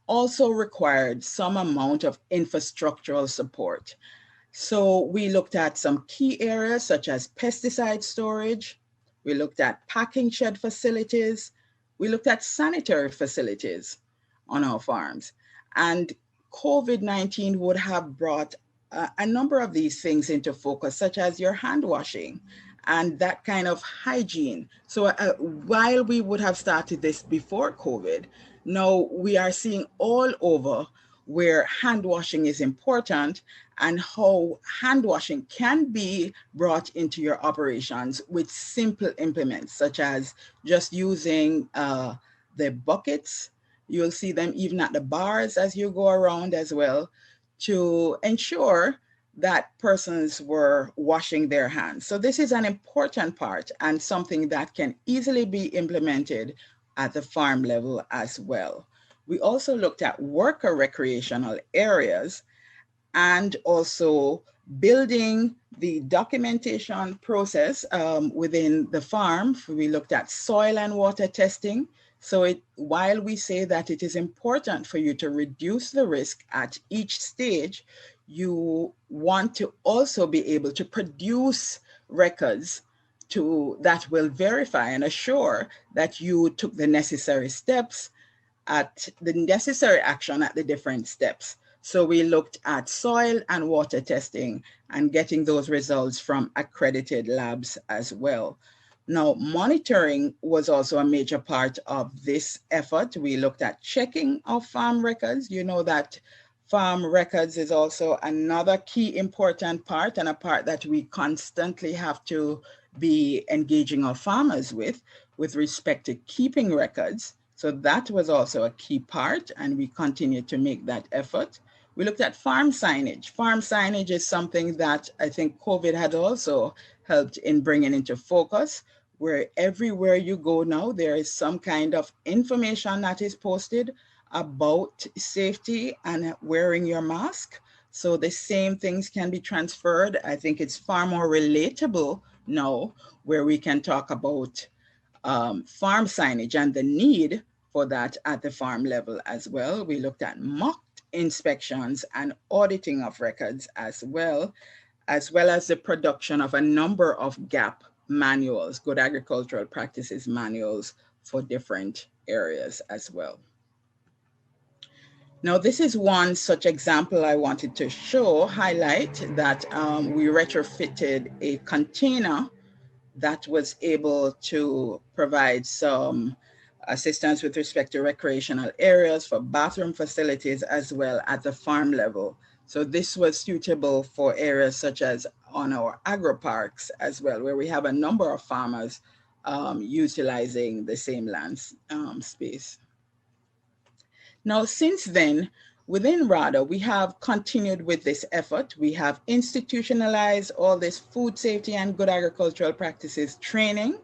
also required some amount of infrastructural support. So we looked at some key areas such as pesticide storage. We looked at packing shed facilities. We looked at sanitary facilities on our farms. And COVID-19 would have brought a number of these things into focus, such as your hand washing and that kind of hygiene. So while we would have started this before COVID, now we are seeing all over where hand washing is important and how hand washing can be brought into your operations with simple implements, such as just using the buckets. You'll see them even at the bars as you go around as well, to ensure that persons were washing their hands. So this is an important part and something that can easily be implemented at the farm level as well. We also looked at worker recreational areas and also building the documentation process within the farm. We looked at soil and water testing. So while we say that it is important for you to reduce the risk at each stage, you want to also be able to produce records that will verify and assure that you took the necessary steps at the necessary action at the different steps. So we looked at soil and water testing and getting those results from accredited labs as well. Now, monitoring was also a major part of this effort. We looked at checking of farm records. You know that farm records is also another key important part, and a part that we constantly have to be engaging our farmers with respect to keeping records. So that was also a key part, and we continue to make that effort. We looked at farm signage. Farm signage is something that I think COVID had also helped in bringing into focus, where everywhere you go now, there is some kind of information that is posted about safety and wearing your mask. So the same things can be transferred. I think it's far more relatable now, where we can talk about farm signage and the need for that at the farm level as well. We looked at mock inspections and auditing of records as well as the production of a number of GAP manuals, good agricultural practices manuals for different areas as well. Now, this is one such example I wanted to highlight that we retrofitted a container that was able to provide some assistance with respect to recreational areas for bathroom facilities as well at the farm level. So this was suitable for areas such as on our agro parks as well, where we have a number of farmers utilizing the same land space. Now, since then, within RADA, we have continued with this effort. We have institutionalized all this food safety and good agricultural practices training.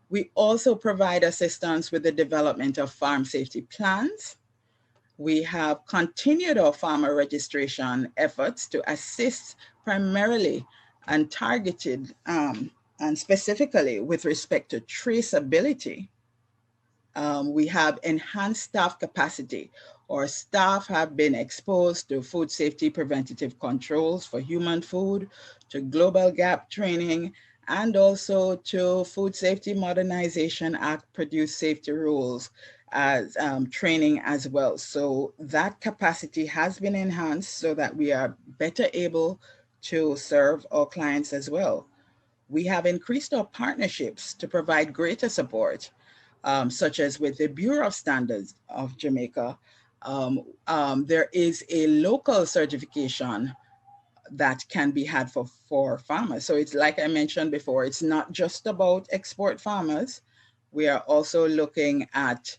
We also provide assistance with the development of farm safety plans. We have continued our farmer registration efforts to assist primarily and targeted and specifically with respect to traceability. We have enhanced staff capacity. Our staff have been exposed to food safety preventative controls for human food, to Global Gap training, and also to Food Safety Modernization Act Produce Safety Rules as training as well. So that capacity has been enhanced so that we are better able to serve our clients as well. We have increased our partnerships to provide greater support, such as with the Bureau of Standards of Jamaica. There is a local certification that can be had for farmers. So it's like I mentioned before, it's not just about export farmers. We are also looking at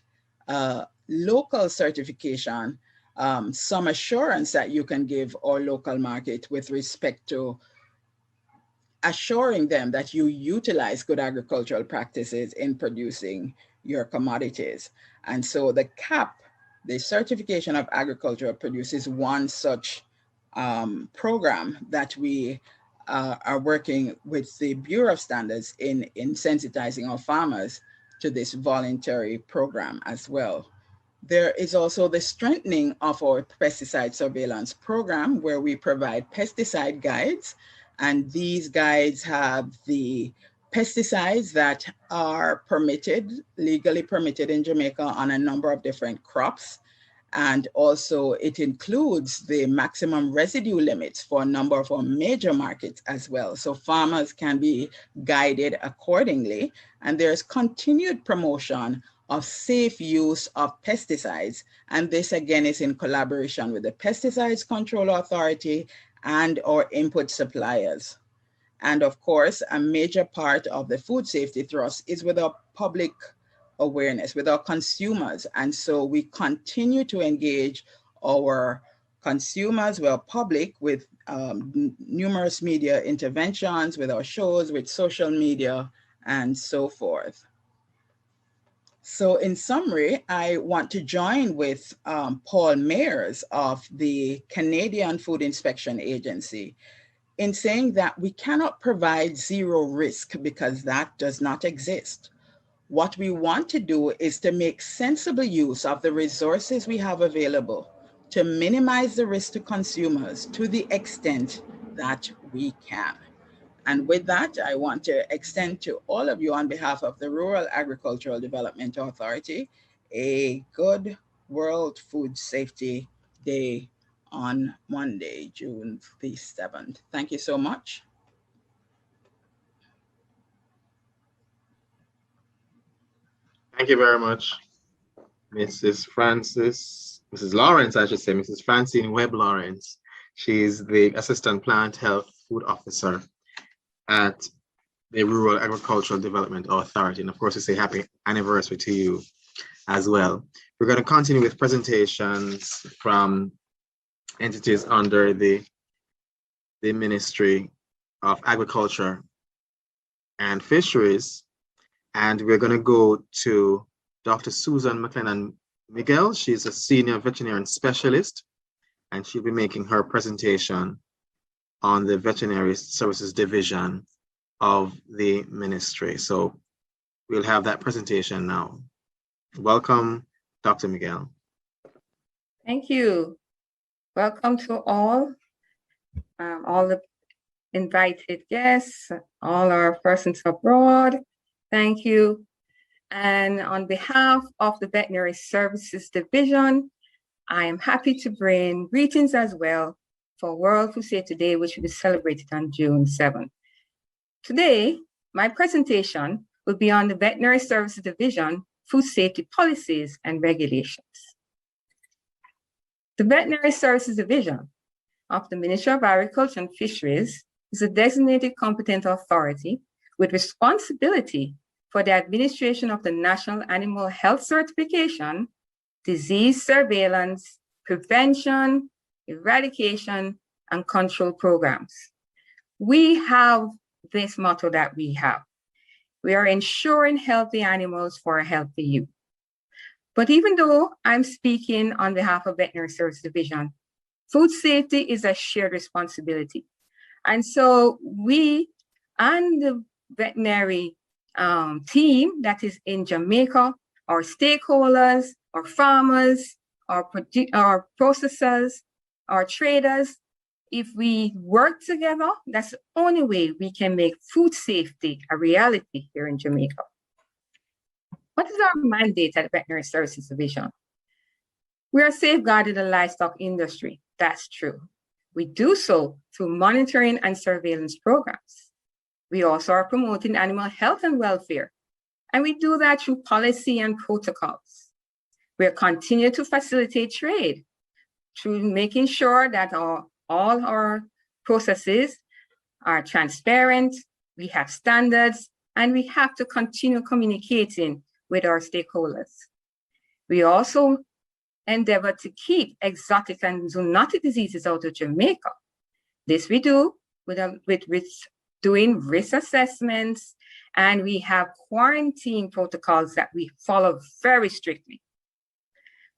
local certification, some assurance that you can give our local market with respect to assuring them that you utilize good agricultural practices in producing your commodities. And so the CAP, the Certification of Agricultural Produce, is one such program that we are working with the Bureau of Standards in sensitizing our farmers to this voluntary program as well. There is also the strengthening of our pesticide surveillance program, where we provide pesticide guides. And these guides have the pesticides that are permitted, legally permitted in Jamaica on a number of different crops. And also it includes the maximum residue limits for a number of our major markets as well. So farmers can be guided accordingly. And there's continued promotion of safe use of pesticides. And this again is in collaboration with the Pesticides Control Authority and our input suppliers. And of course, a major part of the food safety thrust is with our public awareness, with our consumers. And so we continue to engage our consumers, our public, with numerous media interventions, with our shows, with social media, and so forth. So in summary, I want to join with Paul Mayers of the Canadian Food Inspection Agency in saying that we cannot provide zero risk, because that does not exist. What we want to do is to make sensible use of the resources we have available to minimize the risk to consumers to the extent that we can. And with that, I want to extend to all of you on behalf of the Rural Agricultural Development Authority a good World Food Safety Day on Monday, June the 7th. Thank you so much. Thank you very much, Mrs. Lawrence, I should say, Mrs. Francine Webb Lawrence. She is the Assistant Plant Health Food Officer at the Rural Agricultural Development Authority. And of course, we say happy anniversary to you as well. We're going to continue with presentations from entities under the Ministry of Agriculture and Fisheries. And we're going to go to Dr. Susan McLennan Miguel. She's a senior veterinarian specialist, and she'll be making her presentation on the Veterinary Services Division of the ministry. So we'll have that presentation now. Welcome, Dr. Miguel. Thank you. Welcome to all the invited guests, all our persons abroad. Thank you. And on behalf of the Veterinary Services Division, I am happy to bring greetings as well for World Food Safety Day, which will be celebrated on June 7th. Today, my presentation will be on the Veterinary Services Division, food safety policies and regulations. The Veterinary Services Division of the Ministry of Agriculture and Fisheries is a designated competent authority with responsibility for the administration of the National Animal Health Certification, disease surveillance, prevention, eradication, and control programs. We have this motto that we have. We are ensuring healthy animals for a healthy you. But even though I'm speaking on behalf of Veterinary Services Division, food safety is a shared responsibility. And so we and the veterinary team that is in Jamaica, our stakeholders, our farmers, our processors, our traders, if we work together, that's the only way we can make food safety a reality here in Jamaica. What is our mandate at the Veterinary Services Division? We are safeguarding the livestock industry. That's true. We do so through monitoring and surveillance programs. We also are promoting animal health and welfare, and we do that through policy and protocols. We continue to facilitate trade through making sure that all our processes are transparent, we have standards, and we have to continue communicating with our stakeholders. We also endeavor to keep exotic and zoonotic diseases out of Jamaica. This we do with doing risk assessments, and we have quarantine protocols that we follow very strictly.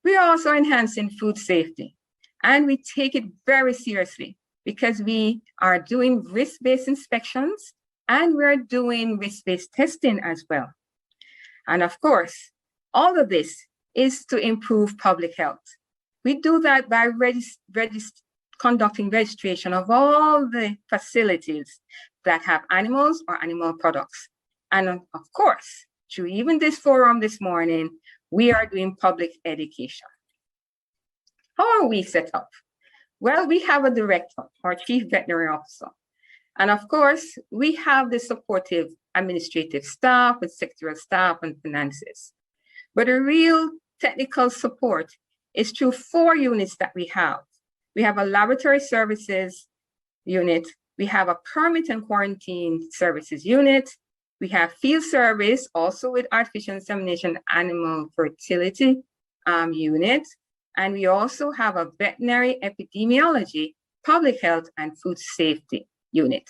We are also enhancing food safety, and we take it very seriously because we are doing risk-based inspections and we're doing risk-based testing as well. And of course, all of this is to improve public health. We do that by conducting registration of all the facilities that have animals or animal products. And of course, through even this forum this morning, we are doing public education. How are we set up? Well, we have a director, our chief veterinary officer. And of course, we have the supportive administrative staff with secretarial staff and finances. But the real technical support is through 4 units that we have. We have a laboratory services unit. We have a permit and quarantine services unit. We have field service, also with artificial insemination animal fertility unit. And we also have a veterinary epidemiology, public health, and food safety unit.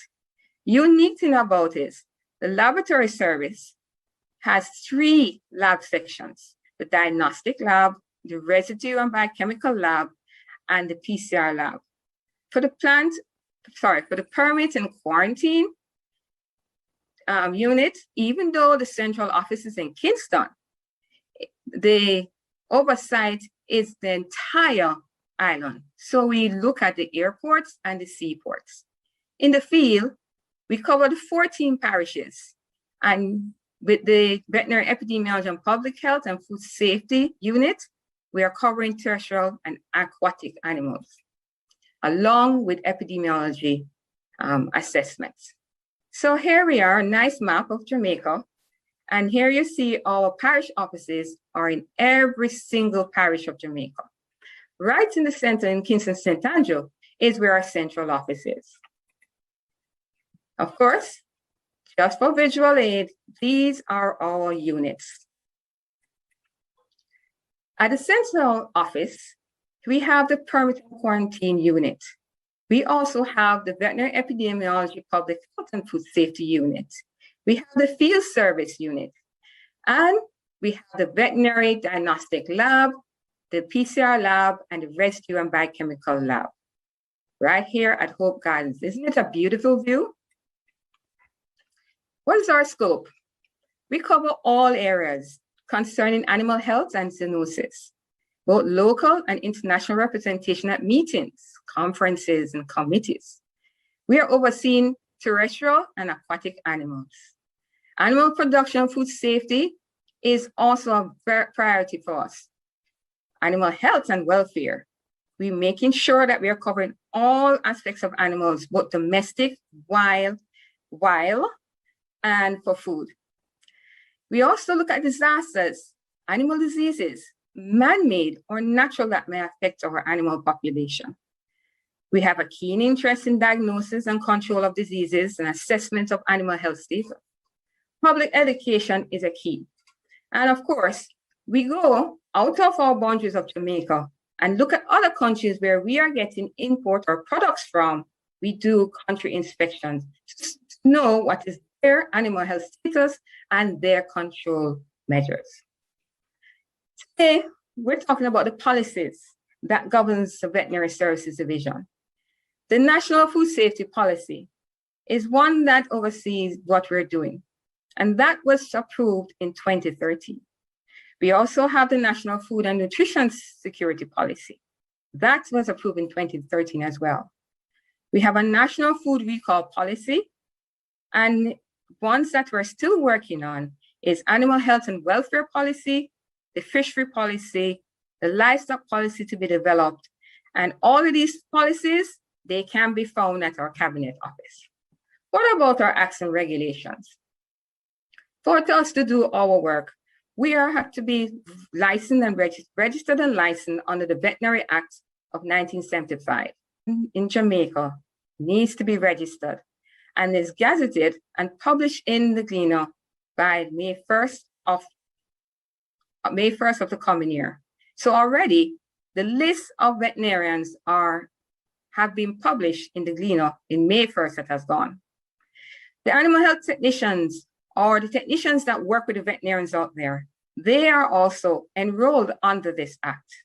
Unique thing about it, the laboratory service has 3 lab sections: the diagnostic lab, the residue and biochemical lab, and the PCR lab. For the permit and quarantine unit, even though the central office is in Kingston, the oversight is the entire island. So we look at the airports and the seaports. In the field, we cover the 14 parishes, and with the veterinary epidemiology and public health and food safety unit, we are covering terrestrial and aquatic animals, along with epidemiology assessments. So here we are, a nice map of Jamaica. And here you see our parish offices are in every single parish of Jamaica. Right in the center in Kingston St. Andrew is where our central office is. Of course, just for visual aid, these are our units. At the central office, we have the permit and quarantine unit. We also have the veterinary epidemiology, public health, and food safety unit. We have the field service unit, and we have the veterinary diagnostic lab, the PCR lab, and the residue and biochemical lab, right here at Hope Gardens. Isn't it a beautiful view? What is our scope? We cover all areas concerning animal health and zoonosis, both local and international representation at meetings, conferences, and committees. We are overseeing terrestrial and aquatic animals. Animal production and food safety is also a priority for us. Animal health and welfare. We're making sure that we are covering all aspects of animals, both domestic, wild, and for food. We also look at disasters, animal diseases, man-made or natural, that may affect our animal population. We have a keen interest in diagnosis and control of diseases and assessment of animal health status. Public education is a key. And of course, we go out of our boundaries of Jamaica and look at other countries where we are getting import or products from. We do country inspections to know what is their animal health status and their control measures. Today, we're talking about the policies that governs the Veterinary Services Division. The National Food Safety Policy is one that oversees what we're doing, and that was approved in 2013. We also have the National Food and Nutrition Security Policy. That was approved in 2013 as well. We have a National Food Recall Policy, and ones that we're still working on is Animal Health and Welfare Policy, the Fishery Policy, the Livestock Policy to be developed, and all of these policies, they can be found at our Cabinet Office. What about our acts and regulations? For us to do our work, we have to be licensed and registered and licensed under the Veterinary Act of 1975. In Jamaica, needs to be registered and is gazetted and published in the Gleaner by May 1st of the coming year. So already the list of veterinarians have been published in the Gleaner in May 1st that has gone. The animal health technicians, or the technicians that work with the veterinarians out there, they are also enrolled under this act.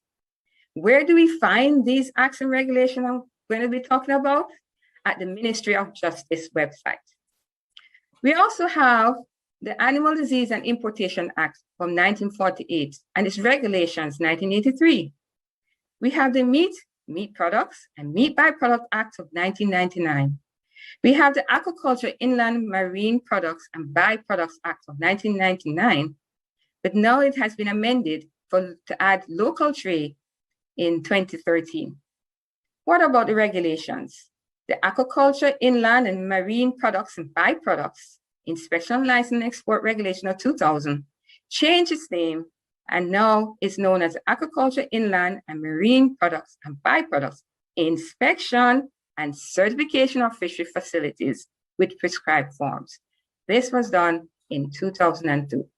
Where do we find these acts and regulations I'm going to be talking about? At the Ministry of Justice website. We also have the Animal Disease and Importation Act from 1948 and its regulations 1983. We have the Meat Products and Meat Byproduct Act of 1999. We have the Aquaculture, Inland Marine Products and Byproducts Act of 1999, but now it has been amended to add local trade in 2013. What about the regulations? The Aquaculture, Inland and Marine Products and Byproducts Inspection, License and Export Regulation of 2000 changed its name and now is known as Aquaculture, Inland and Marine Products and Byproducts Inspection and Certification of Fishery Facilities with prescribed forms. This was done in 2002.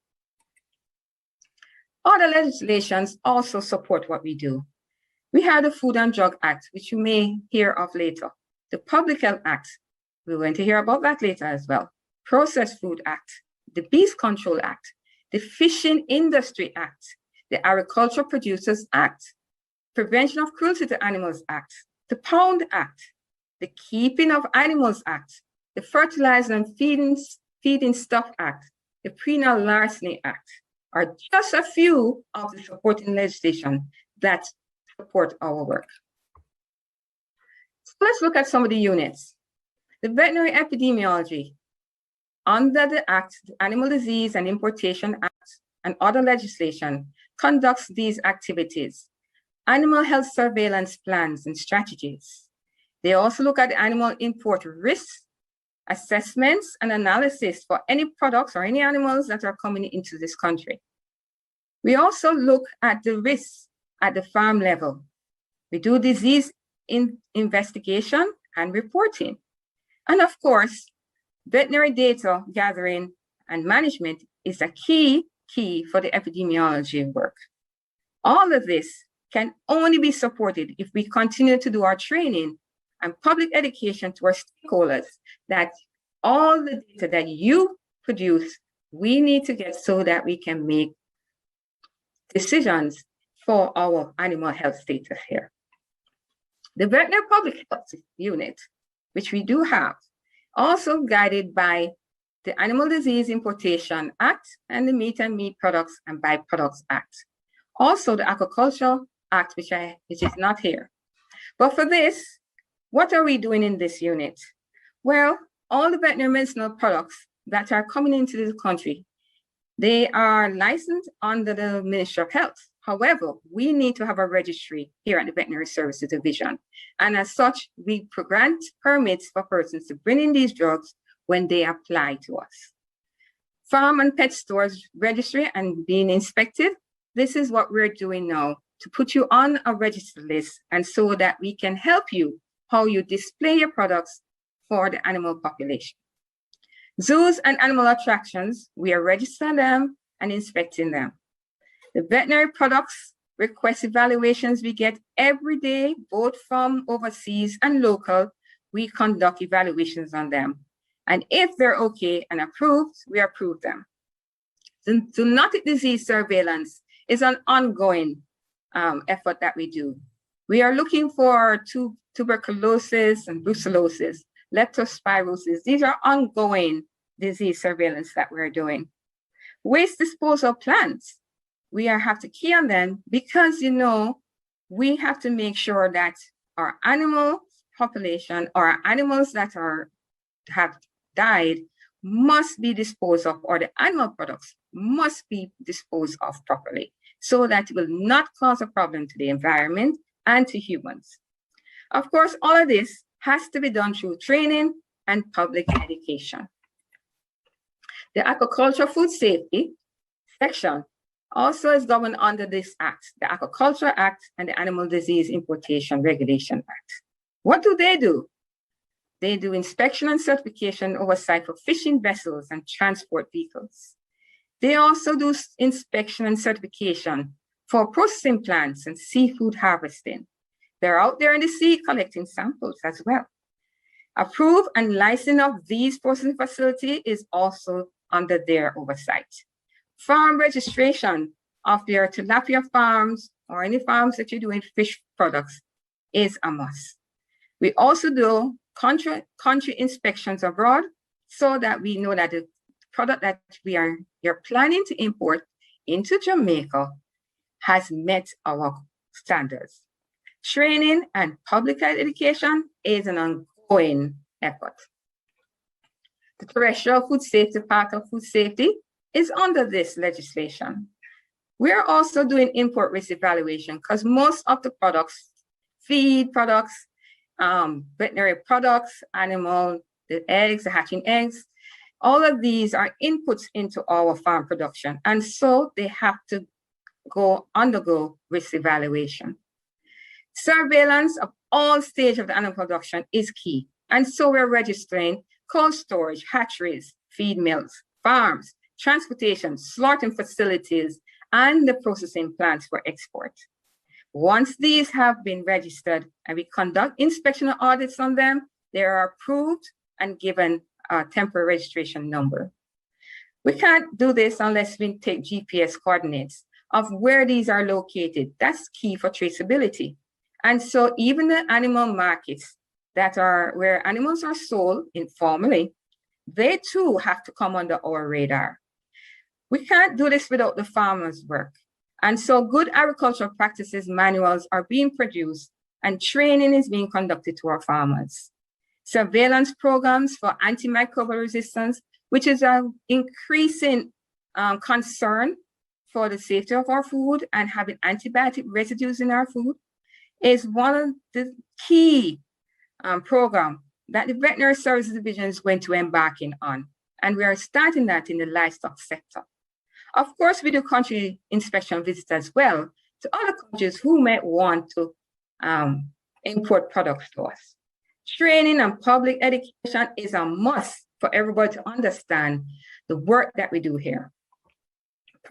Other legislations also support what we do. We have the Food and Drug Act, which you may hear of later. The Public Health Act, we're going to hear about that later as well. Processed Food Act, the Beast Control Act, the Fishing Industry Act, the Agriculture Producers Act, Prevention of Cruelty to Animals Act, the Pound Act, the Keeping of Animals Act, the Fertilizer and Feeding Stuff Act, the Penal Larceny Act are just a few of the supporting legislation that support our work. So let's look at some of the units. The Veterinary Epidemiology, under the Act, the Animal Disease and Importation Act, and other legislation, conducts these activities. Animal health surveillance plans and strategies. They also look at animal import risks, assessments, and analysis for any products or any animals that are coming into this country. We also look at the risks at the farm level. We do disease investigation and reporting. And of course, veterinary data gathering and management is a key for the epidemiology work. All of this can only be supported if we continue to do our training and public education to our stakeholders that all the data that you produce, we need to get so that we can make decisions for our animal health status here. The Veterinary Public Health Unit, which we do have, also guided by the Animal Disease Importation Act and the Meat and Meat Products and Byproducts Act. Also the Aquaculture Act, which is not here. But for this, what are we doing in this unit? Well, all the veterinary medicinal products that are coming into this country, they are licensed under the Ministry of Health. However, we need to have a registry here at the Veterinary Services Division. And as such, we grant permits for persons to bring in these drugs when they apply to us. Farm and pet stores registry and being inspected. This is what we're doing now to put you on a register list and so that we can help you how you display your products for the animal population. Zoos and animal attractions, we are registering them and inspecting them. The veterinary products request evaluations we get every day, both from overseas and local. We conduct evaluations on them. And if they're okay and approved, we approve them. The zoonotic disease surveillance is an ongoing effort that we do. We are looking for tuberculosis and brucellosis, leptospirosis. These are ongoing disease surveillance that we're doing. Waste disposal plants, we have to key on them because, we have to make sure that our animal population or our animals that have died must be disposed of, or the animal products must be disposed of properly so that it will not cause a problem to the environment and to humans. Of course, all of this has to be done through training and public education. The Aquaculture Food Safety section also is governed under this act, the Aquaculture Act and the Animal Disease Importation Regulation Act. What do? They do inspection and certification oversight for fishing vessels and transport vehicles. They also do inspection and certification for processing plants and seafood harvesting. They're out there in the sea collecting samples as well. Approve and license of these processing facilities is also under their oversight. Farm registration of your tilapia farms or any farms that you're doing fish products is a must. We also do country inspections abroad so that we know that the product that you're planning to import into Jamaica has met our standards. Training and public education is an ongoing effort. The terrestrial food safety part of food safety is under this legislation. We're also doing import risk evaluation because most of the products, feed products, veterinary products, animal, the eggs, the hatching eggs, all of these are inputs into our farm production. And so they have to undergo risk evaluation. Surveillance of all stages of the animal production is key. And so we're registering cold storage, hatcheries, feed mills, farms, transportation, slaughtering facilities, and the processing plants for export. Once these have been registered and we conduct inspection audits on them, they are approved and given a temporary registration number. We can't do this unless we take GPS coordinates of where these are located. That's key for traceability. And so even the animal markets that are where animals are sold informally, they too have to come under our radar. We can't do this without the farmers' work. And so good agricultural practices manuals are being produced and training is being conducted to our farmers. Surveillance programs for antimicrobial resistance, which is an increasing concern for the safety of our food and having antibiotic residues in our food, is one of the key programs that the Veterinary Services Division is going to embarking on. And we are starting that in the livestock sector. Of course, we do country inspection visits as well to other countries who might want to import products to us. Training and public education is a must for everybody to understand the work that we do here.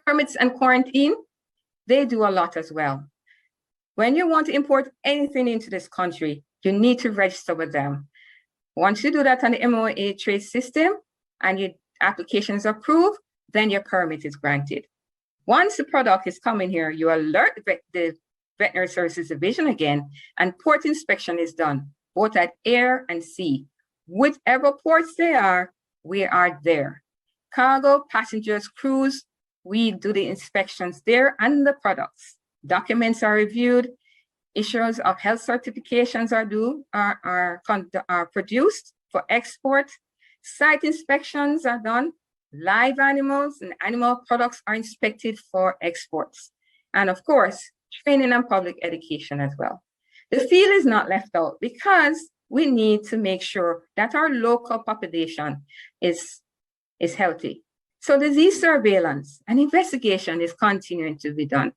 Permits and quarantine, they do a lot as well. When you want to import anything into this country, you need to register with them. Once you do that on the MOA trade system and your application is approved, then your permit is granted. Once the product is coming here, you alert the Veterinary Services Division again, and port inspection is done, both at air and sea. Whichever ports they are, we are there. Cargo, passengers, crews, we do the inspections there and the products. Documents are reviewed, issues of health certifications are produced for export. Site inspections are done. Live animals and animal products are inspected for exports. And of course, training and public education as well. The field is not left out because we need to make sure that our local population is healthy. So disease surveillance and investigation is continuing to be done.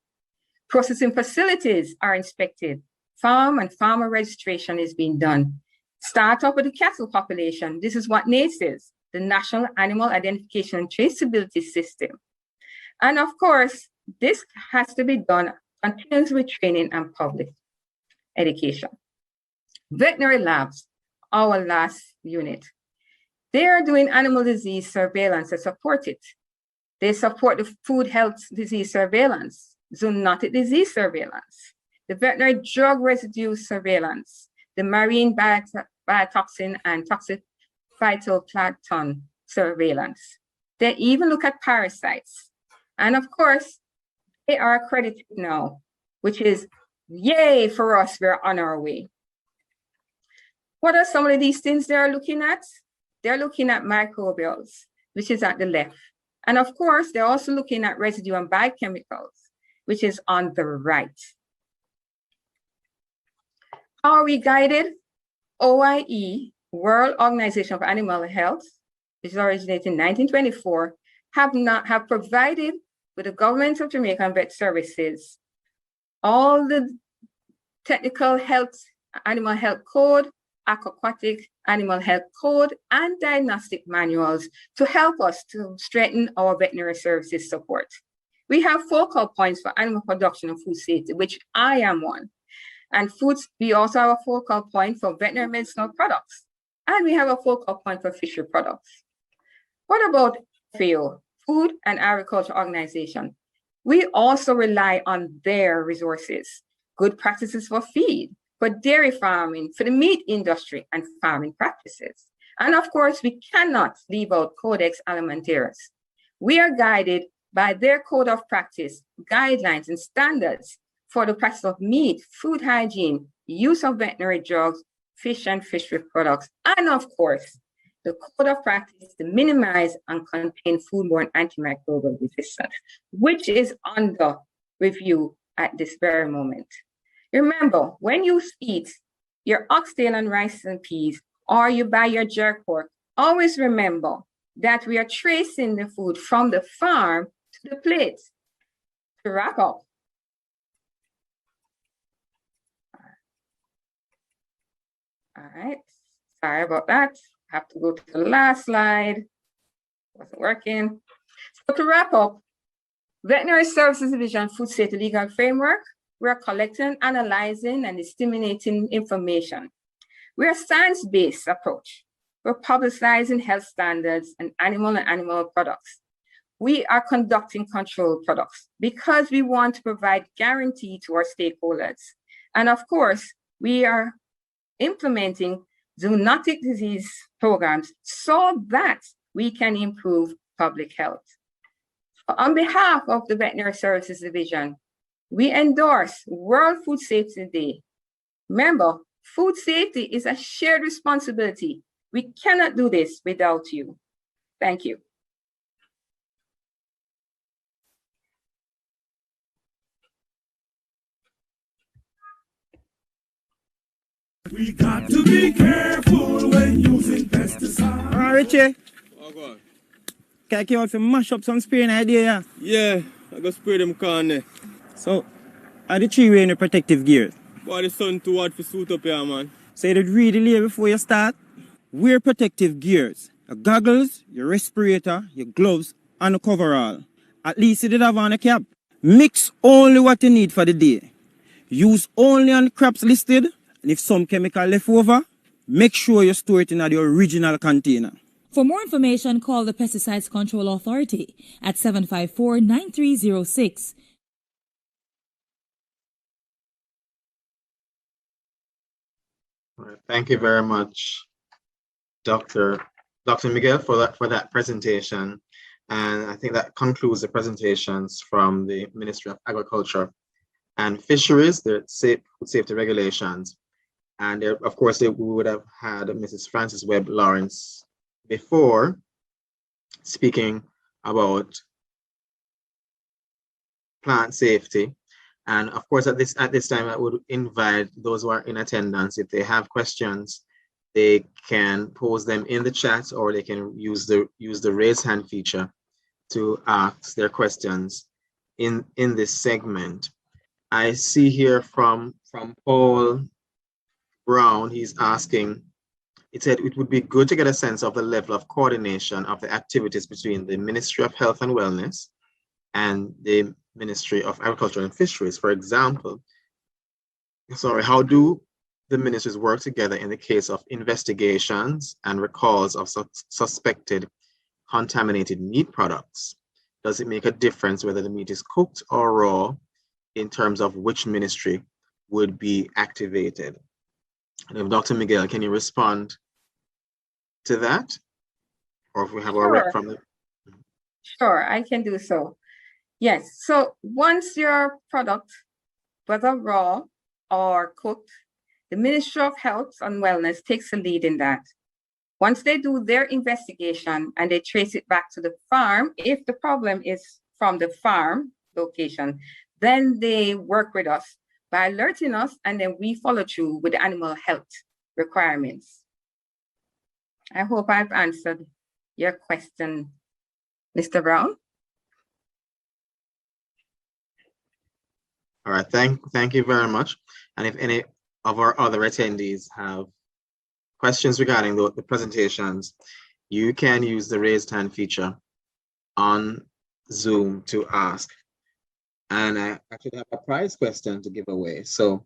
Processing facilities are inspected. Farm and farmer registration is being done. Start up with the cattle population. This is what NACE is, the National Animal Identification and Traceability System. And of course, this has to be done continuously with training and public education. Veterinary labs, our last unit. They are doing animal disease surveillance to support it. They support the food health disease surveillance, zoonotic disease surveillance, the veterinary drug residue surveillance, the marine biotoxin and toxic phytoplankton surveillance. They even look at parasites. And of course, they are accredited now, which is yay for us, we're on our way. What are some of these things they're looking at? They're looking at microbials, which is at the left. And of course, they're also looking at residue and biochemicals, which is on the right. How are we guided? OIE, World Organization of Animal Health, which originated in 1924, have provided with the government of Jamaica and vet services all the technical health, animal health code, aquatic animal health code, and diagnostic manuals to help us to strengthen our veterinary services support. We have focal points for animal production and food safety, which I am one. And foods, we also have a focal point for veterinary medicinal products. And we have a focal point for fishery products. What about FAO, Food and Agriculture Organization? We also rely on their resources, good practices for feed, for dairy farming, for the meat industry, and farming practices. And of course, we cannot leave out Codex Alimentarius. We are guided by their code of practice, guidelines, and standards for the practice of meat, food hygiene, use of veterinary drugs, fish and fishery products, and of course, the code of practice to minimize and contain foodborne antimicrobial resistance, which is under review at this very moment. Remember, when you eat your oxtail and rice and peas, or you buy your jerk pork, always remember that we are tracing the food from the farm to the plate. To wrap up, all right, sorry about that. I have to go to the last slide. Wasn't working. So to wrap up, Veterinary Services Division Food Safety Legal Framework, we are collecting, analyzing, and disseminating information. We are a science-based approach. We're publicizing health standards and animal products. We are conducting controlled products because we want to provide guarantee to our stakeholders. And of course, we are implementing zoonotic disease programs so that we can improve public health. On behalf of the Veterinary Services Division, we endorse World Food Safety Day. Remember, food safety is a shared responsibility. We cannot do this without you. Thank you. We got to be careful when using pesticides. All right, Richie. Oh, go on. Can you out to mash up some spraying idea? Yeah, I go spray them corn there. So, are the tree wearing the protective gear? Boy, the sun too hot for suit up here, man. So you did read the label before you start? Wear protective gears. Your goggles, your respirator, your gloves, and a coverall. At least you did have on a cap. Mix only what you need for the day. Use only on crops listed. And if some chemical left over, make sure you store it in the original container. For more information, call the Pesticides Control Authority at 754-9306. All right, thank you very much, Dr. Miguel, for that presentation. And I think that concludes the presentations from the Ministry of Agriculture and Fisheries, the food safety regulations. And there, of course, we would have had Mrs. Frances Webb Lawrence before speaking about plant safety. And of course, at this time, I would invite those who are in attendance, if they have questions, they can pose them in the chat, or they can use the raise hand feature to ask their questions in this segment. I see here from Paul Brown, he's asking, it said it would be good to get a sense of the level of coordination of the activities between the Ministry of Health and Wellness and the Ministry of Agriculture and Fisheries. For example, how do the ministries work together in the case of investigations and recalls of suspected contaminated meat products? Does it make a difference whether the meat is cooked or raw in terms of which ministry would be activated? And if Dr. Miguel, can you respond to that? Or if we have a rep from the... Sure, I can do so. Yes, so once your product, whether raw or cooked, the Ministry of Health and Wellness takes the lead in that. Once they do their investigation and they trace it back to the farm, if the problem is from the farm location, then they work with us by alerting us, and then we follow through with the animal health requirements. I hope I've answered your question, Mr. Brown. All right, thank you very much. And if any of our other attendees have questions regarding the presentations, you can use the raised hand feature on Zoom to ask. And I actually have a prize question to give away. So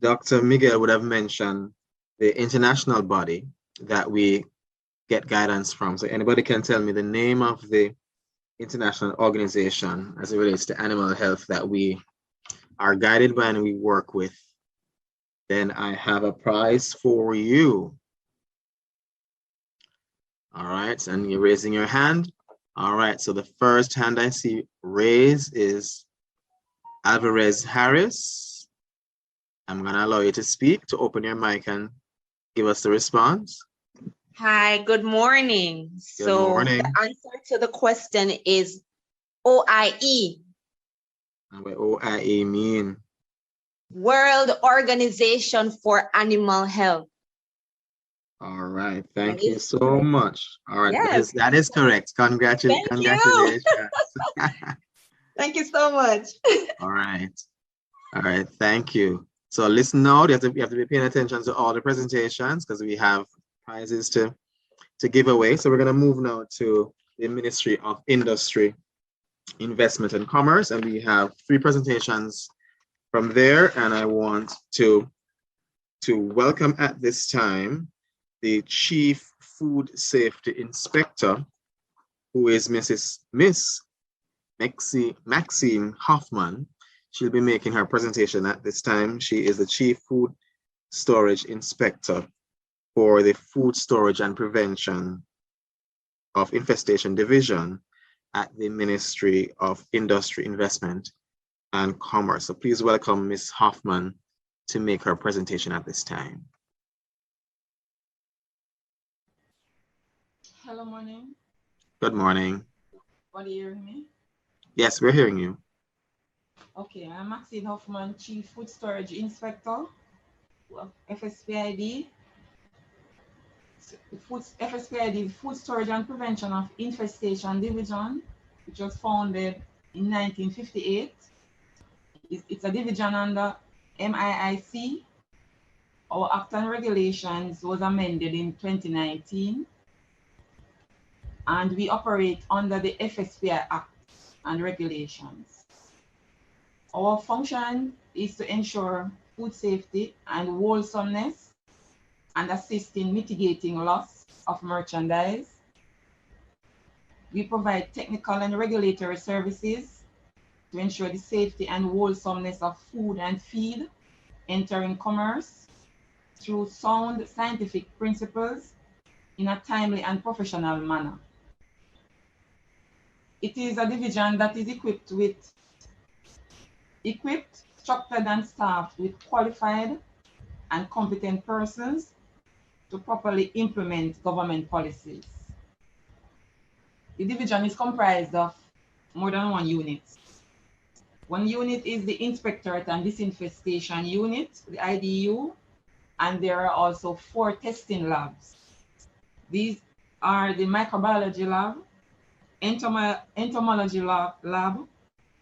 Dr. Miguel would have mentioned the international body that we get guidance from. So anybody can tell me the name of the international organization as it relates to animal health that we are guided by and we work with, then I have a prize for you. All right, and you're raising your hand. All right, so the first hand I see raised is Alvarez Harris. I'm gonna allow you to speak, to open your mic and give us the response. Hi, good morning. Good morning. The answer to the question is OIE. And what OIE mean? World Organization for Animal Health. All right, thank you so much. All right, Yes. that is correct. Congratulations. Thank you so much. All right, thank you. So listen now, you have to be paying attention to all the presentations because we have prizes to give away. So we're gonna move now to the Ministry of Industry, Investment and Commerce, and we have 3 presentations from there. And I want to welcome at this time the Chief Food Safety Inspector, who is Miss Maxine Hoffman. She'll be making her presentation at this time. She is the Chief Food Storage Inspector for the Food Storage and Prevention of Infestation Division at the Ministry of Industry, Investment and Commerce. So please welcome Ms. Hoffman to make her presentation at this time. Hello, morning. Good morning. Are you hearing me? Yes, we're hearing you. Okay, I'm Maxine Hoffman, Chief Food Storage Inspector of Fsp Id. Fsp Id, Food Storage and Prevention of Infestation Division, which was founded in 1958. It's a division under MIIC. Our Act and Regulations was amended in 2019. And we operate under the FSPI Act and Regulations. Our function is to ensure food safety and wholesomeness and assist in mitigating loss of merchandise. We provide technical and regulatory services to ensure the safety and wholesomeness of food and feed entering commerce through sound scientific principles in a timely and professional manner. It is a division that is equipped, structured and staffed with qualified and competent persons to properly implement government policies. The division is comprised of more than 1 unit. One unit is the Inspectorate and Disinfestation Unit, the IDU, and there are also 4 testing labs. These are the Microbiology Lab, Entomology Lab,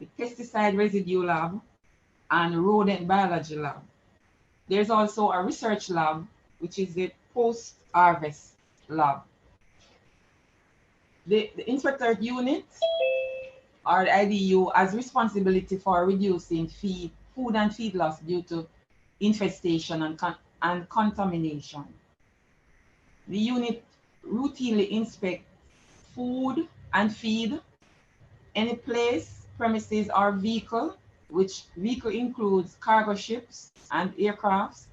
the Pesticide Residue Lab, and Rodent Biology Lab. There's also a research lab, which is the Post-Harvest Lab. The Inspectorate Unit, or the IDU, has responsibility for reducing food and feed loss due to infestation and contamination. The unit routinely inspects food and feed, any place, premises, or vehicle, which vehicle includes cargo ships and aircrafts,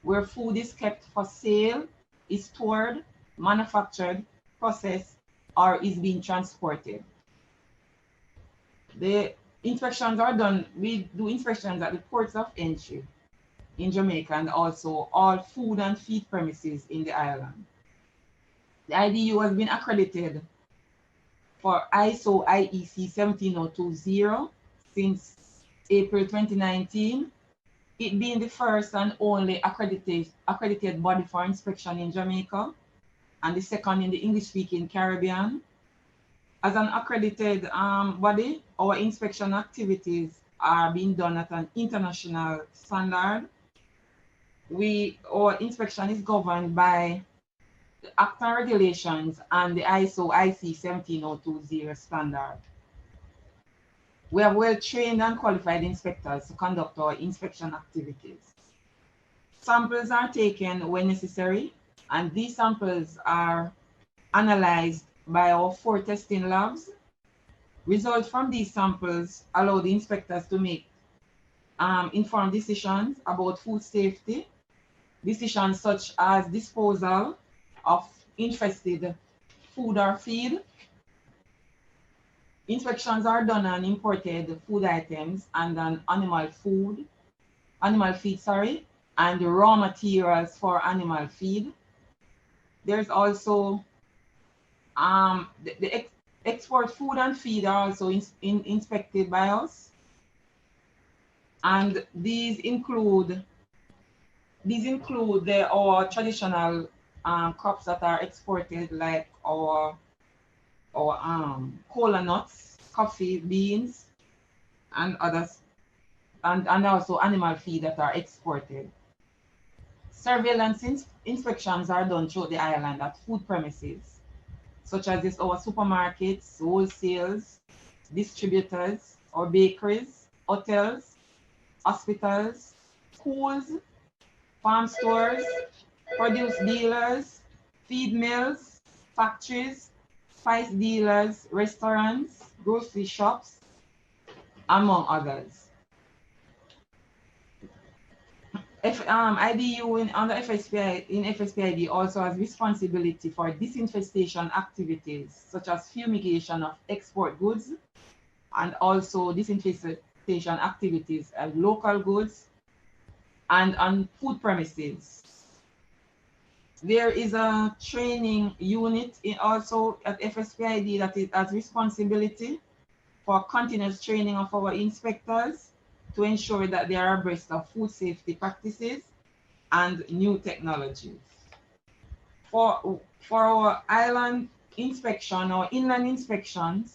where food is kept for sale, is stored, manufactured, processed, or is being transported. The inspections are done, we do inspections at the ports of entry in Jamaica and also all food and feed premises in the island. The IDU has been accredited for ISO IEC 17020 since April 2019, it being the first and only accredited body for inspection in Jamaica and the second in the English-speaking Caribbean. As an accredited body, our inspection activities are being done at an international standard. Our inspection is governed by the Act and Regulations and the ISO IC 17020 standard. We have well-trained and qualified inspectors to conduct our inspection activities. Samples are taken when necessary, and these samples are analyzed by our 4 testing labs. Results from these samples allow the inspectors to make informed decisions about food safety, decisions such as disposal of infested food or feed. Inspections are done on imported food items and on animal feed, and raw materials for animal feed. There's also the export food and feed are also inspected by us. And these include our traditional crops that are exported, like our cola nuts, coffee beans, and others, and also animal feed that are exported. Surveillance inspections are done throughout the island at food premises, such as our supermarkets, wholesales, distributors, or bakeries, hotels, hospitals, schools, farm stores, produce dealers, feed mills, factories, spice dealers, restaurants, grocery shops, among others. IDU under FSP Id also has responsibility for disinfestation activities, such as fumigation of export goods, and also disinfestation activities of local goods and on food premises. There is a training unit also at FSP Id that has responsibility for continuous training of our inspectors to ensure that they are abreast of food safety practices and new technologies. For our island inspection or inland inspection,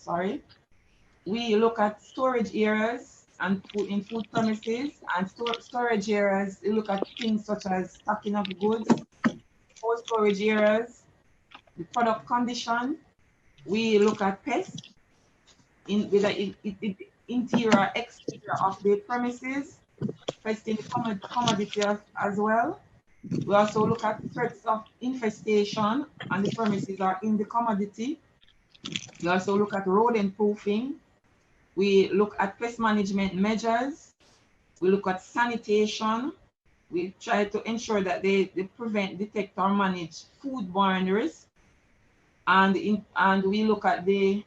we look at storage areas and in food premises, and storage areas, we look at things such as stocking of goods, cold storage areas, the product condition. We look at pests in the interior, exterior of the premises, testing the commodity as well. We also look at threats of infestation on the premises or in the commodity. We also look at rodent proofing. We look at pest management measures. We look at sanitation. We try to ensure that they prevent, detect, or manage foodborne risk. And we look at the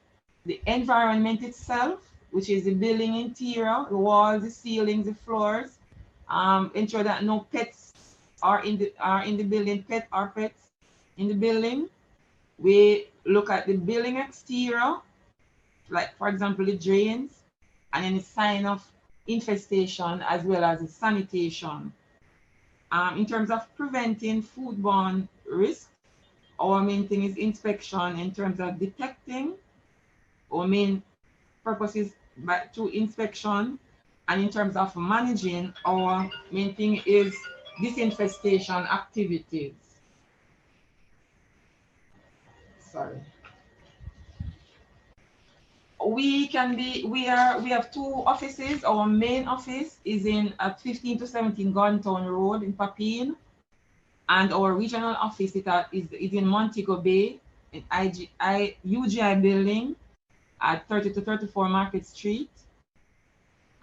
environment itself, which is the building interior, the walls, the ceilings, the floors. Ensure that no pets are in the building, pets in the building. We look at the building exterior, like for example the drains, and any sign of infestation, as well as the sanitation. In terms of preventing foodborne risk, our main thing is inspection. In terms of detecting, our main purpose is through inspection. And in terms of managing, our main thing is disinfestation activities. Sorry. We have two offices. Our main office is at 15 to 17 Guntown Road in Papine, and our regional office is in Montego Bay in UGI building at 30 to 34 Market Street.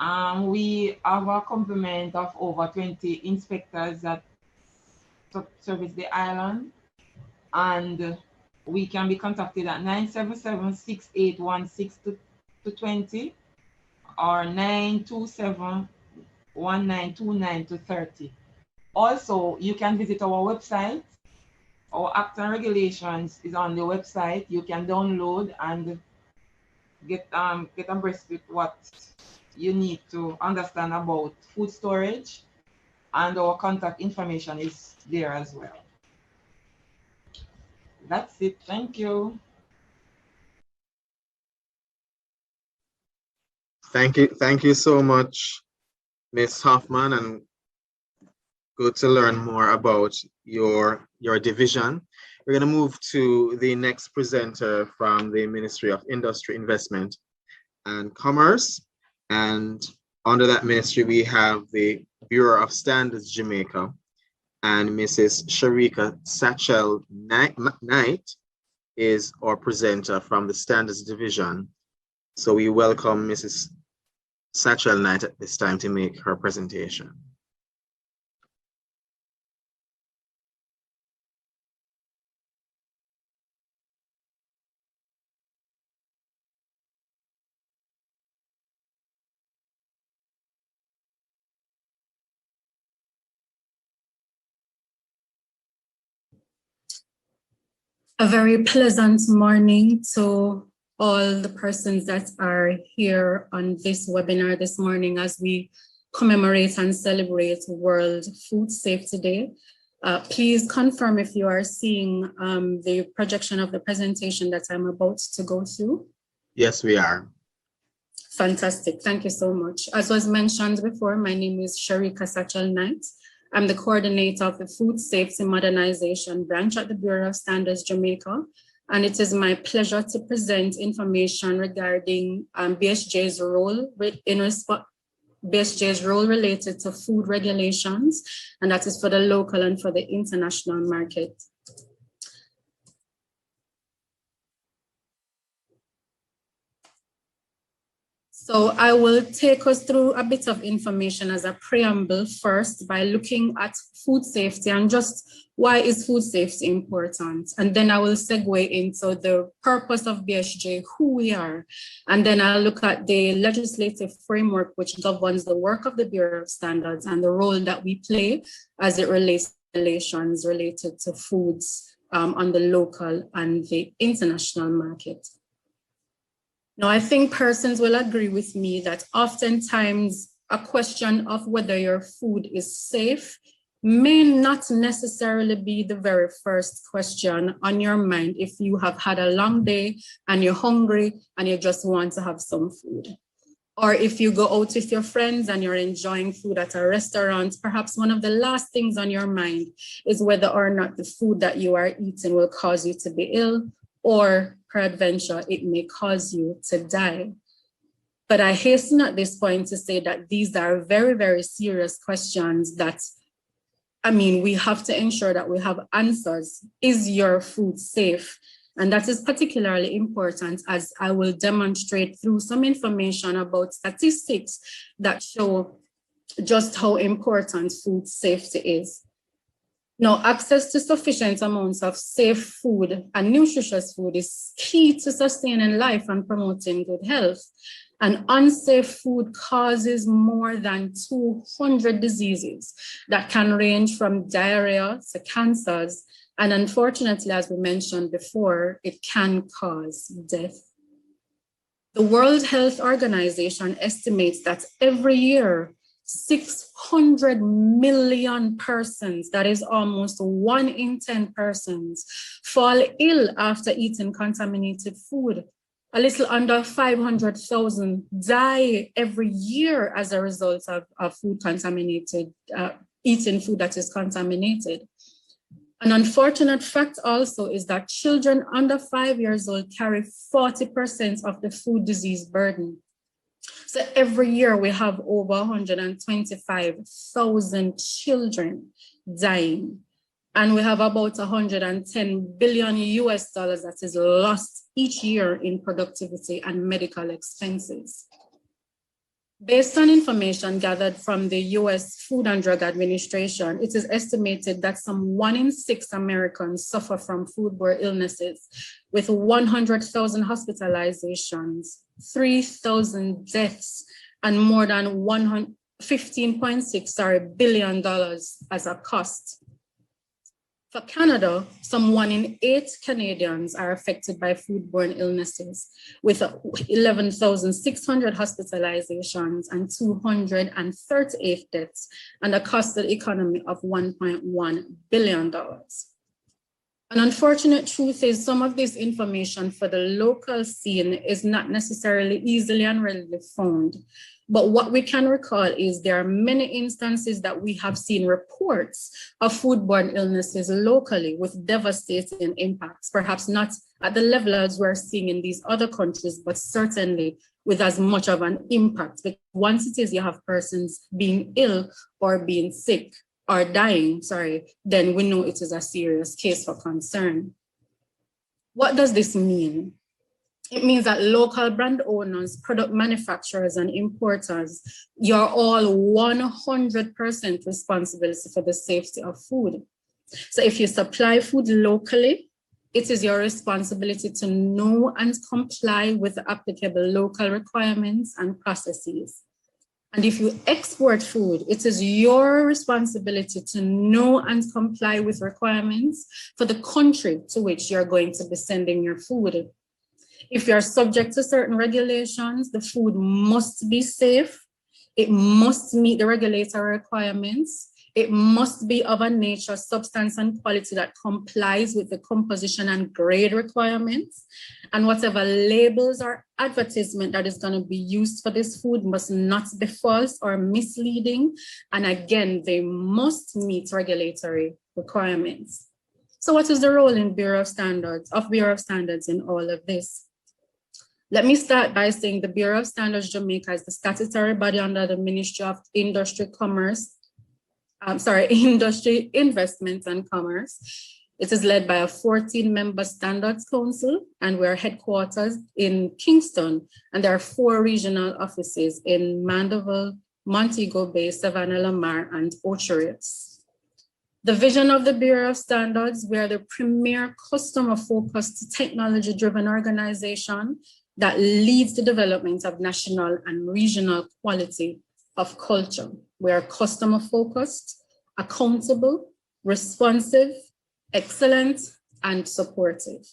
We have a complement of over 20 inspectors that service the island, and we can be contacted at 977-6816-20 or 927-1929-30. Also, you can visit our website. Our Act and Regulations is on the website. You can download and get abreast with what you need to understand about food storage, and our contact information is there as well. That's it. Thank you. Thank you so much, Ms. Hoffman, and good to learn more about your division. We're going to move to the next presenter from the Ministry of Industry, Investment and Commerce. And under that ministry, we have the Bureau of Standards Jamaica, and Mrs. Sharika Satchel Knight is our presenter from the Standards Division. So we welcome Mrs. Satchel Knight at this time to make her presentation. A very pleasant morning to all the persons that are here on this webinar this morning as we commemorate and celebrate World Food Safety Day. Please confirm if you are seeing the projection of the presentation that I'm about to go through. Yes, we are. Fantastic. Thank you so much. As was mentioned before, my name is Sharika Satchel Knight. I'm the coordinator of the Food Safety Modernization Branch at the Bureau of Standards, Jamaica. And it is my pleasure to present information regarding BSJ's role BSJ's role related to food regulations, and that is for the local and for the international market. So I will take us through a bit of information as a preamble first by looking at food safety and just why is food safety important? And then I will segue into the purpose of BSJ, who we are. And then I'll look at the legislative framework which governs the work of the Bureau of Standards and the role that we play as it relates to regulations related to foods on the local and the international market. Now, I think persons will agree with me that oftentimes a question of whether your food is safe may not necessarily be the very first question on your mind if you have had a long day and you're hungry and you just want to have some food. Or if you go out with your friends and you're enjoying food at a restaurant, perhaps one of the last things on your mind is whether or not the food that you are eating will cause you to be ill, or peradventure, it may cause you to die. But I hasten at this point to say that these are very, very serious questions that, we have to ensure that we have answers. Is your food safe? And that is particularly important, as I will demonstrate through some information about statistics that show just how important food safety is. Now, access to sufficient amounts of safe food and nutritious food is key to sustaining life and promoting good health. And unsafe food causes more than 200 diseases that can range from diarrhea to cancers. And unfortunately, as we mentioned before, it can cause death. The World Health Organization estimates that every year, 600 million persons, that is almost 1 in 10 persons, fall ill after eating contaminated food. A little under 500,000 die every year as a result of food contaminated, eating food that is contaminated. An unfortunate fact also is that children under 5 years old carry 40% of the food disease burden. So every year we have over 125,000 children dying. And we have about $110 billion that is lost each year in productivity and medical expenses. Based on information gathered from the US Food and Drug Administration, it is estimated that some 1 in 6 Americans suffer from foodborne illnesses, with 100,000 hospitalizations, 3,000 deaths, and more than $15.6 billion as a cost. For Canada, some 1 in 8 Canadians are affected by foodborne illnesses, with 11,600 hospitalizations and 238 deaths, and a costed economy of $1.1 billion. An unfortunate truth is some of this information for the local scene is not necessarily easily and readily found. But what we can recall is there are many instances that we have seen reports of foodborne illnesses locally with devastating impacts, perhaps not at the level as we're seeing in these other countries, but certainly with as much of an impact. Because once it is you have persons being ill or being sick or dying, then we know it is a serious case for concern. What does this mean? It means that local brand owners, product manufacturers, and importers, you're all 100% responsibility for the safety of food. So if you supply food locally, it is your responsibility to know and comply with the applicable local requirements and processes. And if you export food, it is your responsibility to know and comply with requirements for the country to which you're going to be sending your food. If you're subject to certain regulations, the food must be safe. It must meet the regulatory requirements. It must be of a nature, substance, and quality that complies with the composition and grade requirements. And whatever labels or advertisement that is going to be used for this food must not be false or misleading. And again, they must meet regulatory requirements. So what is the role in Bureau of Standards in all of this? Let me start by saying the Bureau of Standards Jamaica is the statutory body under the Ministry of Industry, Investment and Commerce. It is led by a 14-member Standards Council, and we're headquartered in Kingston. And there are 4 regional offices in Mandeville, Montego Bay, Savannah, Lamar, and Ocho-Rios. The vision of the Bureau of Standards, we are the premier customer-focused, technology-driven organization that leads the development of national and regional quality of culture. We are customer-focused, accountable, responsive, excellent, and supportive.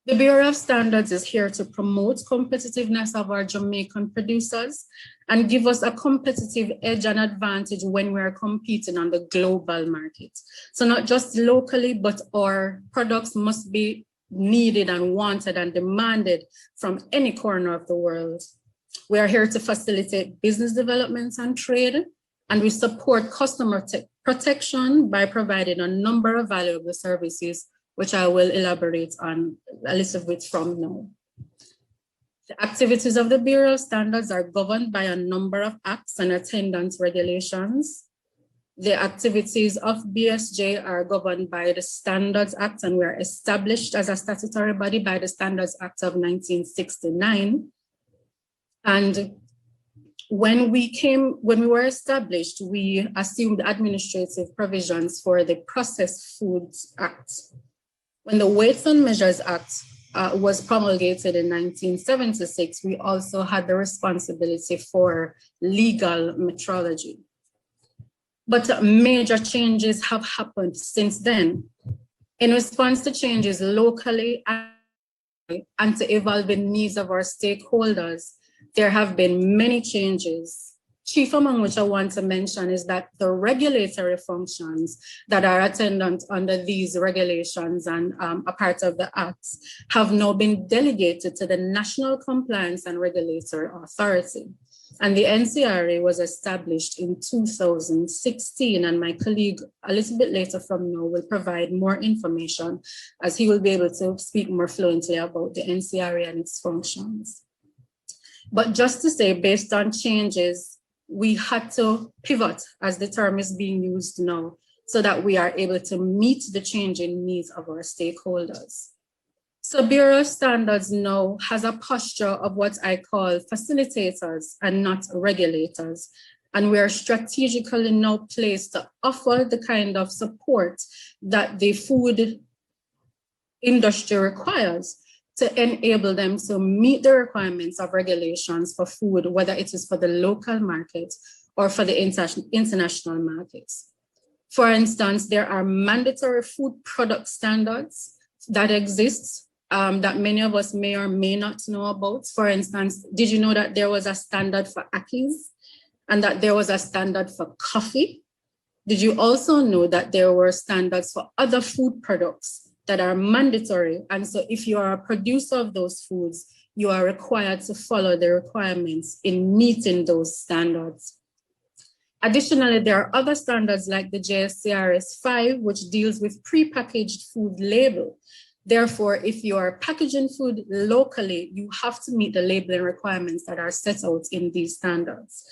The Bureau of Standards is here to promote competitiveness of our Jamaican producers and give us a competitive edge and advantage when we're competing on the global market. So not just locally, but our products must be needed and wanted and demanded from any corner of the world. We are here to facilitate business development and trade, and we support customer protection by providing a number of valuable services, which I will elaborate on a little bit from now. The activities of the Bureau of Standards are governed by a number of acts and attendance regulations. The activities of BSJ are governed by the Standards Act, and we are established as a statutory body by the Standards Act of 1969. And when we were established, we assumed administrative provisions for the Processed Foods Act. When the Weights and Measures Act was promulgated in 1976, we also had the responsibility for legal metrology. But major changes have happened since then. In response to changes locally and to evolving needs of our stakeholders, there have been many changes, chief among which I want to mention is that the regulatory functions that are attendant under these regulations and a part of the acts have now been delegated to the National Compliance and Regulatory Authority. And the NCRA was established in 2016, and my colleague a little bit later from now will provide more information as he will be able to speak more fluently about the NCRA and its functions. But just to say, based on changes, we had to pivot, as the term is being used now, so that we are able to meet the changing needs of our stakeholders. So Bureau of Standards now has a posture of what I call facilitators and not regulators. And we are strategically now placed to offer the kind of support that the food industry requires to enable them to meet the requirements of regulations for food, whether it is for the local market or for the international markets. For instance, there are mandatory food product standards that exist that many of us may or may not know about. For instance, did you know that there was a standard for akis and that there was a standard for coffee? Did you also know that there were standards for other food products that are mandatory? And so if you are a producer of those foods, you are required to follow the requirements in meeting those standards. Additionally, there are other standards like the JSCRS 5, which deals with prepackaged food label. Therefore, if you are packaging food locally, you have to meet the labeling requirements that are set out in these standards.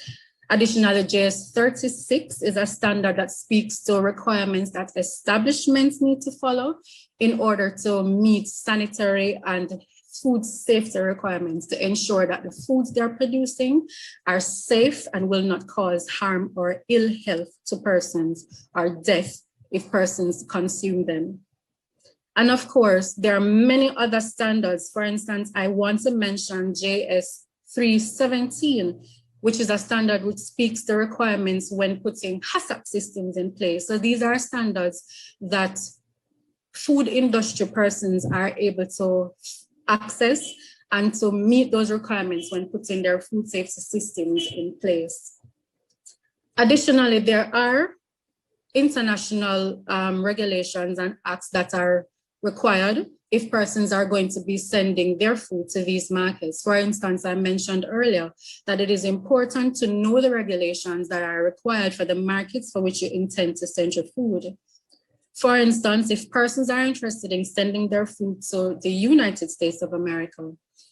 Additionally, JS 36 is a standard that speaks to requirements that establishments need to follow in order to meet sanitary and food safety requirements to ensure that the foods they're producing are safe and will not cause harm or ill health to persons or death if persons consume them. And of course, there are many other standards. For instance, I want to mention JS 317, which is a standard which speaks the requirements when putting HACCP systems in place. So these are standards that food industry persons are able to access and to meet those requirements when putting their food safety systems in place. Additionally, there are international regulations and acts that are required if persons are going to be sending their food to these markets. For instance, I mentioned earlier that it is important to know the regulations that are required for the markets for which you intend to send your food. For instance, if persons are interested in sending their food to the United States of America,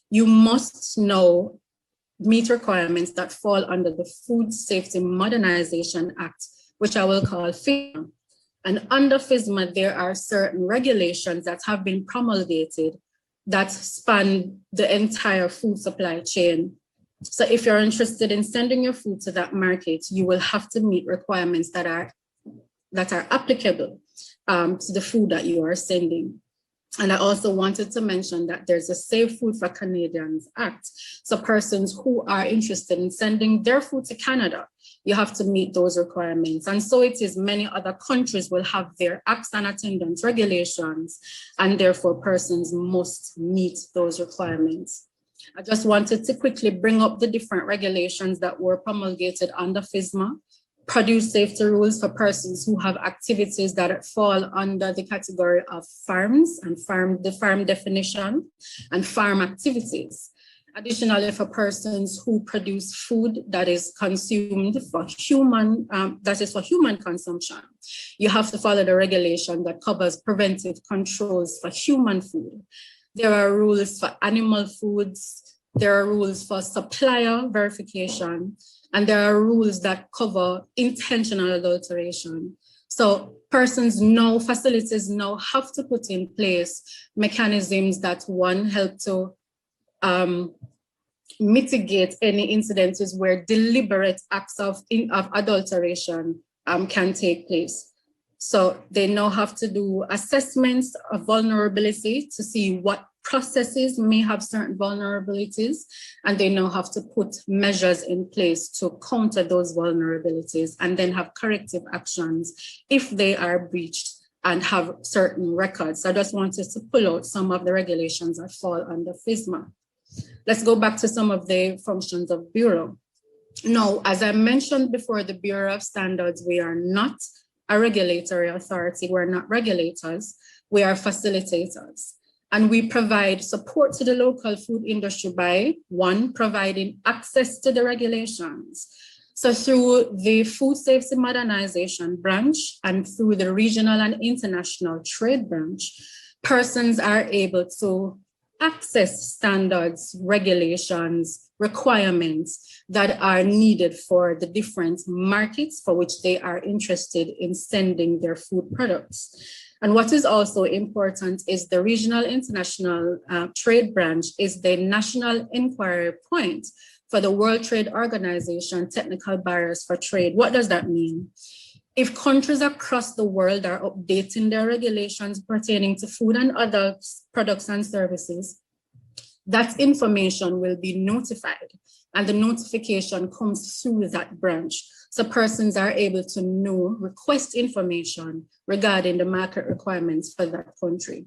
you must meet requirements that fall under the Food Safety Modernization Act, which I will call FSMA. And under FSMA, there are certain regulations that have been promulgated that span the entire food supply chain. So if you're interested in sending your food to that market, you will have to meet requirements that are applicable to the food that you are sending. And I also wanted to mention that there's a Safe Food for Canadians Act. So persons who are interested in sending their food to Canada, you have to meet those requirements. And so it is many other countries will have their acts and attendance regulations, and therefore persons must meet those requirements. I just wanted to quickly bring up the different regulations that were promulgated under FSMA. Produce safety rules for persons who have activities that fall under the category of farms and the farm definition and farm activities. Additionally, for persons who produce food that is consumed for human, consumption, you have to follow the regulation that covers preventive controls for human food. There are rules for animal foods. There are rules for supplier verification. And there are rules that cover intentional adulteration. So facilities now have to put in place mechanisms that help to mitigate any incidences where deliberate acts of adulteration can take place. So they now have to do assessments of vulnerability to see what processes may have certain vulnerabilities, and they now have to put measures in place to counter those vulnerabilities and then have corrective actions if they are breached and have certain records. So I just wanted to pull out some of the regulations that fall under FSMA. Let's go back to some of the functions of Bureau. Now, as I mentioned before, the Bureau of Standards, we are not a regulatory authority. We're not regulators. We are facilitators. And we provide support to the local food industry by, one, providing access to the regulations. So through the Food Safety Modernization branch and through the regional and international trade branch, persons are able to access standards, regulations, requirements that are needed for the different markets for which they are interested in sending their food products. And what is also important is the regional international trade branch is the national inquiry point for the World Trade Organization technical barriers for trade. What does that mean? If countries across the world are updating their regulations pertaining to food and other products and services, that information will be notified, and the notification comes through that branch. So persons are able to request information regarding the market requirements for that country.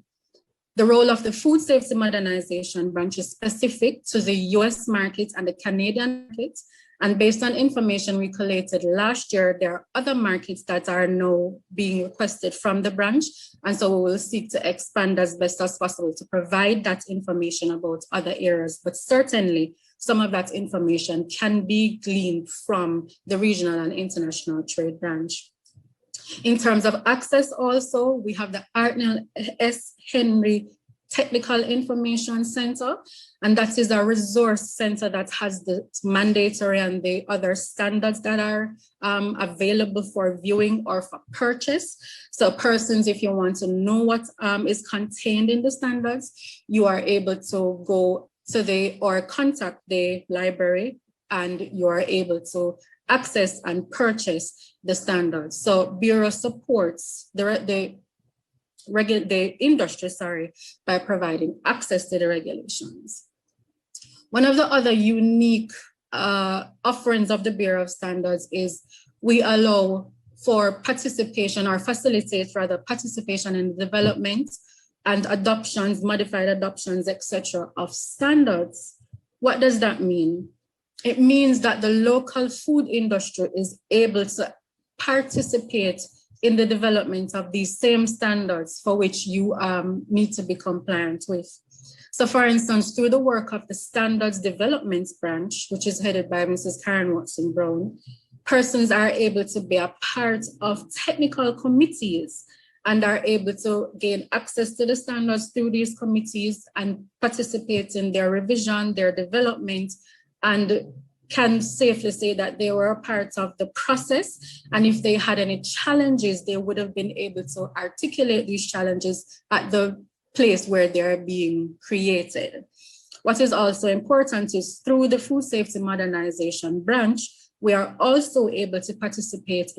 The role of the Food Safety Modernization branch is specific to the US market and the Canadian market. And based on information we collated last year, there are other markets that are now being requested from the branch. And so we will seek to expand as best as possible to provide that information about other areas. But certainly, some of that information can be gleaned from the regional and international trade branch. In terms of access also, we have the Arnold S. Henry Technical Information Center, and that is a resource center that has the mandatory and the other standards that are available for viewing or for purchase. So persons, if you want to know what is contained in the standards, you are able to go to or contact the library, and you are able to access and purchase the standards. So Bureau supports the industry, by providing access to the regulations. One of the other unique offerings of the Bureau of Standards is we allow for participation or facilitate rather participation in the development and adoptions, modified adoptions, etc. of standards. What does that mean? It means that the local food industry is able to participate in the development of these same standards for which you need to be compliant with. So for instance, through the work of the Standards Development Branch, which is headed by Mrs. Karen Watson-Brown, persons are able to be a part of technical committees and are able to gain access to the standards through these committees and participate in their revision, their development, and can safely say that they were a part of the process. And if they had any challenges, they would have been able to articulate these challenges at the place where they're being created. What is also important is through the Food Safety Modernization Branch, we are also able to participate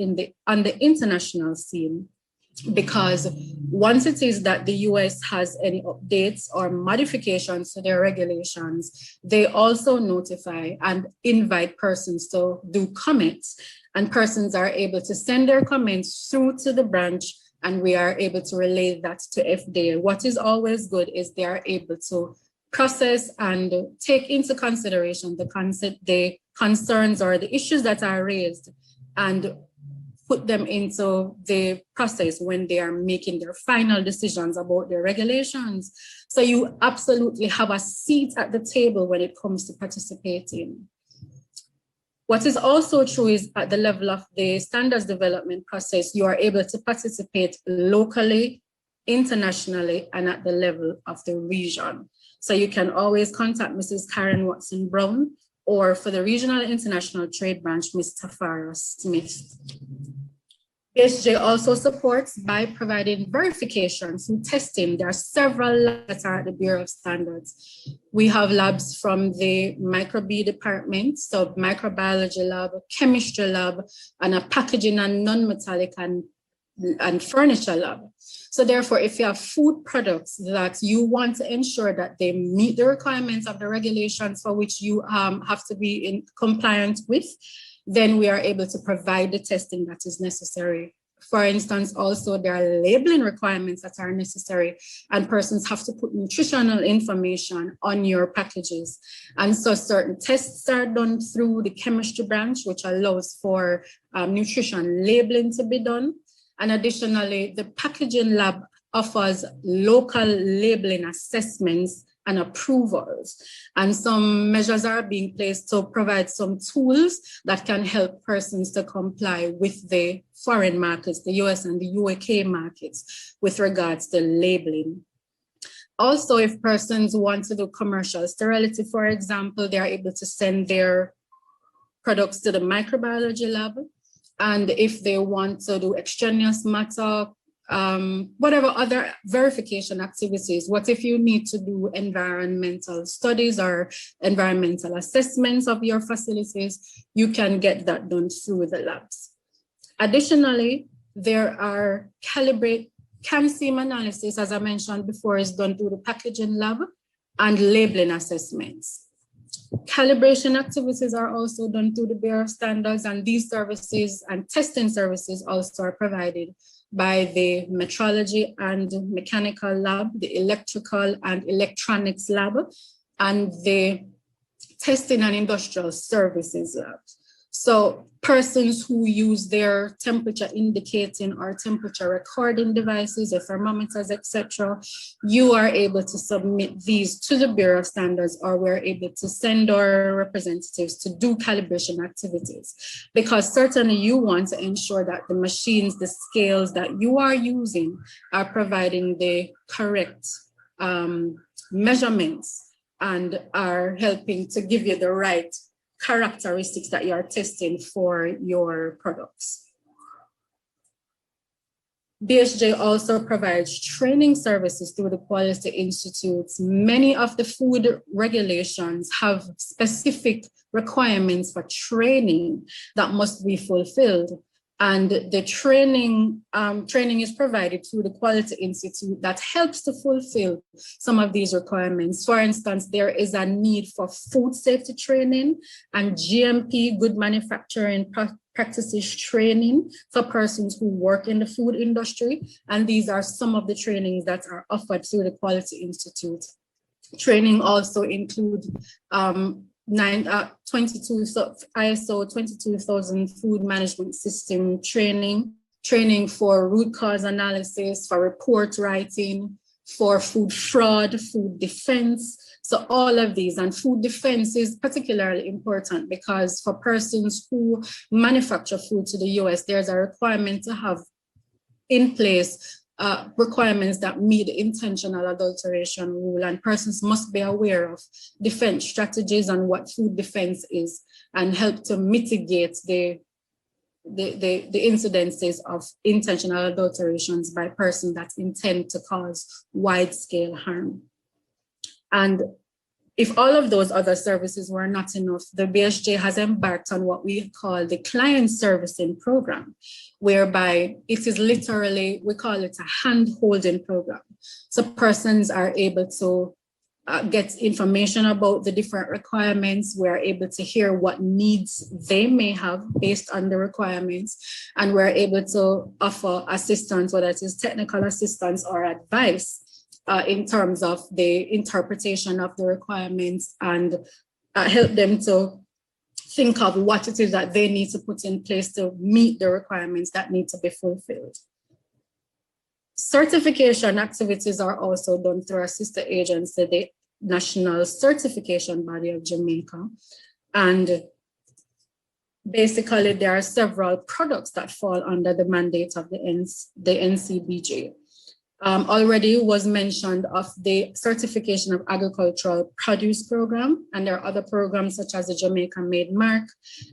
on the international scene, because once it is that the US has any updates or modifications to their regulations, they also notify and invite persons to do comments, and persons are able to send their comments through to the branch, and we are able to relay that to FDA. What is always good is they are able to process and take into consideration the concerns or the issues that are raised and put them into the process when they are making their final decisions about their regulations. So you absolutely have a seat at the table when it comes to participating. What is also true is at the level of the standards development process, you are able to participate locally, internationally, and at the level of the region. So you can always contact Mrs. Karen Watson-Brown, or for the Regional International Trade Branch, Ms. Tafara Smith. BSJ also supports by providing verification through testing. There are several labs that are at the Bureau of Standards. We have labs from the microbe department, so microbiology lab, chemistry lab, and a packaging and non-metallic and furniture lab. So therefore, if you have food products that you want to ensure that they meet the requirements of the regulations for which you have to be in compliant with, then we are able to provide the testing that is necessary. For instance, also there are labeling requirements that are necessary, and persons have to put nutritional information on your packages. And so certain tests are done through the chemistry branch, which allows for nutrition labeling to be done. And additionally, the packaging lab offers local labeling assessments and approvals. And some measures are being placed to provide some tools that can help persons to comply with the foreign markets, the US and the UK markets, with regards to labeling. Also, if persons want to do commercial sterility, for example, they are able to send their products to the microbiology lab. And if they want to do extraneous matter, whatever other verification activities, what if you need to do environmental studies or environmental assessments of your facilities, you can get that done through the labs. Additionally, there are CAM-SEAM analysis, as I mentioned before, is done through the packaging lab, and labeling assessments. Calibration activities are also done through the Bureau of Standards, and these services and testing services also are provided by the Metrology and Mechanical Lab, the Electrical and Electronics Lab, and the Testing and Industrial Services Lab. So persons who use their temperature indicating or temperature recording devices, or thermometers, etc., you are able to submit these to the Bureau of Standards, or we're able to send our representatives to do calibration activities, because certainly you want to ensure that the machines, the scales that you are using are providing the correct measurements and are helping to give you the right characteristics that you are testing for your products. BSJ also provides training services through the Quality Institutes. Many of the food regulations have specific requirements for training that must be fulfilled. And the training is provided through the Quality Institute that helps to fulfill some of these requirements. For instance, there is a need for food safety training and GMP, good manufacturing practices training for persons who work in the food industry. And these are some of the trainings that are offered through the Quality Institute. Training also includes ISO 22000 food management system training for root cause analysis, for report writing, for food fraud, food defense. So all of these, and food defense is particularly important because for persons who manufacture food to the US, there's a requirement to have in place requirements that meet the intentional adulteration rule, and persons must be aware of defense strategies and what food defense is, and help to mitigate the incidences of intentional adulterations by persons that intend to cause wide-scale harm. And if all of those other services were not enough, the BSJ has embarked on what we call the client servicing program, whereby it is literally, we call it a hand-holding program. So persons are able to get information about the different requirements. We're able to hear what needs they may have based on the requirements, and we're able to offer assistance, whether it is technical assistance or advice, in terms of the interpretation of the requirements, and help them to think of what it is that they need to put in place to meet the requirements that need to be fulfilled. Certification activities are also done through our sister agency, the National Certification Body of Jamaica. And basically, there are several products that fall under the mandate of the NCBJ. Already was mentioned of the Certification of Agricultural Produce Program, and there are other programs such as the Jamaica Made Mark.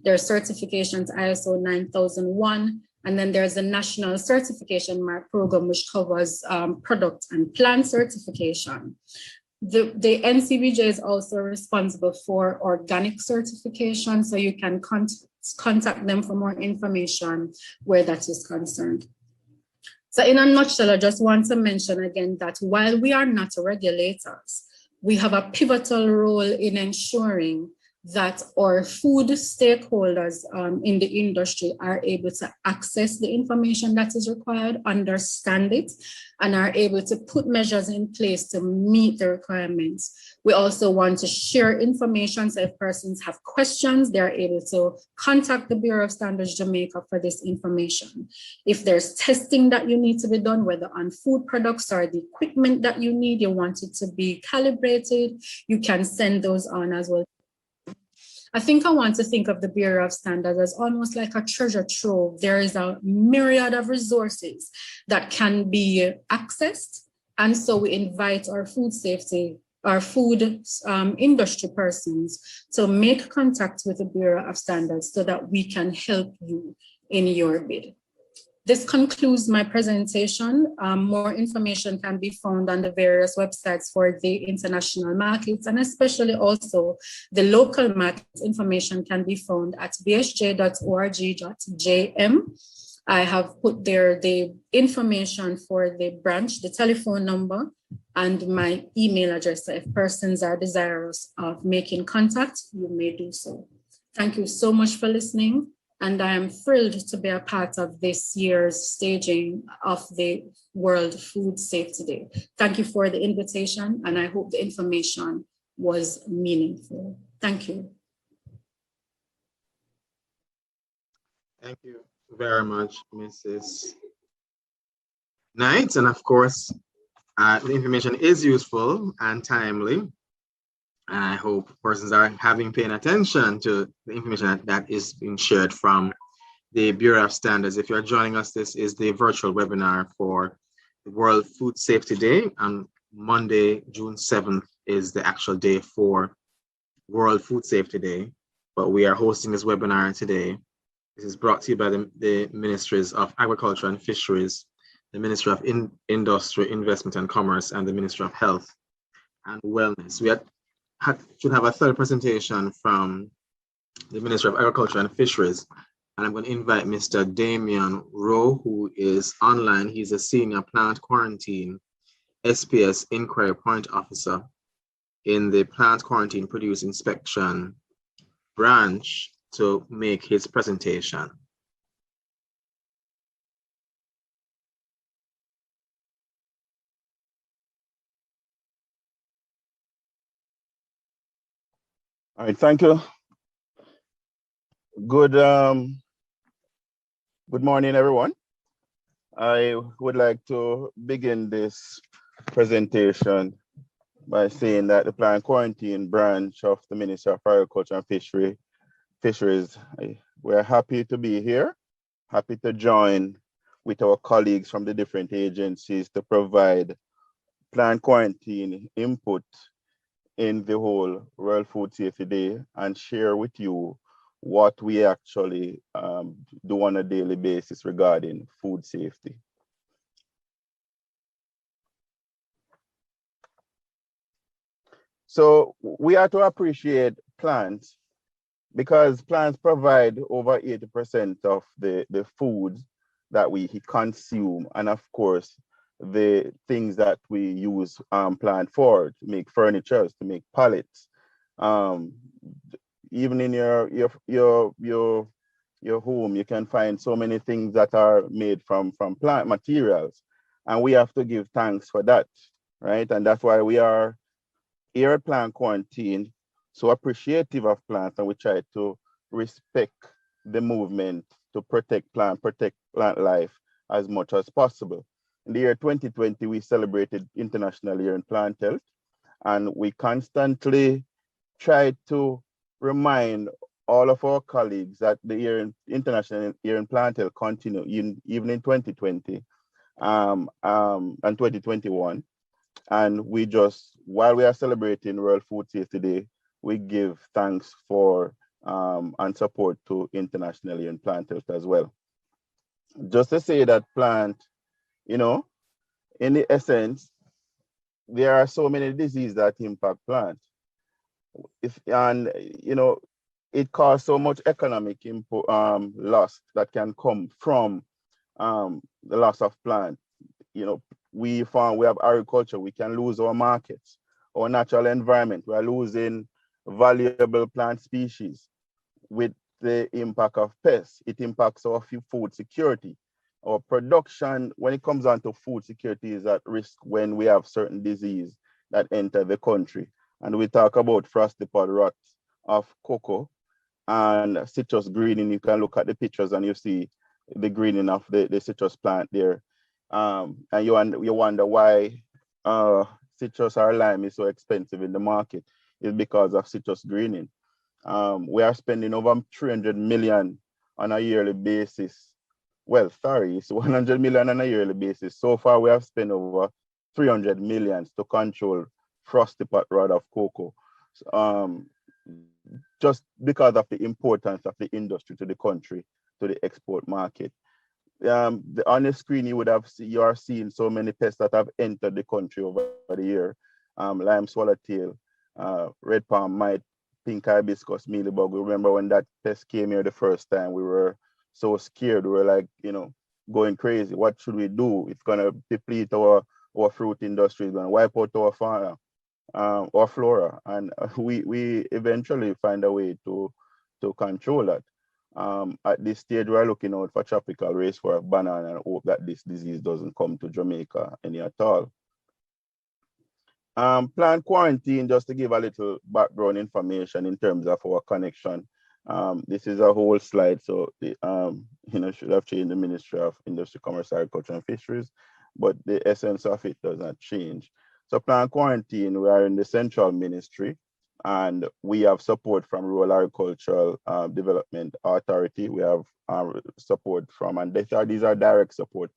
There are certifications ISO 9001, and then there's a National Certification Mark program, which covers product and plant certification. The NCBJ is also responsible for organic certification, so you can contact them for more information where that is concerned. So in a nutshell, I just want to mention again that while we are not regulators, we have a pivotal role in ensuring that our food stakeholders in the industry are able to access the information that is required, understand it, and are able to put measures in place to meet the requirements. We also want to share information, so if persons have questions, they're able to contact the Bureau of Standards Jamaica for this information. If there's testing that you need to be done, whether on food products or the equipment that you need, you want it to be calibrated, you can send those on as well. I think I want to think of the Bureau of Standards as almost like a treasure trove. There is a myriad of resources that can be accessed. And so we invite our food safety, our food industry persons to make contact with the Bureau of Standards so that we can help you in your bid. This concludes my presentation. More information can be found on the various websites for the international markets, and especially also the local markets information can be found at bsj.org.jm. I have put there the information for the branch, the telephone number, and my email address. So if persons are desirous of making contact, you may do so. Thank you so much for listening. And I am thrilled to be a part of this year's staging of the World Food Safety Day. Thank you for the invitation, and I hope the information was meaningful. Thank you. Thank you very much, Mrs. Knight. And of course, the information is useful and timely. And I hope persons are paying attention to the information that is being shared from the Bureau of Standards. If you're joining us, this is the virtual webinar for the World Food Safety Day. On Monday, June 7th is the actual day for World Food Safety Day. But we are hosting this webinar today. This is brought to you by the Ministries of Agriculture and Fisheries, the Ministry of Industry, Investment and Commerce, and the Ministry of Health and Wellness. We should have a third presentation from the Ministry of Agriculture and Fisheries, And I'm going to invite Mr. Damian Rowe, who is online. He's a senior plant quarantine SPS inquiry point officer in the plant quarantine produce inspection branch to make his presentation. All right, thank you. Good morning, everyone. I would like to begin this presentation by saying that the plant quarantine branch of the Ministry of Agriculture and Fisheries, we're happy to be here, happy to join with our colleagues from the different agencies to provide plant quarantine input in the whole World Food Safety Day and share with you what we actually do on a daily basis regarding food safety. So we are to appreciate plants because plants provide over 80% of the food that we consume, and of course, the things that we use plant for, to make furniture, to make pallets. Even in your home, you can find so many things that are made from plant materials, and we have to give thanks for that, right? And that's why we are here at Plant Quarantine so appreciative of plants, and we try to respect the movement to protect plant life as much as possible. In the year 2020, we celebrated International Year in Plant Health, and we constantly try to remind all of our colleagues that the International Year in Plant Health continue even in 2020 and 2021. And we just, while we are celebrating World Food Safety Day, we give thanks for and support to International Year in Plant Health as well. Just to say that plant, in the essence, there are so many diseases that impact plant. It causes so much economic loss that can come from the loss of plant. We have agriculture, we can lose our markets, our natural environment, we are losing valuable plant species. With the impact of pests, it impacts our food security. Our production, when it comes down to food security, is at risk when we have certain disease that enter the country. And we talk about frosty pod rot of cocoa and citrus greening. You can look at the pictures and you see the greening of the citrus plant there. And you wonder why citrus or lime is so expensive in the market. It's because of citrus greening. We are spending over 300 million on a yearly basis. Well, sorry, it's 100 million on a yearly basis. So far, we have spent over 300 million to control frosty pot rot of cocoa. Just because of the importance of the industry to the country, to the export market. On the screen, you are seeing so many pests that have entered the country over the year. Lime swallowtail, red palm mite, pink hibiscus mealybug. Remember when that pest came here the first time, we were so scared. We were like, going crazy. What should we do? It's gonna deplete our fruit industry. It's gonna wipe out our fauna, our flora, and we eventually find a way to control that. At this stage, we're looking out for tropical raceworm banana and hope that this disease doesn't come to Jamaica any at all. Plant quarantine, just to give a little background information in terms of our connection. This is a whole slide, so should have changed the Ministry of Industry, Commerce, Agriculture and Fisheries, but the essence of it does not change. So plant quarantine, we are in the Central Ministry, and we have support from Rural Agricultural Development Authority. We have support from, and these are direct support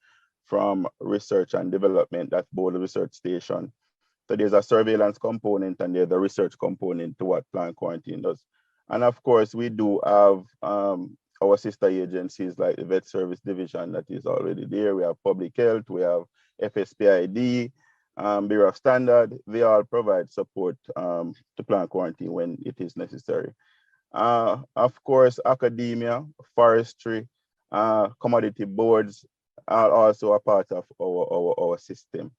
from Research and Development, that's Boulder Research Station. So there's a surveillance component and there's a research component to what plant quarantine does. And of course, we do have our sister agencies like the Vet Service Division that is already there. We have Public Health, we have Fsp Id, Bureau of Standard. They all provide support to plant quarantine when it is necessary. Of course, academia, forestry, commodity boards are also a part of our system.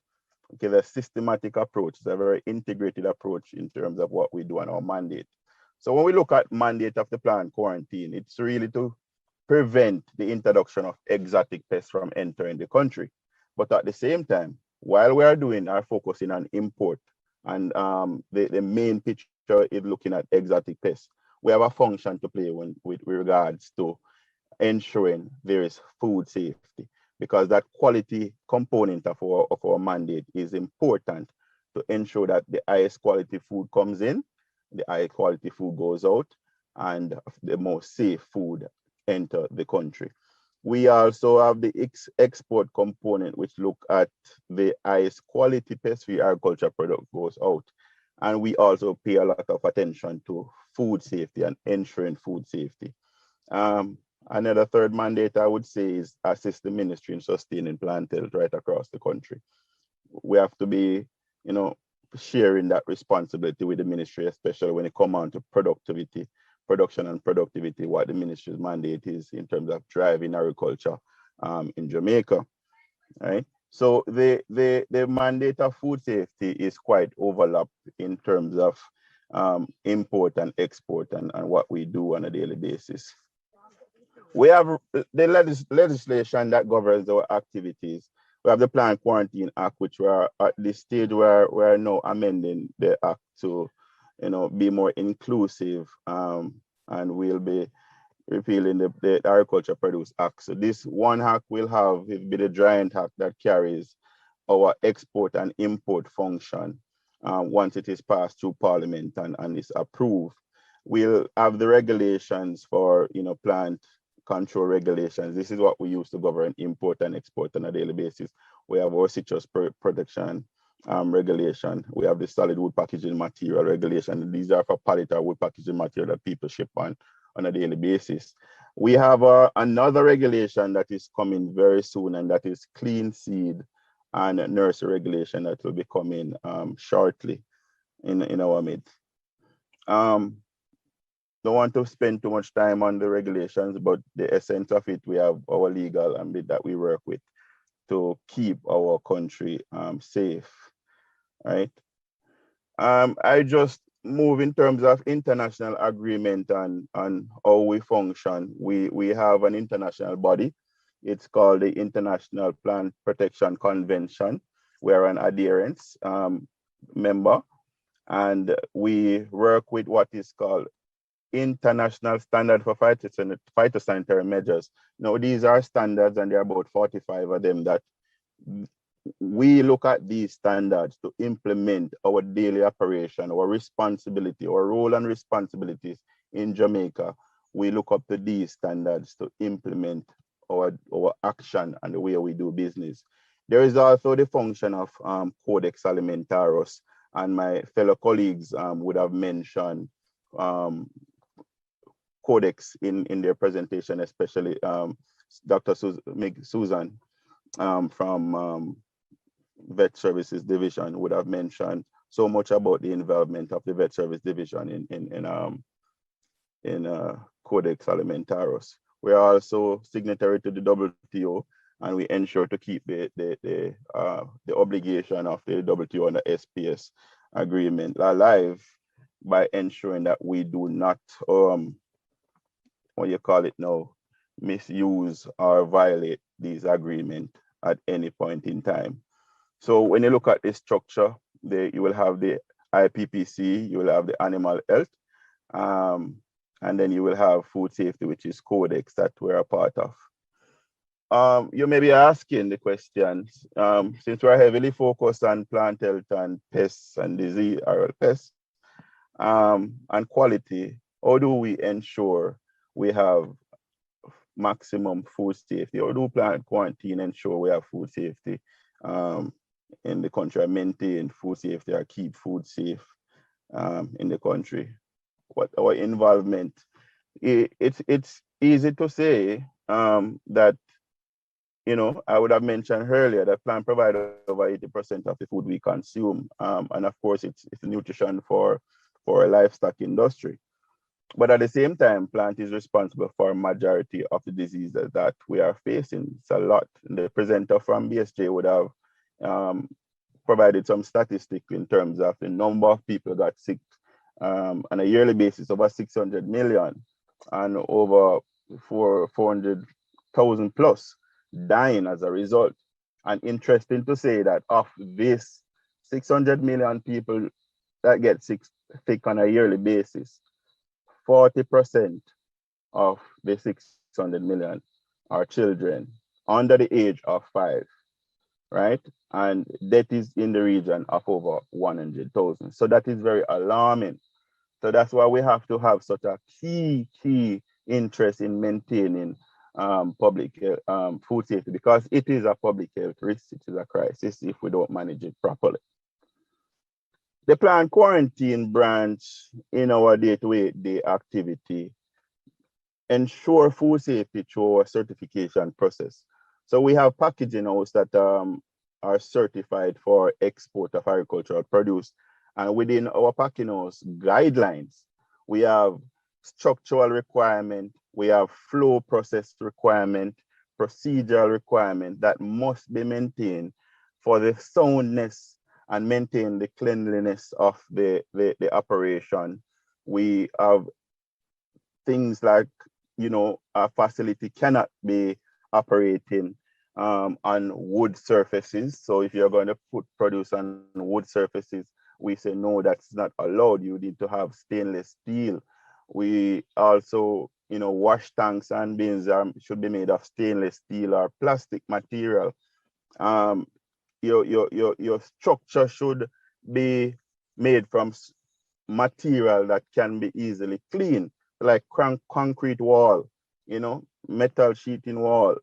Okay, the systematic approach is a very integrated approach in terms of what we do on our mandate. So when we look at mandate of the plant quarantine, it's really to prevent the introduction of exotic pests from entering the country. But at the same time, while we are doing our focusing on import and the main picture is looking at exotic pests, we have a function to play with regards to ensuring there is food safety, because that quality component of our mandate is important to ensure that the highest quality food comes in, the high quality food goes out, and the most safe food enter the country. We also have the export component, which look at the highest quality pest-free agriculture product goes out. And we also pay a lot of attention to food safety and ensuring food safety. Another third mandate I would say is assist the ministry in sustaining plant health right across the country. We have to be, sharing that responsibility with the ministry, especially when it comes on to production and productivity, what the ministry's mandate is in terms of driving agriculture in Jamaica, right? So the mandate of food safety is quite overlapped in terms of import and export and what we do on a daily basis. We have the legislation that governs our activities. We have the Plant Quarantine Act, which we are at this stage where we are now amending the act to, be more inclusive, and we'll be repealing the Agriculture Produce Act. So this one act will be the giant act that carries our export and import function once it is passed through Parliament and is approved. We'll have the regulations for, plant control regulations. This is what we use to govern import and export on a daily basis. We have our citrus protection regulation. We have the solid wood packaging material regulation. These are for pallet or wood packaging material that people ship on a daily basis. We have another regulation that is coming very soon, and that is clean seed and nursery regulation that will be coming shortly in our midst. Don't want to spend too much time on the regulations, but the essence of it, we have our legal ambit that we work with to keep our country safe, right? I just move in terms of international agreement and how we function. We have an international body. It's called the International Plant Protection Convention. We're an adherence member, and we work with what is called International Standard for Phytosanitary Measures. Now, these are standards, and there are about 45 of them that we look at these standards to implement our daily operation, our responsibility, our role and responsibilities in Jamaica. We look up to these standards to implement our action and the way we do business. There is also the function of Codex Alimentarius, and my fellow colleagues would have mentioned Codex in their presentation, especially Dr. Susan from Vet Services Division would have mentioned so much about the involvement of the Vet Service Division in Codex Alimentarius. We are also signatory to the WTO, and we ensure to keep the obligation of the WTO and the SPS agreement alive by ensuring that we do not misuse or violate these agreements at any point in time. So when you look at the structure, you will have the IPPC, you will have the animal health, and then you will have food safety, which is Codex that we're a part of. You may be asking the questions, since we're heavily focused on plant health and pests and disease, or pests, and quality, how do we ensure we have maximum food safety? Or do plant quarantine ensure we have food safety in the country, maintain food safety or keep food safe in the country? What our involvement? It's easy to say that, I would have mentioned earlier that plant provide over 80% of the food we consume, and of course it's nutrition for a livestock industry. But at the same time, plant is responsible for a majority of the diseases that we are facing. It's a lot. The presenter from BSJ would have um, provided some statistics in terms of the number of people got sick on a yearly basis, over 600 million, and over 400,000 plus dying as a result. And interesting to say that of this 600 million people that get sick on a yearly basis, 40% of the 600 million are children under the age of 5, right? And that is in the region of over 100,000. So that is very alarming. So that's why we have to have such a key interest in maintaining public food safety, because it is a public health risk. It is a crisis if we don't manage it properly. The plant quarantine branch in our day-to-day activity ensure food safety through a certification process. So we have packaging houses that are certified for export of agricultural produce. And within our packing house guidelines, we have structural requirement, we have flow process requirement, procedural requirement that must be maintained for the soundness and maintain the cleanliness of the operation. We have things like, a facility cannot be operating on wood surfaces. So if you're going to put produce on wood surfaces, we say, no, that's not allowed. You need to have stainless steel. We also, wash tanks and bins should be made of stainless steel or plastic material. Your structure should be made from material that can be easily cleaned, like concrete wall, metal sheeting wall.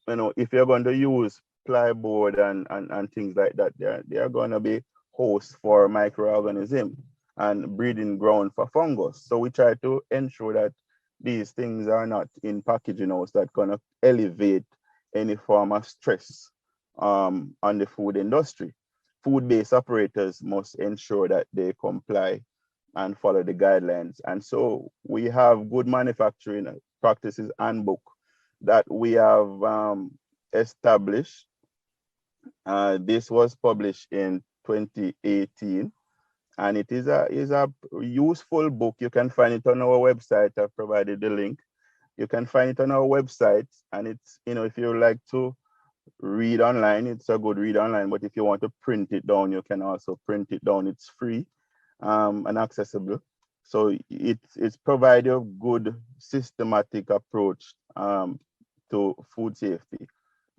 If you're going to use plywood and things like that, they are going to be hosts for microorganisms and breeding ground for fungus. So we try to ensure that these things are not in packaging house that going to elevate any form of stress on the food industry. Food-based operators must ensure that they comply and follow the guidelines. And so we have good manufacturing practices handbook that we have established. This was published in 2018, and it is a useful book. You can find it on our website. I've provided the link. You can find it on our website, and it's, if you like to read online, it's a good read online. But if you want to print it down, you can also print it down. It's free and accessible. So it's provide a good systematic approach to food safety,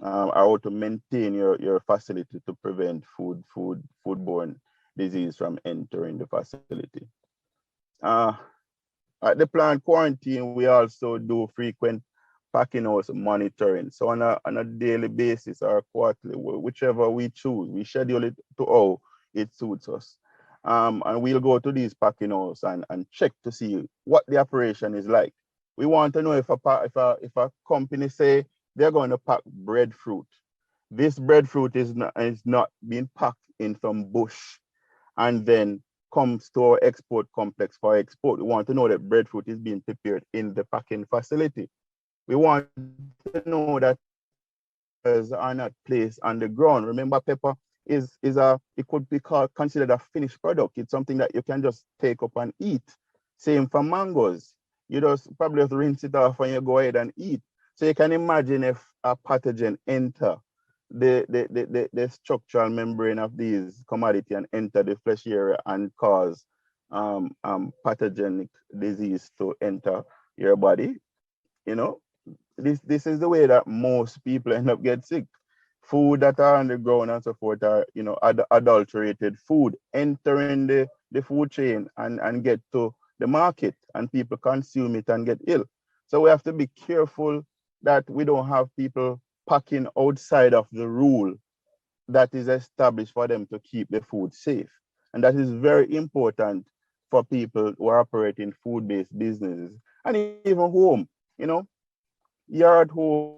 how to maintain your facility to prevent foodborne disease from entering the facility. At the plant quarantine, we also do frequent packing house monitoring. So on a daily basis or quarterly, whichever we choose, we schedule it to how it suits us. And we'll go to these packing houses and check to see what the operation is like. We want to know if a company say they're going to pack breadfruit. This breadfruit is not being packed in some bush and then comes to our export complex for export. We want to know that breadfruit is being prepared in the packing facility. We want to know that peppers are not placed on the ground. Remember, pepper it could be considered a finished product. It's something that you can just take up and eat. Same for mangoes. You just probably have to rinse it off and you go ahead and eat. So you can imagine if a pathogen enter the structural membrane of these commodity and enter the flesh area and cause pathogenic disease to enter your body. This is the way that most people end up get sick. Food that are on the ground and so forth are, adulterated food entering the food chain and get to the market, and people consume it and get ill. So we have to be careful that we don't have people packing outside of the rule that is established for them to keep the food safe. And that is very important for people who are operating food-based businesses and even home. You're at home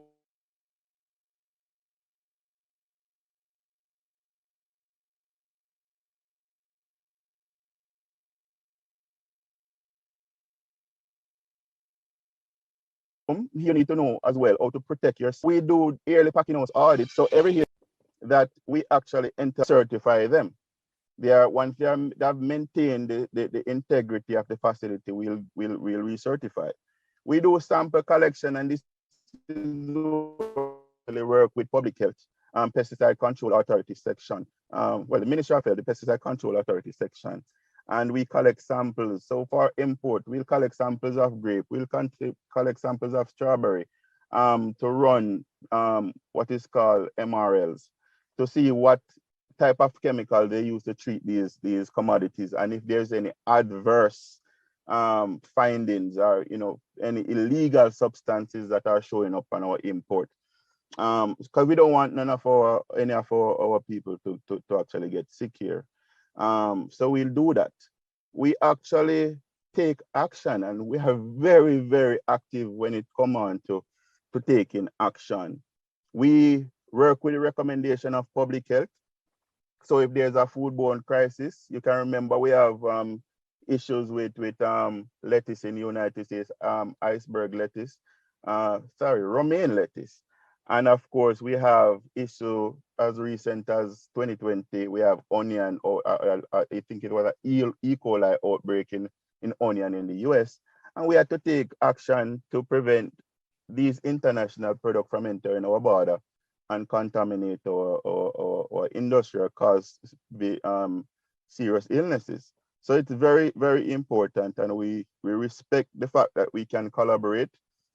you need to know as well how to protect yourself. We do yearly packing house audits, so every year that we actually certify them. Once they have maintained the integrity of the facility, we'll recertify. We do sample collection, and this is work with public health, pesticide control authority section. Well, the Ministry of Health, the pesticide control authority section, and we collect samples. So for import, we'll collect samples of grape, we'll collect samples of strawberry, to run what is called MRLs, to see what type of chemical they use to treat these commodities, and if there's any adverse findings or any illegal substances that are showing up on our import, because we don't want any of our people to actually get sick here. So we'll do that. We actually take action, and we are very, very active when it comes on to taking action. We work with the recommendation of public health. So if there's a foodborne crisis, you can remember we have issues with lettuce in the United States, iceberg lettuce, romaine lettuce. And of course, we have issue as recent as 2020, we have onion, or I think it was an E. coli outbreak in onion in the US. And we had to take action to prevent these international products from entering our border and contaminate or industrial cause serious illnesses. So it's very, very important, and we respect the fact that we can collaborate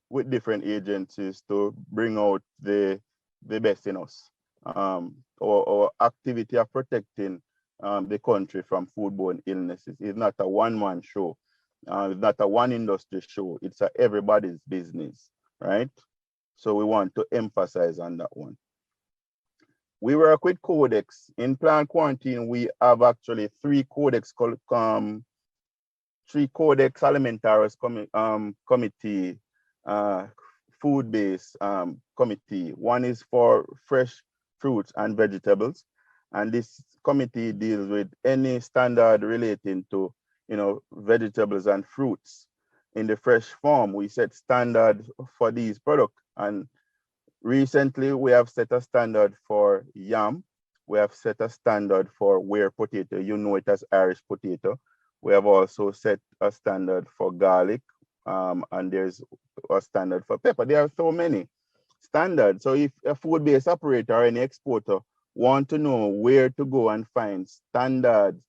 with different agencies to bring out the best in us. Our activity of protecting the country from foodborne illnesses is not a one-man show. It's not a one industry show. It's everybody's business, right? So we want to emphasize on that one. We work with codex. In plant quarantine, we have actually three codex alimentarius committee, food-based committee. One is for fresh fruits and vegetables, and this committee deals with any standard relating to vegetables and fruits in the fresh form. We set standard for these products, and recently we have set a standard for yam. We have set a standard for ware potato. You know it as Irish potato. We have also set a standard for garlic, and there's a standard for pepper. There are so many standards. So if a food-based operator or any exporter want to know where to go and find standards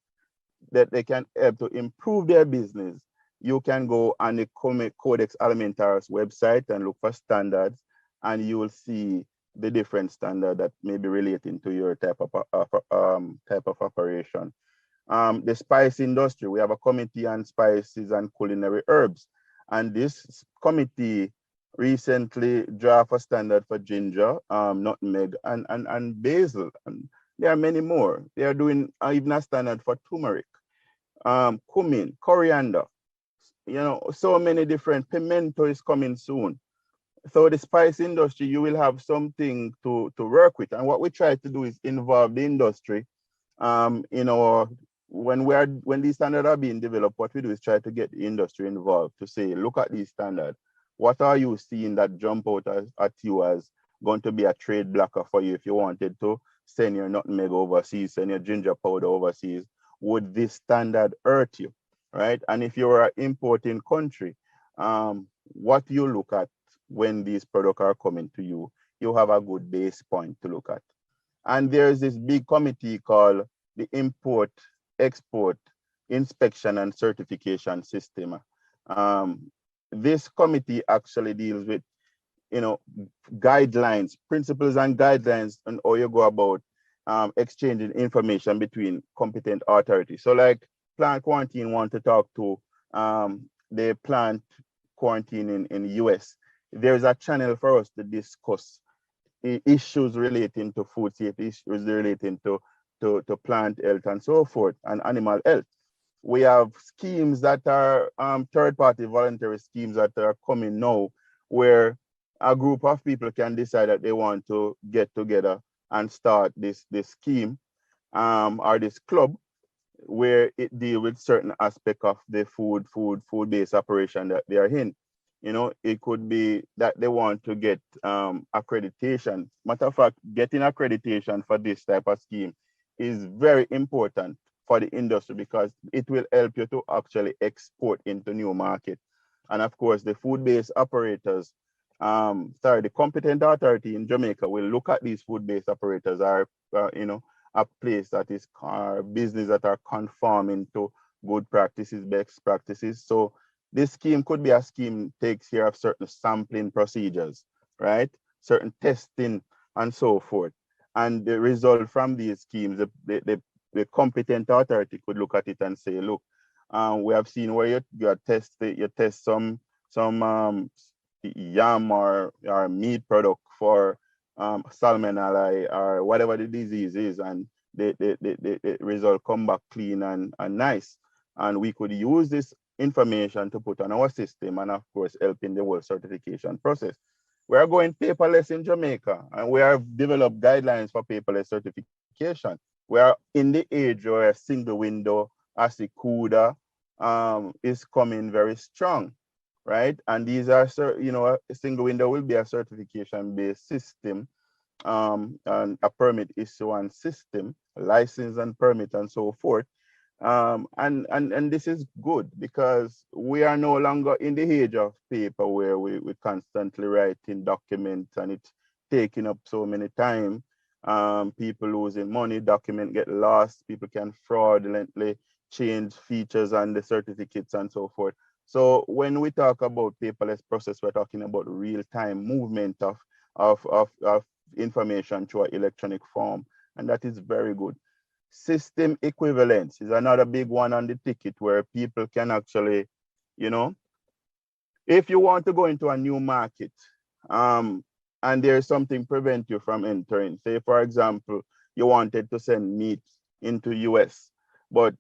that they can help to improve their business, you can go on the Codex Alimentarius website and look for standards, and you will see the different standard that may be relating to your type of operation. The spice industry, we have a committee on spices and culinary herbs, and this committee recently draft a standard for ginger, nutmeg, and basil, and there are many more. They are doing even a standard for turmeric, cumin, coriander, so many different. Pimento is coming soon. So the spice industry, you will have something to work with. And what we try to do is involve the industry. When these standards are being developed, what we do is try to get the industry involved to say, look at these standards. What are you seeing that jump out at you as going to be a trade blocker for you if you wanted to send your nutmeg overseas, send your ginger powder overseas? Would this standard hurt you, right? And if you're an importing country, what you look at when these products are coming to you, you have a good base point to look at. And there's this big committee called the Import, Export, Inspection and Certification System. This committee actually deals with, guidelines, principles and guidelines on how you go about exchanging information between competent authorities. So like plant quarantine want to talk to the plant quarantine in the US. There's a channel for us to discuss issues relating to food safety, issues relating to plant health and so forth, and animal health. We have schemes that are third-party voluntary schemes that are coming now, where a group of people can decide that they want to get together and start this scheme or this club, where it deals with certain aspect of the food-based operation that they are in. You know, it could be that they want to get accreditation. Matter of fact, getting accreditation for this type of scheme is very important for the industry because it will help you to actually export into new market. And of course, the food-based operators, the competent authority in Jamaica will look at these food-based operators are, you know, a place that is business that are conforming to good practices, best practices. So this scheme could be a scheme takes care of certain sampling procedures, right? Certain testing and so forth. And the result from these schemes, the competent authority could look at it and say, look, we have seen where you test some yam or meat product for salmonella or whatever the disease is, and the result come back clean and nice. And we could use this information to put on our system and of course help in the whole certification process. We are going paperless in Jamaica and we have developed guidelines for paperless certification. We are in the age where a single window as the CUDA is coming very strong, right? And these are, you know, a single window will be a certification based system and a permit issuance system, license and permit and so forth. And this is good because we are no longer in the age of paper where we constantly writing documents and it's taking up so many time. People losing money, document get lost, people can fraudulently change features on the certificates and so forth. So when we talk about paperless process, we're talking about real-time movement of information through an electronic form, and that is very good. System equivalence is another big one on the ticket where people can actually, you know, if you want to go into a new market and there's something prevent you from entering, say for example, you wanted to send meat into US, but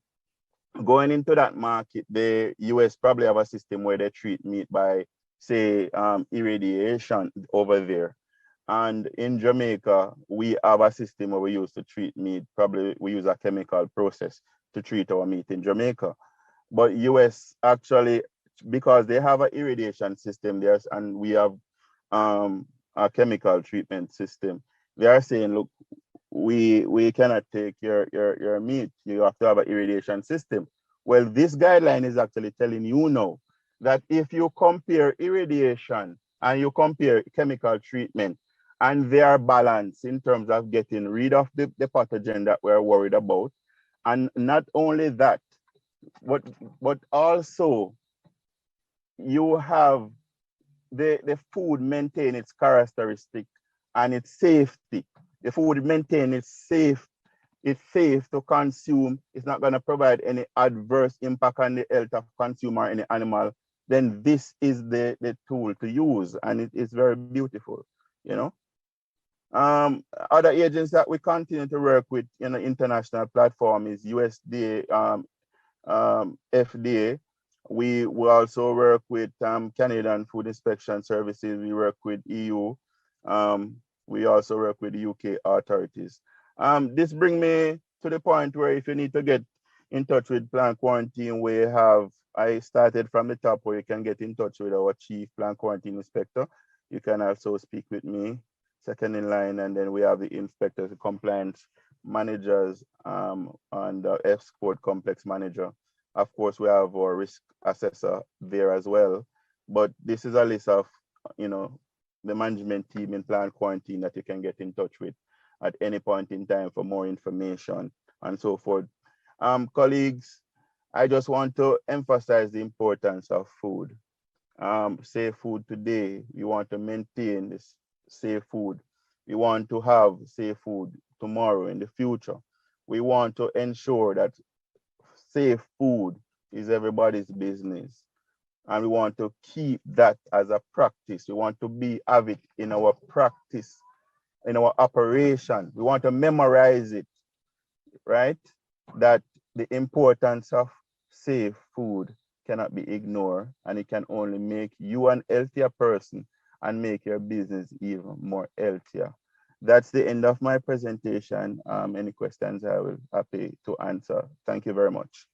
going into that market, the US probably have a system where they treat meat by, say, irradiation over there. And in Jamaica, we have a system where we use to treat meat. Probably we use a chemical process to treat our meat in Jamaica. But US actually, because they have an irradiation system there and we have a chemical treatment system, they are saying, look, we cannot take your meat. You have to have an irradiation system. Well, this guideline is actually telling you now that if you compare irradiation and you compare chemical treatment, and they are balanced in terms of getting rid of the pathogen that we're worried about. And not only that, but also you have the food maintain its characteristic and its safety. The food maintain its safe. It's safe to consume. It's not going to provide any adverse impact on the health of consumer or any animal. Then this is the tool to use, and it is very beautiful, you know. Other agents that we continue to work with in the international platform is USDA, FDA. We also work with Canadian Food Inspection Services. We work with EU. We also work with the UK authorities. This brings me to the point where if you need to get in touch with Plant Quarantine, I started from the top where you can get in touch with our Chief Plant Quarantine Inspector. You can also speak with me, second in line, and then we have the inspectors, the compliance managers, and the export complex manager. Of course, we have our risk assessor there as well. But this is a list of, you know, the management team in Plant Quarantine that you can get in touch with at any point in time for more information and so forth. Colleagues, I just want to emphasize the importance of food. Safe food today, we want to maintain this safe food. We want to have safe food tomorrow in the future. We want to ensure that safe food is everybody's business. And we want to keep that as a practice. We want to have it in our practice, in our operation. We want to memorize it, right? That the importance of safe food cannot be ignored, and it can only make you an healthier person and make your business even more healthier. That's the end of my presentation. Any questions I will be happy to answer. Thank you very much.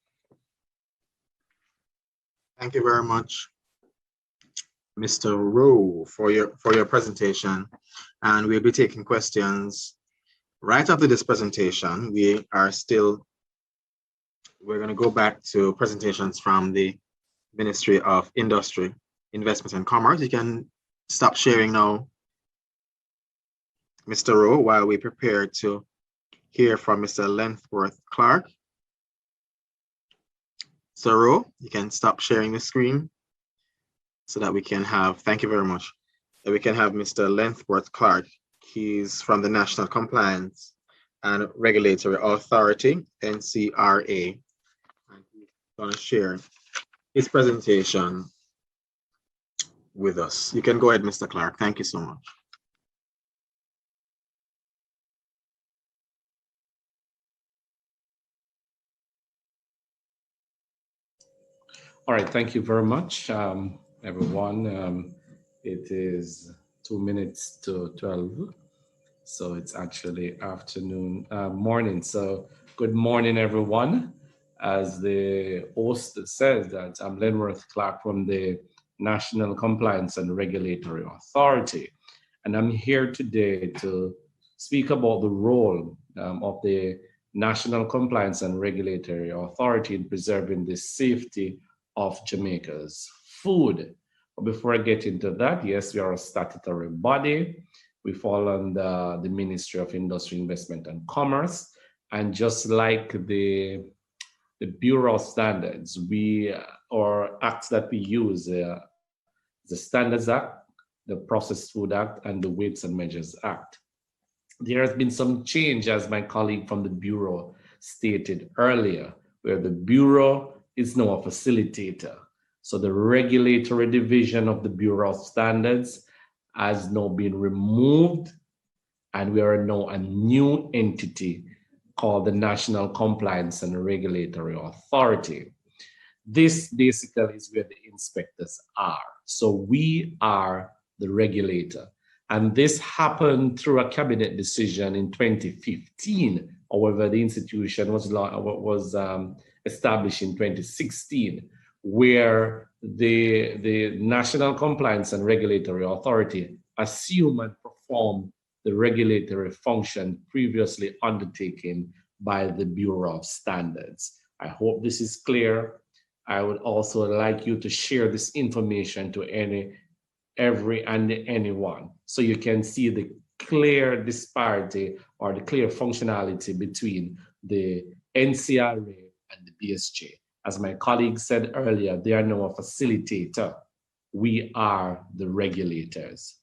Thank you very much. Mr. Rowe for your presentation, and we'll be taking questions right after this presentation. We're going to go back to presentations from the Ministry of Industry, Investment and Commerce. You can stop sharing now, Mr. Rowe, while we prepare to hear from Mr. Lentworth Clark. Sir Rowe, you can stop sharing the screen so that we can have, thank you very much, that we can have Mr. Lentworth Clark. He's from the National Compliance and Regulatory Authority, NCRA. And he's going to share his presentation with us. You can go ahead, Mr. Clark. Thank you so much. All right, thank you very much, everyone. It is 2 minutes to 12, so it's actually morning. So good morning, everyone. As the host says, that I'm Lentworth Clark from the National Compliance and Regulatory Authority, and I'm here today to speak about the role of the National Compliance and Regulatory Authority in preserving the safety of Jamaica's food. But before I get into that, yes, we are a statutory body. We fall under the Ministry of Industry, Investment and Commerce. And just like the Bureau of Standards, or acts that we use, the Standards Act, the Processed Food Act, and the Weights and Measures Act. There has been some change, as my colleague from the Bureau stated earlier, where the Bureau is now a facilitator. So the regulatory division of the Bureau of Standards has now been removed, and we are now a new entity called the National Compliance and Regulatory Authority. This basically is where the inspectors are. So we are the regulator. And this happened through a cabinet decision in 2015. However, the institution was established in 2016, where the National Compliance and Regulatory Authority assumed and performed the regulatory function previously undertaken by the Bureau of Standards. I hope this is clear. I would also like you to share this information to anyone, so you can see the clear disparity or the clear functionality between the NCRA and the BSJ. As my colleague said earlier, they are now a facilitator. We are the regulators.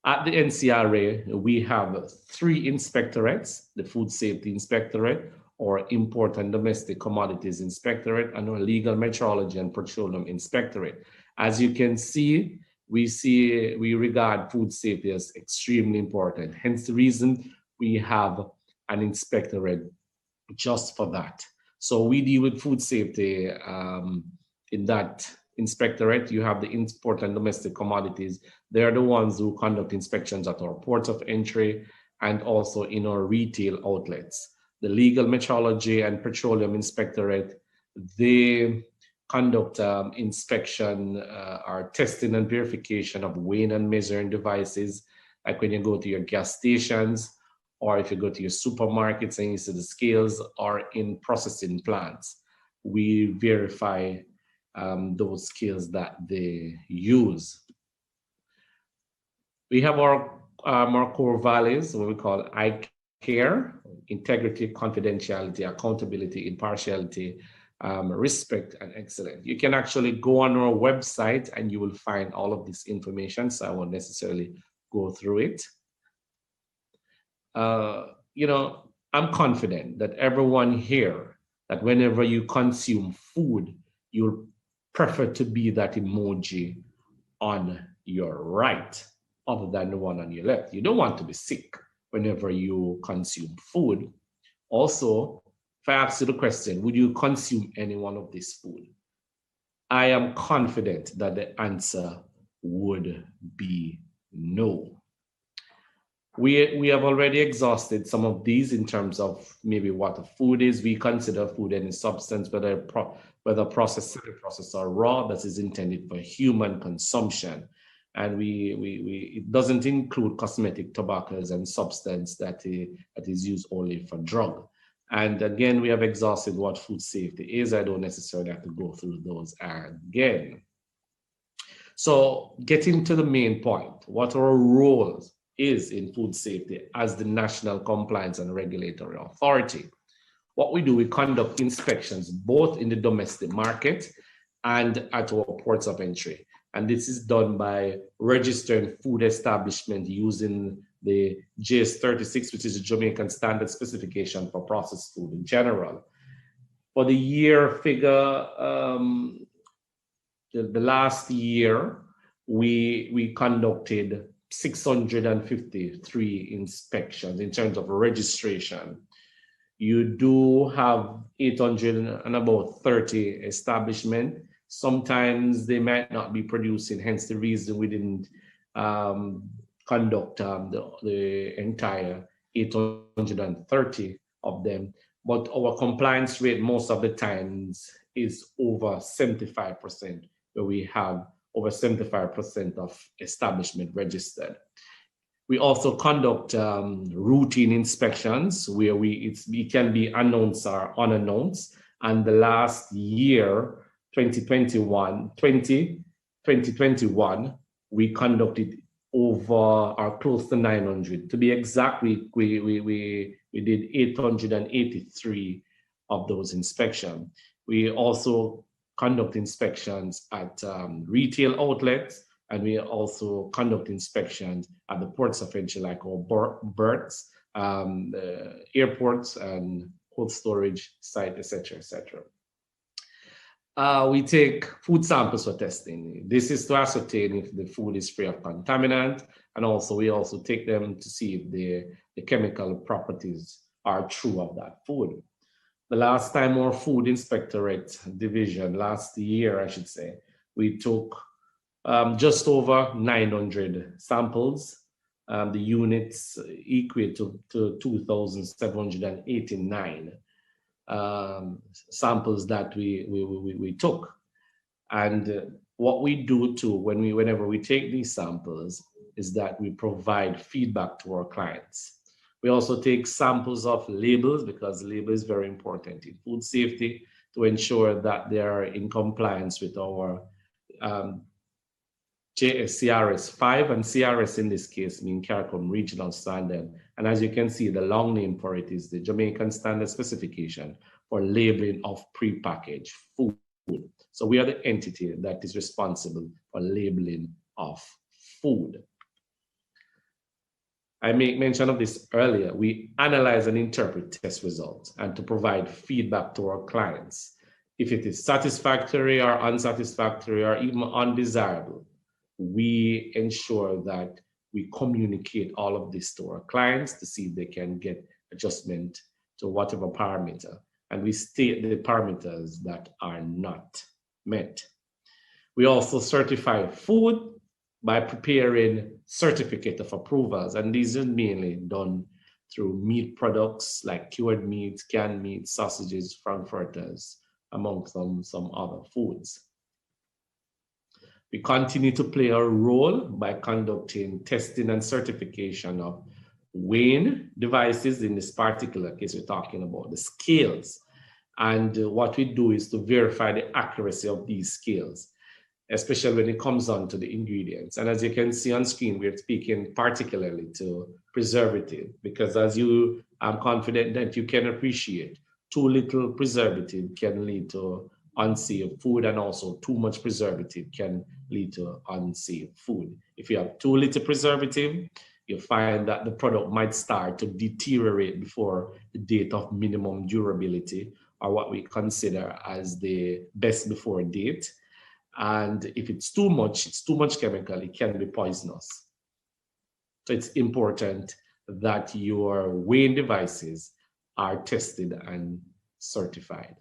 At the NCRA, we have 3 inspectorates: the Food Safety Inspectorate, or Import and Domestic Commodities Inspectorate, and our Legal Metrology and Petroleum Inspectorate. As you can see, we regard food safety as extremely important. Hence the reason we have an inspectorate just for that. So we deal with food safety in that inspectorate. You have the Import and Domestic Commodities. They're the ones who conduct inspections at our ports of entry and also in our retail outlets. The Legal Metrology and Petroleum Inspectorate, they conduct inspection or testing and verification of weighing and measuring devices, like when you go to your gas stations, or if you go to your supermarkets and you see the scales, or in processing plants. We verify those scales that they use. We have our core values, what we call ICARE: integrity, confidentiality, accountability, impartiality, respect, and excellence. You can actually go on our website and you will find all of this information, so I won't necessarily go through it. I'm confident that everyone here, that whenever you consume food, you'll prefer to be that emoji on your right other than the one on your left. You don't want to be sick whenever you consume food. Also, if I ask you the question, would you consume any one of this food? I am confident that the answer would be no. We have already exhausted some of these in terms of maybe what a food is. We consider food any substance, whether processed, semi-processed, or raw, that is intended for human consumption. And it doesn't include cosmetic, tobaccos, and substance that is used only for drug. And again, we have exhausted what food safety is. I don't necessarily have to go through those again. So getting to the main point, what our roles is in food safety as the National Compliance and Regulatory Authority. What we do, we conduct inspections both in the domestic market and at our ports of entry. And this is done by registering food establishment using the JS36, which is a Jamaican standard specification for processed food in general. For the year figure, the last year, we conducted 653 inspections in terms of registration. You do have 830 establishments. Sometimes they might not be producing, hence the reason we didn't conduct the entire 830 of them. But our compliance rate most of the times is over 75%, where we have over 75% of establishment registered. We also conduct routine inspections where it can be announced or unannounced. And the last year, 2021, we conducted over or close to 900. To be exact, we did 883 of those inspections. We also conduct inspections at retail outlets, and we also conduct inspections at the ports of entry, like our berths, airports, and cold storage site, etc., etc. We take food samples for testing. This is to ascertain if the food is free of contaminant, and we also take them to see if the chemical properties are true of that food. The last time our Food Inspectorate division, last year, I should say, we took just over 900 samples. The units equate to 2,789 samples that we took. And what we do too, whenever we take these samples, is that we provide feedback to our clients. We also take samples of labels, because label is very important in food safety, to ensure that they are in compliance with our CRS 5, and CRS in this case mean CARICOM regional standard. And as you can see, the long name for it is the Jamaican standard specification for labeling of prepackaged food. So we are the entity that is responsible for labeling of food. I made mention of this earlier. We analyze and interpret test results and to provide feedback to our clients. If it is satisfactory or unsatisfactory or even undesirable, we ensure that we communicate all of this to our clients to see if they can get adjustment to whatever parameter. And we state the parameters that are not met. We also certify food by preparing certificate of approvals, and these are mainly done through meat products like cured meat, canned meat, sausages, frankfurters, among some other foods. We continue to play a role by conducting testing and certification of weighing devices. In this particular case, we're talking about the scales. And what we do is to verify the accuracy of these scales, especially when it comes on to the ingredients. And as you can see on screen, we're speaking particularly to preservative, because as you, I'm confident that you can appreciate, too little preservative can lead to unsafe food, and also too much preservative can lead to unsafe food. If you have too little preservative, you find that the product might start to deteriorate before the date of minimum durability, or what we consider as the best before date. And if it's too much chemical, it can be poisonous. So it's important that your weighing devices are tested and certified.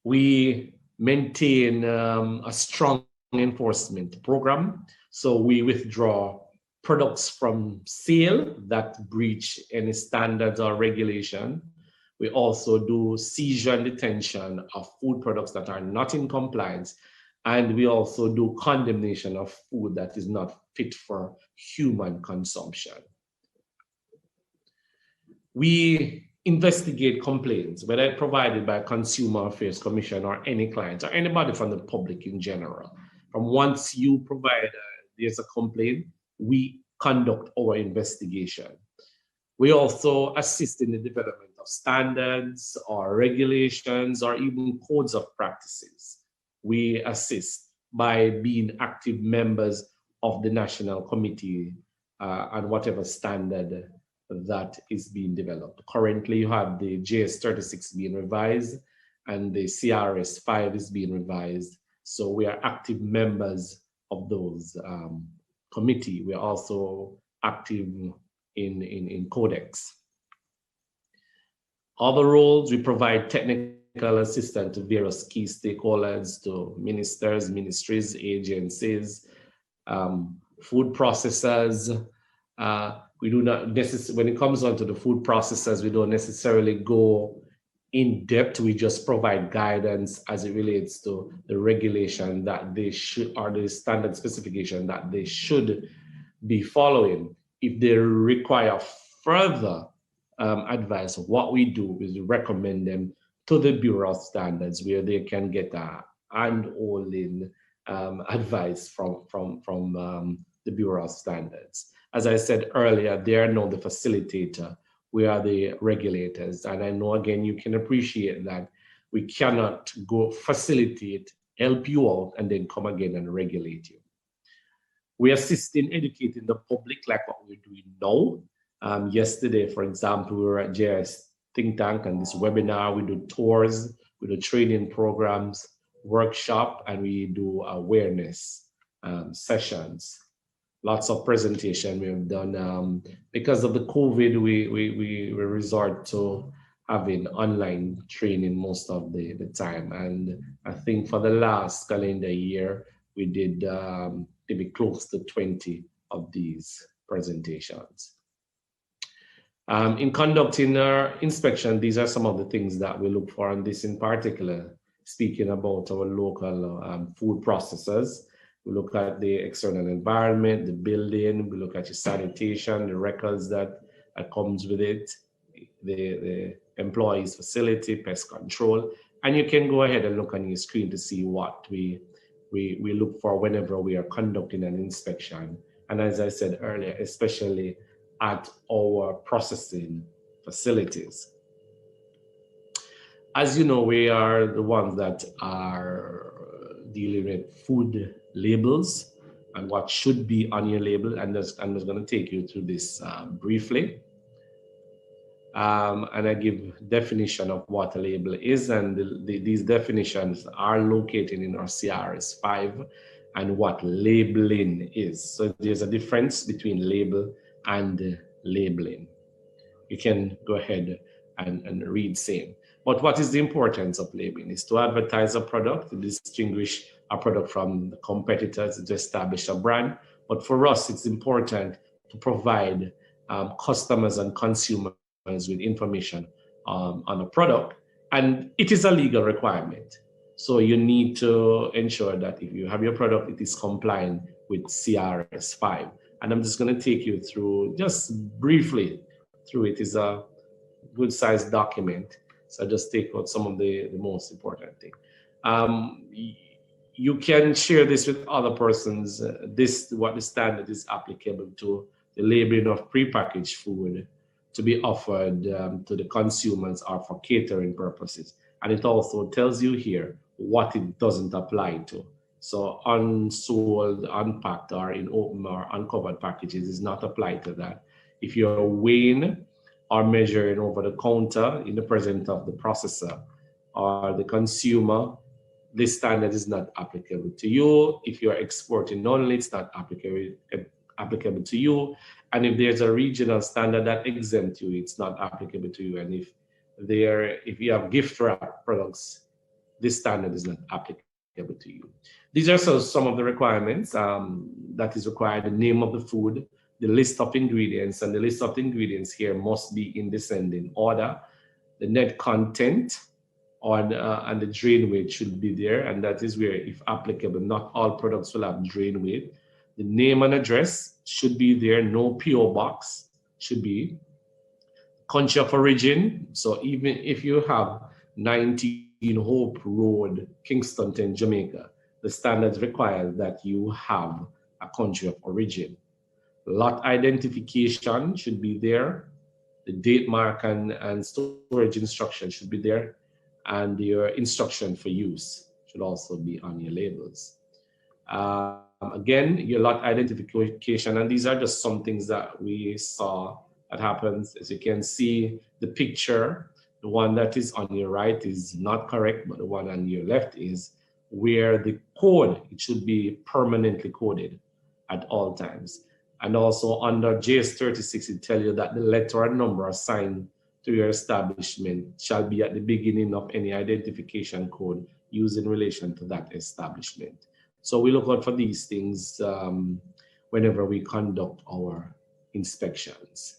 We maintain a strong enforcement program. So we withdraw products from sale that breach any standards or regulation. We also do seizure and detention of food products that are not in compliance. And we also do condemnation of food that is not fit for human consumption. We investigate complaints, whether provided by Consumer Affairs Commission or any client or anybody from the public in general. From once you provide, there's a complaint, we conduct our investigation. We also assist in the development of standards or regulations or even codes of practices. We assist by being active members of the National Committee on whatever standard that is being developed. Currently, you have the JS36 being revised and the CRS5 is being revised. So we are active members of those committee. We are also active in Codex. Other roles, we provide technical assistance to various key stakeholders, to ministers, ministries, agencies, food processors. We do not necessarily, when it comes on to the food processors, we don't necessarily go in depth. We just provide guidance as it relates to the regulation that they should, or the standard specification that they should be following. If they require further advice, what we do is recommend them to the Bureau of Standards, where they can get a hand-holding advice from the Bureau of Standards. As I said earlier, they are now the facilitator. We are the regulators. And I know, again, you can appreciate that we cannot go facilitate, help you out, and then come again and regulate you. We assist in educating the public like what we're doing now. Yesterday, for example, we were at JS Think Tank and this webinar. We do tours, we do training programs, workshop, and we do awareness sessions. Lots of presentation we have done. Because of the COVID, we resort to having online training most of the time. And I think for the last calendar year, we did maybe close to 20 of these presentations. In conducting our inspection, these are some of the things that we look for, and this in particular, speaking about our local food processors. We look at the external environment, the building, we look at your sanitation, the records that comes with it, the employees' facility, pest control, and you can go ahead and look on your screen to see what we look for whenever we are conducting an inspection. And as I said earlier, especially at our processing facilities. As you know, we are the ones that are dealing with food labels and what should be on your label. And I'm just going to take you through this briefly. And I give definition of what a label is, and these definitions are located in our CRS5 and what labeling is. So there's a difference between label and labeling. You can go ahead and read same. But what is the importance of labeling? Is to advertise a product, to distinguish a product from the competitors, to establish a brand. But for us, it's important to provide customers and consumers with information on a product. And it is a legal requirement. So you need to ensure that if you have your product, it is compliant with CRS5. And I'm just going to take you through, just briefly through it. Is a good sized document. So I just take out some of the most important thing. You can share this with other persons. What the standard is applicable to the labeling of prepackaged food to be offered to the consumers or for catering purposes. And it also tells you here what it doesn't apply to. So unsold, unpacked, or in open or uncovered packages is not applied to that. If you're weighing or measuring over the counter in the presence of the processor or the consumer, this standard is not applicable to you. If you're exporting only, it's not applicable to you. And if there's a regional standard that exempts you, it's not applicable to you. And if you have gift wrap products, this standard is not applicable to you. These are some of the requirements that is required: the name of the food, the list of ingredients, and the list of ingredients here must be in descending order. The net content and the drain weight should be there, and that is where, if applicable, not all products will have drain weight. The name and address should be there. No PO box should be. Country of origin. So even if you have 19 Hope Road, Kingston 10, Jamaica, the standards require that you have a country of origin. Lot identification should be there. The date mark and storage instruction should be there. And your instruction for use should also be on your labels. Again, your lot identification, and these are just some things that we saw that happens. As you can see, the picture, the one that is on your right is not correct, but the one on your left is, where the code, it should be permanently coded at all times. And also under JS36, it tells you that the letter and number assigned to your establishment shall be at the beginning of any identification code used in relation to that establishment. So we look out for these things whenever we conduct our inspections.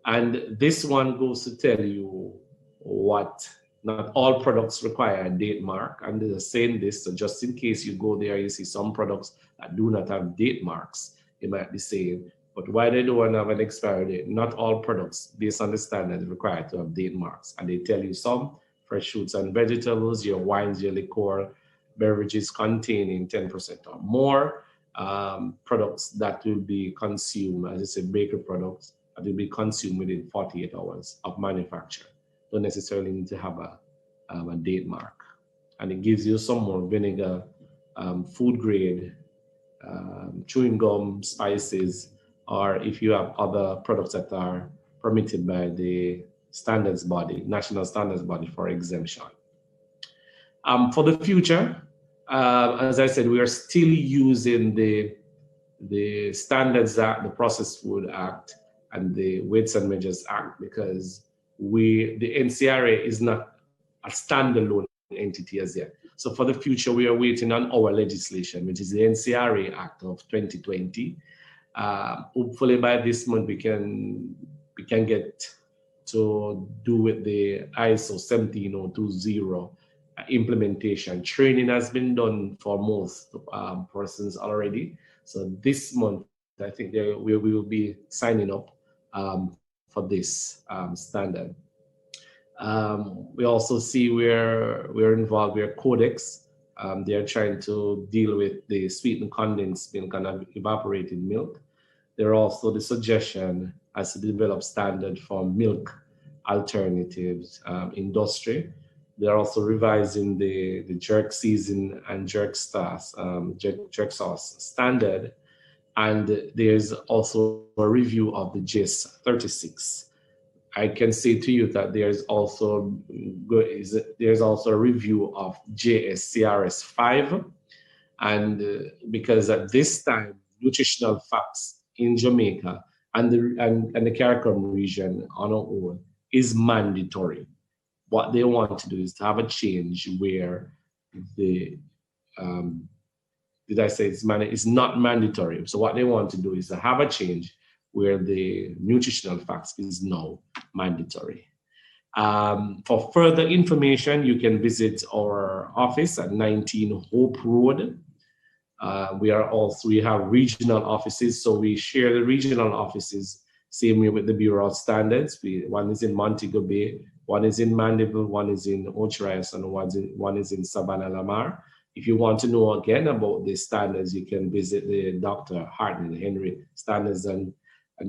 And this one goes to tell you what not all products require a date mark. And they're saying this, so just in case you go there, you see some products that do not have date marks, you might be saying, but why they don't have an expiry date? Not all products, based on the standard, required to have date marks. And they tell you some fresh fruits and vegetables, your wines, your liquor, beverages containing 10% or more, products that will be consumed, as I said, bakery products that will be consumed within 48 hours of manufacture. Don't necessarily need to have a date mark. And it gives you some more vinegar, food grade, chewing gum, spices, or if you have other products that are permitted by the standards body, national standards body, for exemption. For the future, as I said, we are still using the Standards Act, the Processed Food Act, and the Weights and Measures Act, because the NCRA is not a standalone entity as yet. So for the future, we are waiting on our legislation, which is the NCRA Act of 2020. Hopefully by this month we can get to do with the ISO 17020 implementation. Training has been done for most persons already. So this month, I think we will be signing up for this standard. We also see we're involved with Codex. They're trying to deal with the sweetened condensed milk and evaporated milk. There are also the suggestion as to develop standard for milk alternatives industry. They're also revising the jerk season and jerk sauce standard. And there's also a review of the JS 36. I can say to you that there's also a review of JSCRS 5. And because at this time, nutritional facts in Jamaica and the CARICOM region on our own is mandatory. What they want to do is to have a change where it's not mandatory. So what they want to do is to have a change where the nutritional facts is now mandatory. For further information, you can visit our office at 19 Hope Road. We have regional offices, so we share the regional offices same way with the Bureau of Standards. One is in Montego Bay, one is in Mandeville, one is in Ochirais, and one is in Savannah Lamar. If you want to know again about the standards, you can visit the Dr. Hartnell Henry Standards and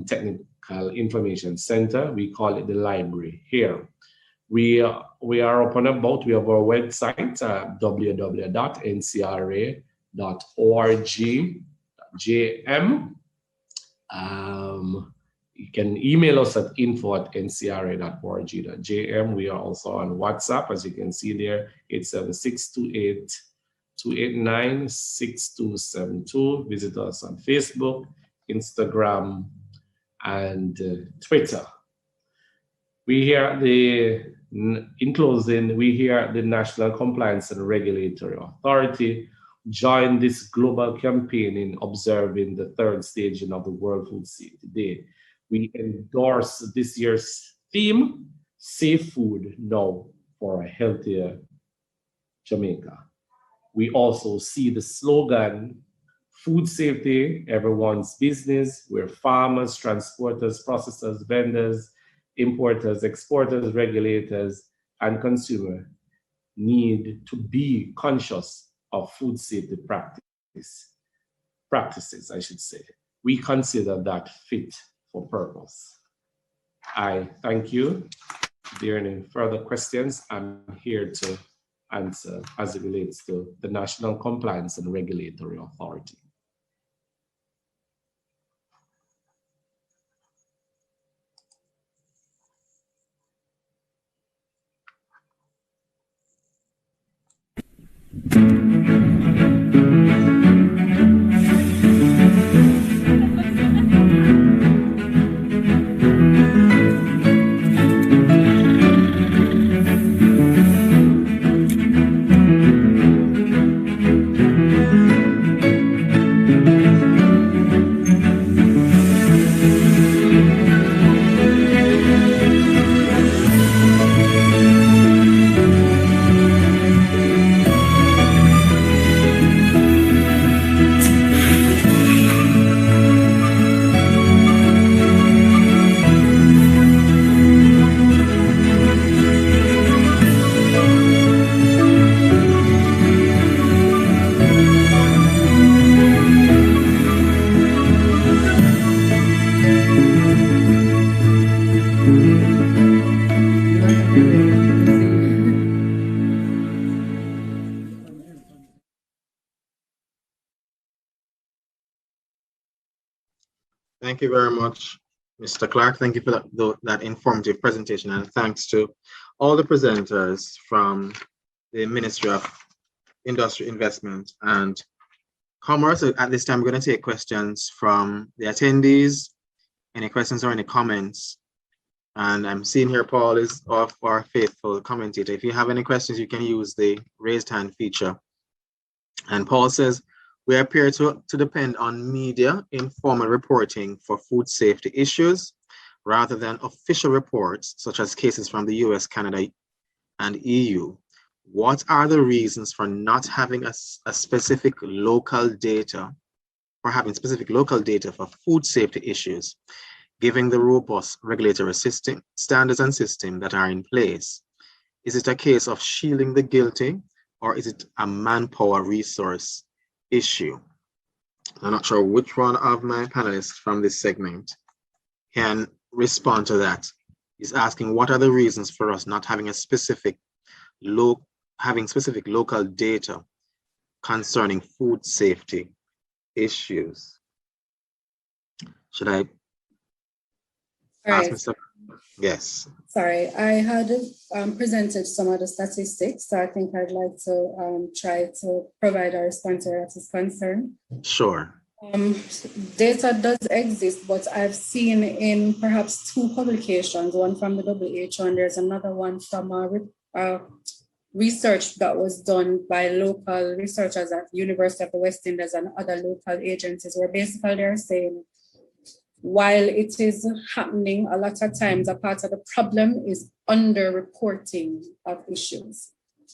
Technical Information Center. We call it the library here. We are up and about. We have our website, www.ncra.org.jm. You can email us at info@ncra.org.jm. We are also on WhatsApp, as you can see there, 87628-289-6272. Visit us on Facebook, Instagram, and Twitter. In closing, we here at the National Compliance and Regulatory Authority join this global campaign in observing the third staging of the World Food Safety Day. We endorse this year's theme, Safe Food Now for a Healthier Jamaica. We also see the slogan, Food Safety, Everyone's Business, where farmers, transporters, processors, vendors, importers, exporters, regulators, and consumers need to be conscious of food safety practices, I should say. We consider that fit for purpose. I thank you. If there are any further questions, I'm here to answer as it relates to the National Compliance and Regulatory Authority. Thank you very much, Mr. Clark. Thank you for that informative presentation, and thanks to all the presenters from the Ministry of Industry, Investment and Commerce. At this time, we're going to take questions from the attendees. Any questions or any comments? And I'm seeing here Paul is our faithful commentator. If you have any questions, you can use the raised hand feature. And Paul says, we appear to depend on media informal reporting for food safety issues rather than official reports, such as cases from the US, Canada, and EU. What are the reasons for not having a specific local data, or having specific local data for food safety issues, given the robust regulatory standards and system that are in place? Is it a case of shielding the guilty, or is it a manpower resource issue? I'm not sure which one of my panelists from this segment can respond to that. He's asking, what are the reasons for us not having a specific local data concerning food safety issues? Should I ask Mr. Yes. Sorry, I had presented some of the statistics, so I think I'd like to try to provide a response where that is concerned. Sure. Data does exist, but I've seen in perhaps two publications, one from the WHO and there's another one from research that was done by local researchers at the University of the West Indies and other local agencies, where basically they're saying, while it is happening, a lot of times a part of the problem is under-reporting of issues.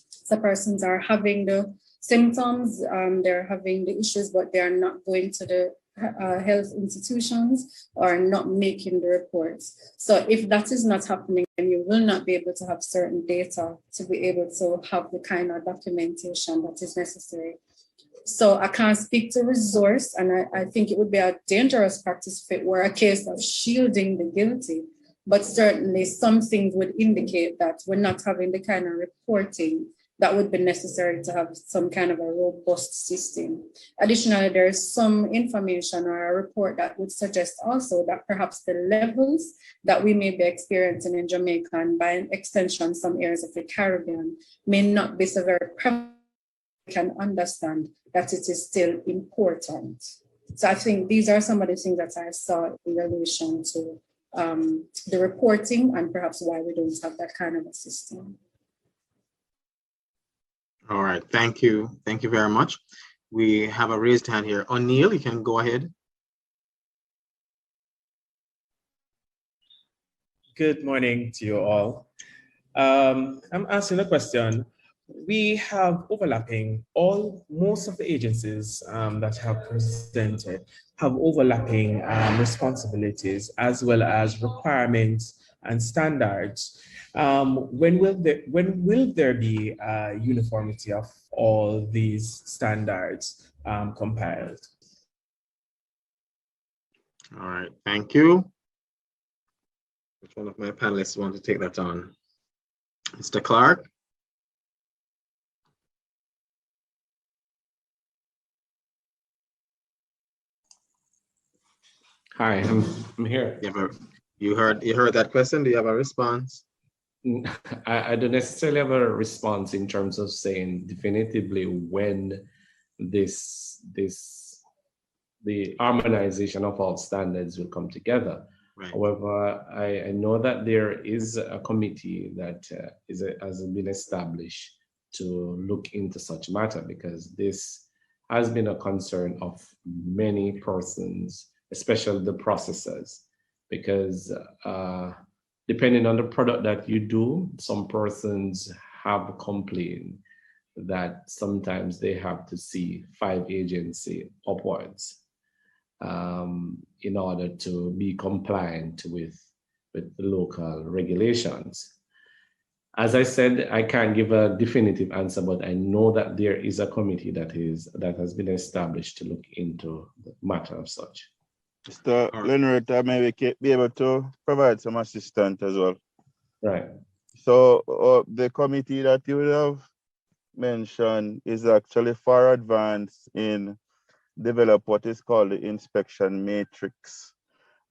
So persons are having the symptoms, they're having the issues, but they're not going to the health institutions or not making the reports. So if that is not happening, then you will not be able to have certain data to be able to have the kind of documentation that is necessary. So I can't speak to resource, and I think it would be a dangerous practice if it were a case of shielding the guilty, but certainly some things would indicate that we're not having the kind of reporting that would be necessary to have some kind of a robust system. Additionally, there is some information or a report that would suggest also that perhaps the levels that we may be experiencing in Jamaica and by extension some areas of the Caribbean may not be so very prevalent. Can understand that it is still important. So I think these are some of the things that I saw in relation to the reporting and perhaps why we don't have that kind of a system. All right, thank you. Thank you very much. We have a raised hand here. O'Neill, you can go ahead. Good morning to you all. I'm asking a question. We have overlapping, most of the agencies that have presented have overlapping responsibilities as well as requirements and standards. When will there be uniformity of all these standards compiled? All right, thank you. Which one of my panelists want to take that on? Mr. Clark? Hi, I'm here. You heard that question? Do you have a response? I don't necessarily have a response in terms of saying definitively when the harmonization of all standards will come together. Right. However, I know that there is a committee that has been established to look into such matter, because this has been a concern of many persons, especially the processors, because depending on the product that you do, some persons have complained that sometimes they have to see 5 agencies upwards in order to be compliant with the local regulations. As I said, I can't give a definitive answer, but I know that there is a committee that has been established to look into the matter of such. Mr. Leonard, maybe be able to provide some assistance as well. Right. So the committee that you would have mentioned is actually far advanced in develop what is called the inspection matrix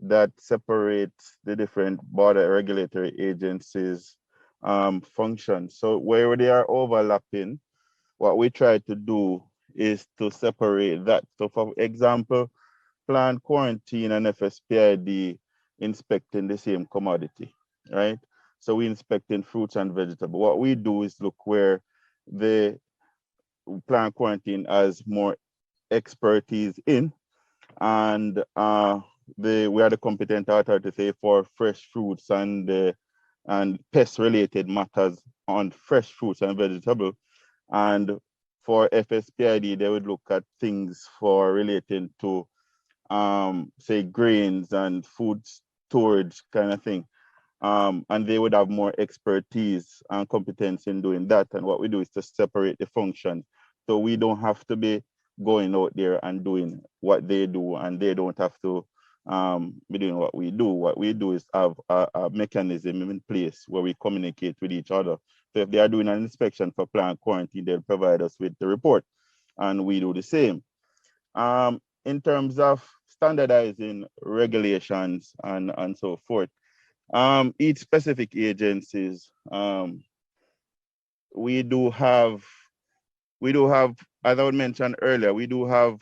that separates the different border regulatory agencies' functions. So where they are overlapping, what we try to do is to separate that. So for example, plant quarantine and Fsp Id inspecting the same commodity, right? So we inspecting fruits and vegetables. What we do is look where the plant quarantine has more expertise in, and we are the competent authority, say, for fresh fruits and pest related matters on fresh fruits and vegetables. And for Fsp Id, they would look at things for relating to say grains and food storage kind of thing. And they would have more expertise and competence in doing that. And what we do is to separate the functions. So we don't have to be going out there and doing what they do, and they don't have to be doing what we do. What we do is have a mechanism in place where we communicate with each other. So if they are doing an inspection for plant quarantine, they'll provide us with the report, and we do the same. In terms of standardizing regulations and so forth, each specific agencies, we do have, as I would mention earlier, we do have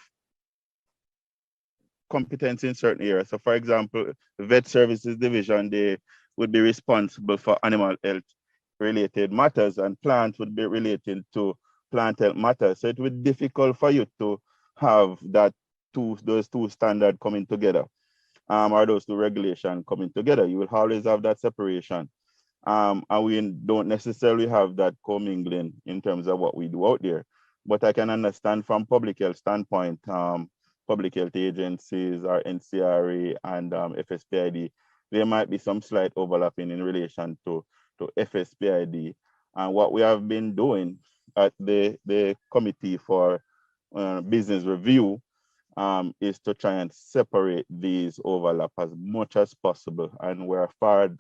competence in certain areas. So for example, vet services division, they would be responsible for animal health related matters, and plants would be related to plant health matters. So it would be difficult for you to have those two standards coming together, or those two regulations coming together. You will always have that separation. And we don't necessarily have that commingling in terms of what we do out there. But I can understand from public health standpoint, public health agencies or Ncra and Fsp Id, there might be some slight overlapping in relation to Fsp Id. And what we have been doing at the Committee for Business Review is to try and separate these overlap as much as possible. And we're far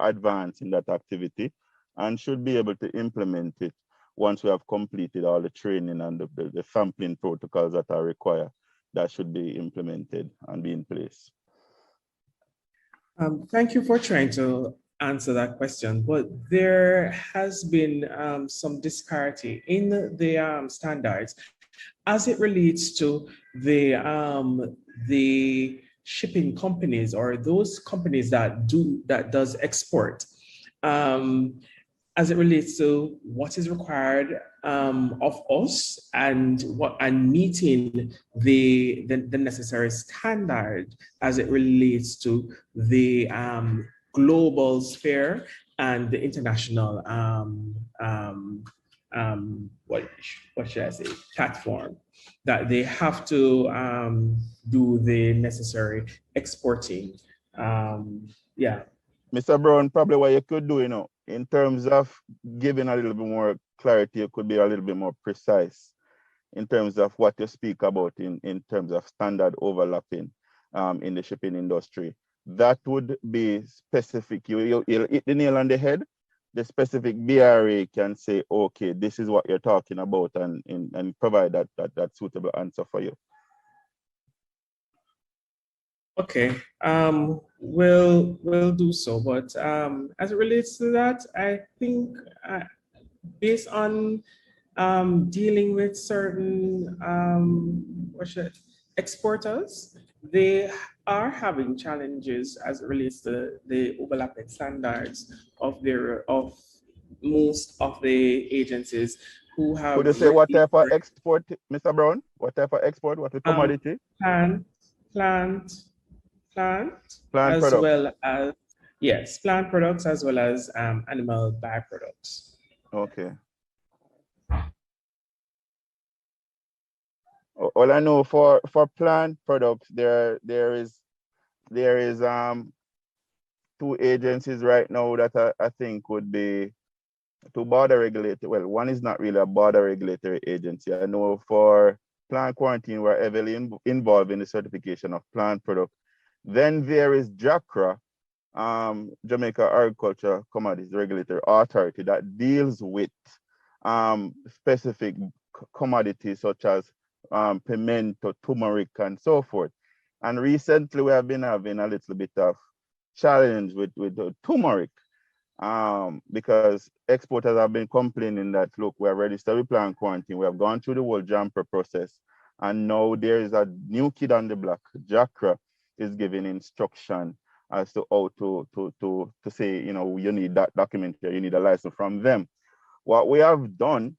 advanced in that activity and should be able to implement it once we have completed all the training and the sampling protocols that are required. That should be implemented and be in place. Thank you for trying to answer that question, but there has been some disparity in the standards as it relates to the shipping companies or those companies that does export. as it relates to what is required of us and meeting the necessary standard as it relates to the global sphere and the international what should I say, platform, that they have to do the necessary exporting. Yeah. Mr. Brown, probably what you could do, in terms of giving a little bit more clarity, you could be a little bit more precise in terms of what you speak about in terms of standard overlapping in the shipping industry. That would be specific. You'll hit the nail on the head. The specific BRA can say, okay, this is what you're talking about, and provide that suitable answer for you. Okay, we'll do so. But as it relates to that, I think based on dealing with certain exporters, they are having challenges as it relates to the overlapping standards of most of the agencies who have. Could you say what type of export, Mr. Brown? What type of export? What the commodity? Plant as products. Well as, yes, plant products as well as animal byproducts. Okay. All I know for plant products, there is 2 agencies right now that I think would be 2 border regulatory. Well, one is not really a border regulatory agency. I know for plant quarantine, we're heavily involved in the certification of plant products. Then there is JACRA, Jamaica Agriculture Commodities Regulatory Authority, that deals with specific commodities such as pimento, turmeric, and so forth. And recently we have been having a little bit of challenge with the turmeric because exporters have been complaining that, look, we are registered with plant quarantine, we have gone through the whole jumper process, and now there is a new kid on the block. JACRA is giving instruction as to how to say, you need that document here, you need a license from them. What we have done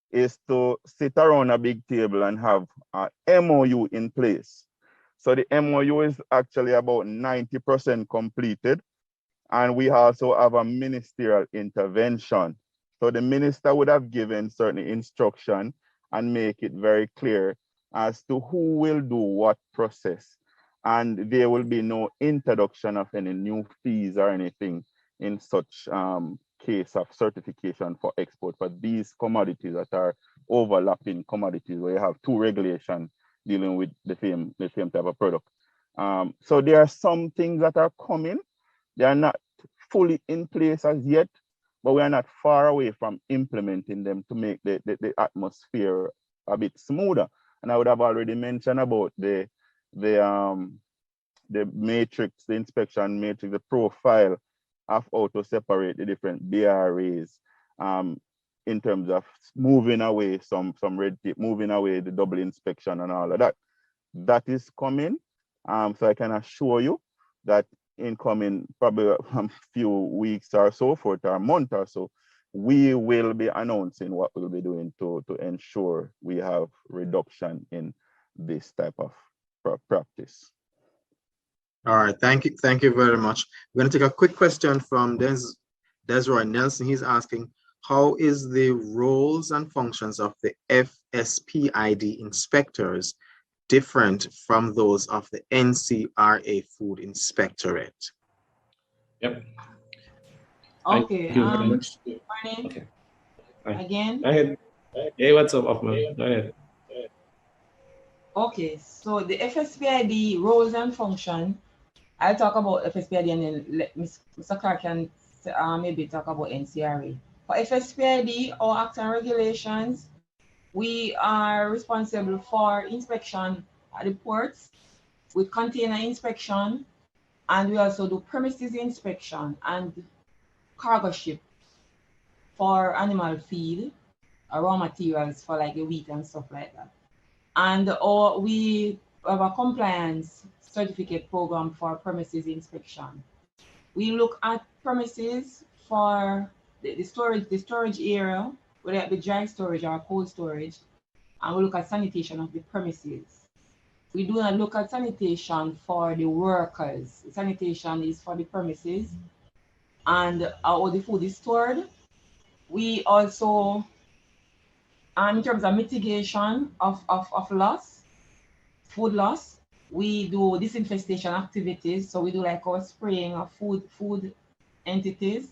is to sit around a big table and have a MOU in place. So the MOU is actually about 90% completed. And we also have a ministerial intervention. So the minister would have given certain instruction and make it very clear as to who will do what process. And there will be no introduction of any new fees or anything in such case of certification for export for these commodities that are overlapping commodities where you have 2 regulations dealing with the same type of product. So there are some things that are coming. They are not fully in place as yet, but we are not far away from implementing them to make the atmosphere a bit smoother. And I would have already mentioned about the matrix, the inspection matrix, the profile of how to separate the different BRAs in terms of moving away some red tape, moving away the double inspection and all of that. That is coming. So I can assure you that in coming probably a few weeks or so, for a month or so, we will be announcing what we'll be doing to ensure we have reduction in this type of practice. All right, thank you very much. We're going to take a quick question from Desroy Nelson. He's asking, how is the roles and functions of the Fsp Id inspectors different from those of the Ncra Food Inspectorate? Yep. Okay. Thank you very much. Morning. Okay. Again. Go ahead. Hey, what's up, Ahmed? Go ahead. Okay, so the Fsp Id roles and function, I'll talk about Fsp Id and then let Mr. Clark can maybe talk about Ncra. For Fsp Id, our acts and regulations, we are responsible for inspection at the ports with container inspection, and we also do premises inspection and cargo ship for animal feed, raw materials for like the wheat and stuff like that. And we have a compliance certificate program for premises inspection. We look at premises for the storage area, whether it be dry storage or cold storage, and we look at sanitation of the premises. We do not look at sanitation for the workers. Sanitation is for the premises and how the food is stored. We also, in terms of mitigation of loss, food loss, we do disinfestation activities. So we do like our spraying of food entities,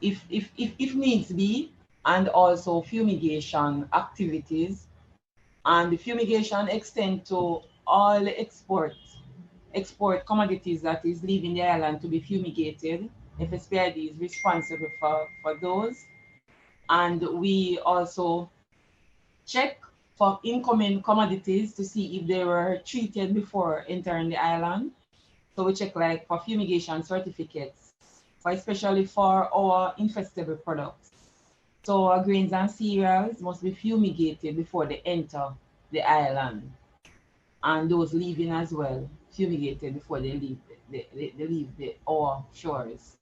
if needs be, and also fumigation activities. And the fumigation extend to all the export commodities that is leaving the island to be fumigated. Fsp Id is responsible for those. And we also check for incoming commodities to see if they were treated before entering the island. So we check like for fumigation certificates, especially for our infestable products. So our grains and cereals must be fumigated before they enter the island, and those leaving as well, fumigated before they leave our shores.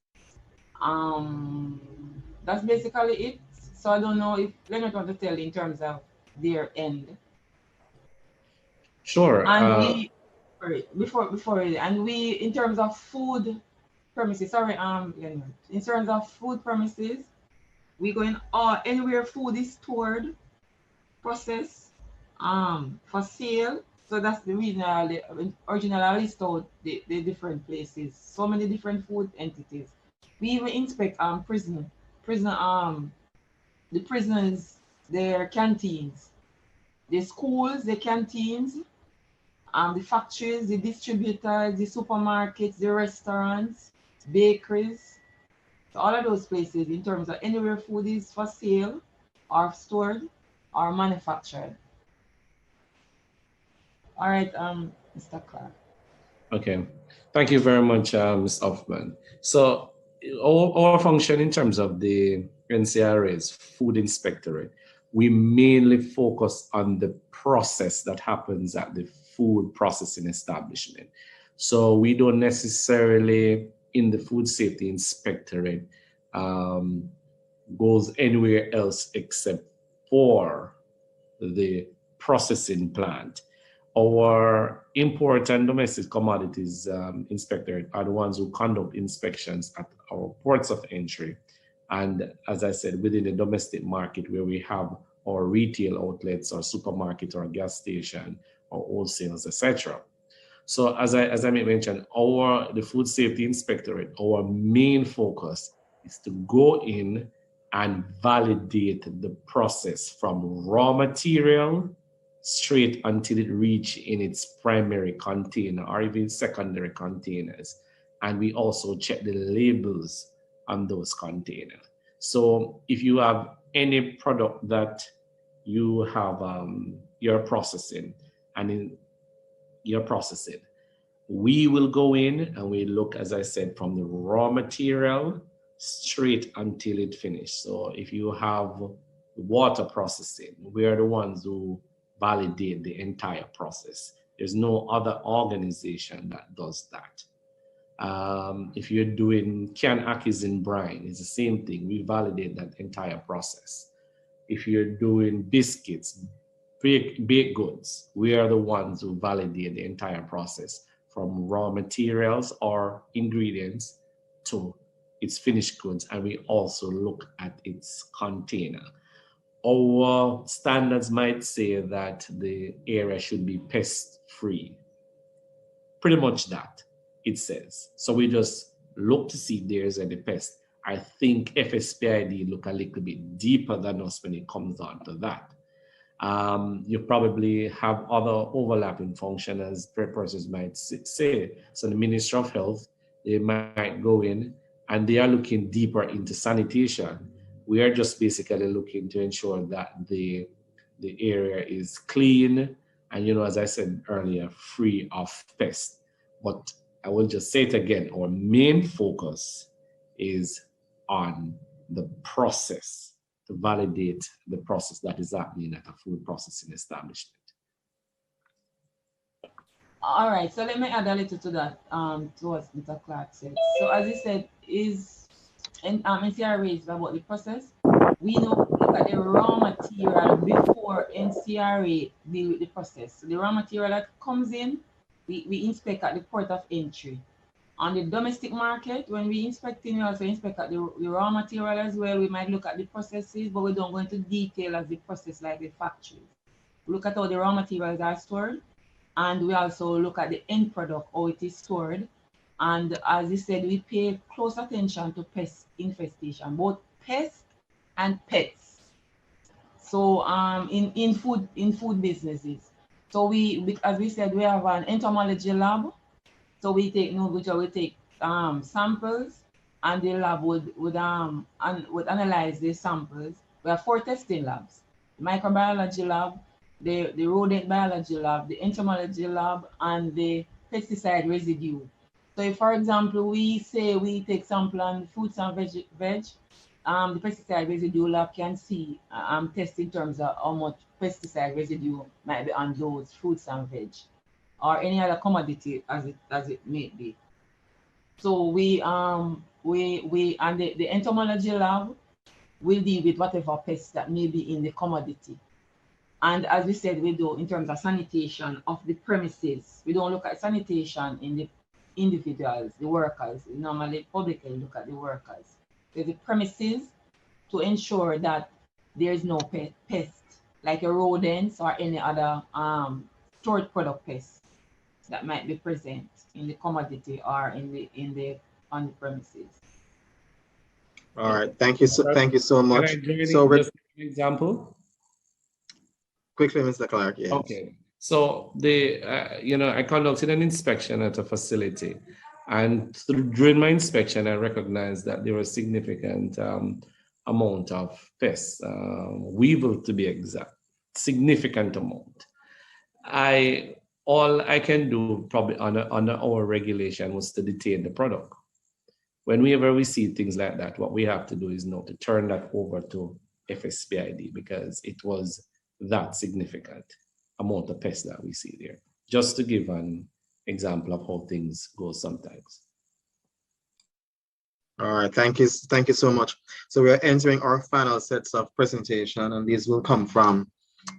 That's basically it. So I don't know if Leonard want to tell in terms of their end. Sure. And we in terms of food premises, sorry, Leonard, in terms of food premises, we go in anywhere food is stored, processed, for sale. So that's the reason I originally list out the different places. So many different food entities. We even inspect the prisons, their canteens, the schools, the canteens, the factories, the distributors, the supermarkets, the restaurants, bakeries. So all of those places in terms of anywhere food is for sale or stored or manufactured. All right, Mr. Clark. Okay, thank you very much, Ms. Hoffman. So our function in terms of the NCRA's Food Inspectorate, we mainly focus on the process that happens at the food processing establishment. So we don't necessarily, in the Food Safety Inspectorate, goes anywhere else except for the processing plant. Our import and domestic commodities inspectorate are the ones who conduct inspections at our ports of entry. And as I said, within the domestic market where we have our retail outlets or supermarket or gas station or wholesales, etc. So as I mentioned, the Food Safety Inspectorate, our main focus is to go in and validate the process from raw material straight until it reaches in its primary container or even secondary containers. And we also check the labels on those containers. So if you have any product that you have, you're processing, we will go in and we look, as I said, from the raw material straight until it finished. So if you have water processing, we are the ones who validate the entire process. There's no other organization that does that. If you're doing canned artisan brine, it's the same thing. We validate that entire process. If you're doing biscuits, baked goods, we are the ones who validate the entire process from raw materials or ingredients to its finished goods, and we also look at its container. Our standards might say that the area should be pest-free. Pretty much that, it says. So we just look to see if there's any pest. I think Fsp Id look a little bit deeper than us when it comes down to that. You probably have other overlapping functions, as persons might say. So the Ministry of Health, they might go in and they are looking deeper into sanitation. We are just basically looking to ensure that the area is clean and, as I said earlier, free of pests. But I will just say it again, our main focus is on the process, to validate the process that is happening at a food processing establishment. All right, so let me add a little to that, to what Mr. Clark said. So as he said, NCR raised about the process. We know look at the raw material before NCRA deal with the process. So the raw material that comes in, we inspect at the port of entry. On the domestic market, when we inspecting, we also inspect at the raw material as well. We might look at the processes, but we don't go into detail as the process like the factories. We look at how the raw materials are stored, and we also look at the end product, how it is stored. And as you said, we pay close attention to pest infestation, both pests and pets. So in food businesses. So as we said, we have an entomology lab. So we take samples, and the lab would analyze these samples. We have 4 testing labs: the microbiology lab, the rodent biology lab, the entomology lab, and the pesticide residue. So if, for example, we say we take sample on fruits and veg, the pesticide residue lab can see test in terms of how much pesticide residue might be on those fruits and veg, or any other commodity as it may be. So we and the entomology lab will deal with whatever pests that may be in the commodity. And as we said, we do in terms of sanitation of the premises. We don't look at sanitation in the individuals, the workers. We normally publicly look at the workers. There's the premises to ensure that there is no pest, like a rodents or any other stored product pests that might be present in the commodity or on the premises. All right, thank you so much. So just an example. Quickly, Mr. Clark. Yes. Okay. So I conducted an inspection at a facility, and during my inspection, I recognized that there was significant amount of pests, weevil to be exact, significant amount. All I can do probably under our regulation was to detain the product. Whenever we see things like that, what we have to do is to turn that over to Fsp Id, because it was that significant amount of pests that we see there. Just to give an example of how things go sometimes. All right, thank you so much. So we are entering our final sets of presentation, and these will come from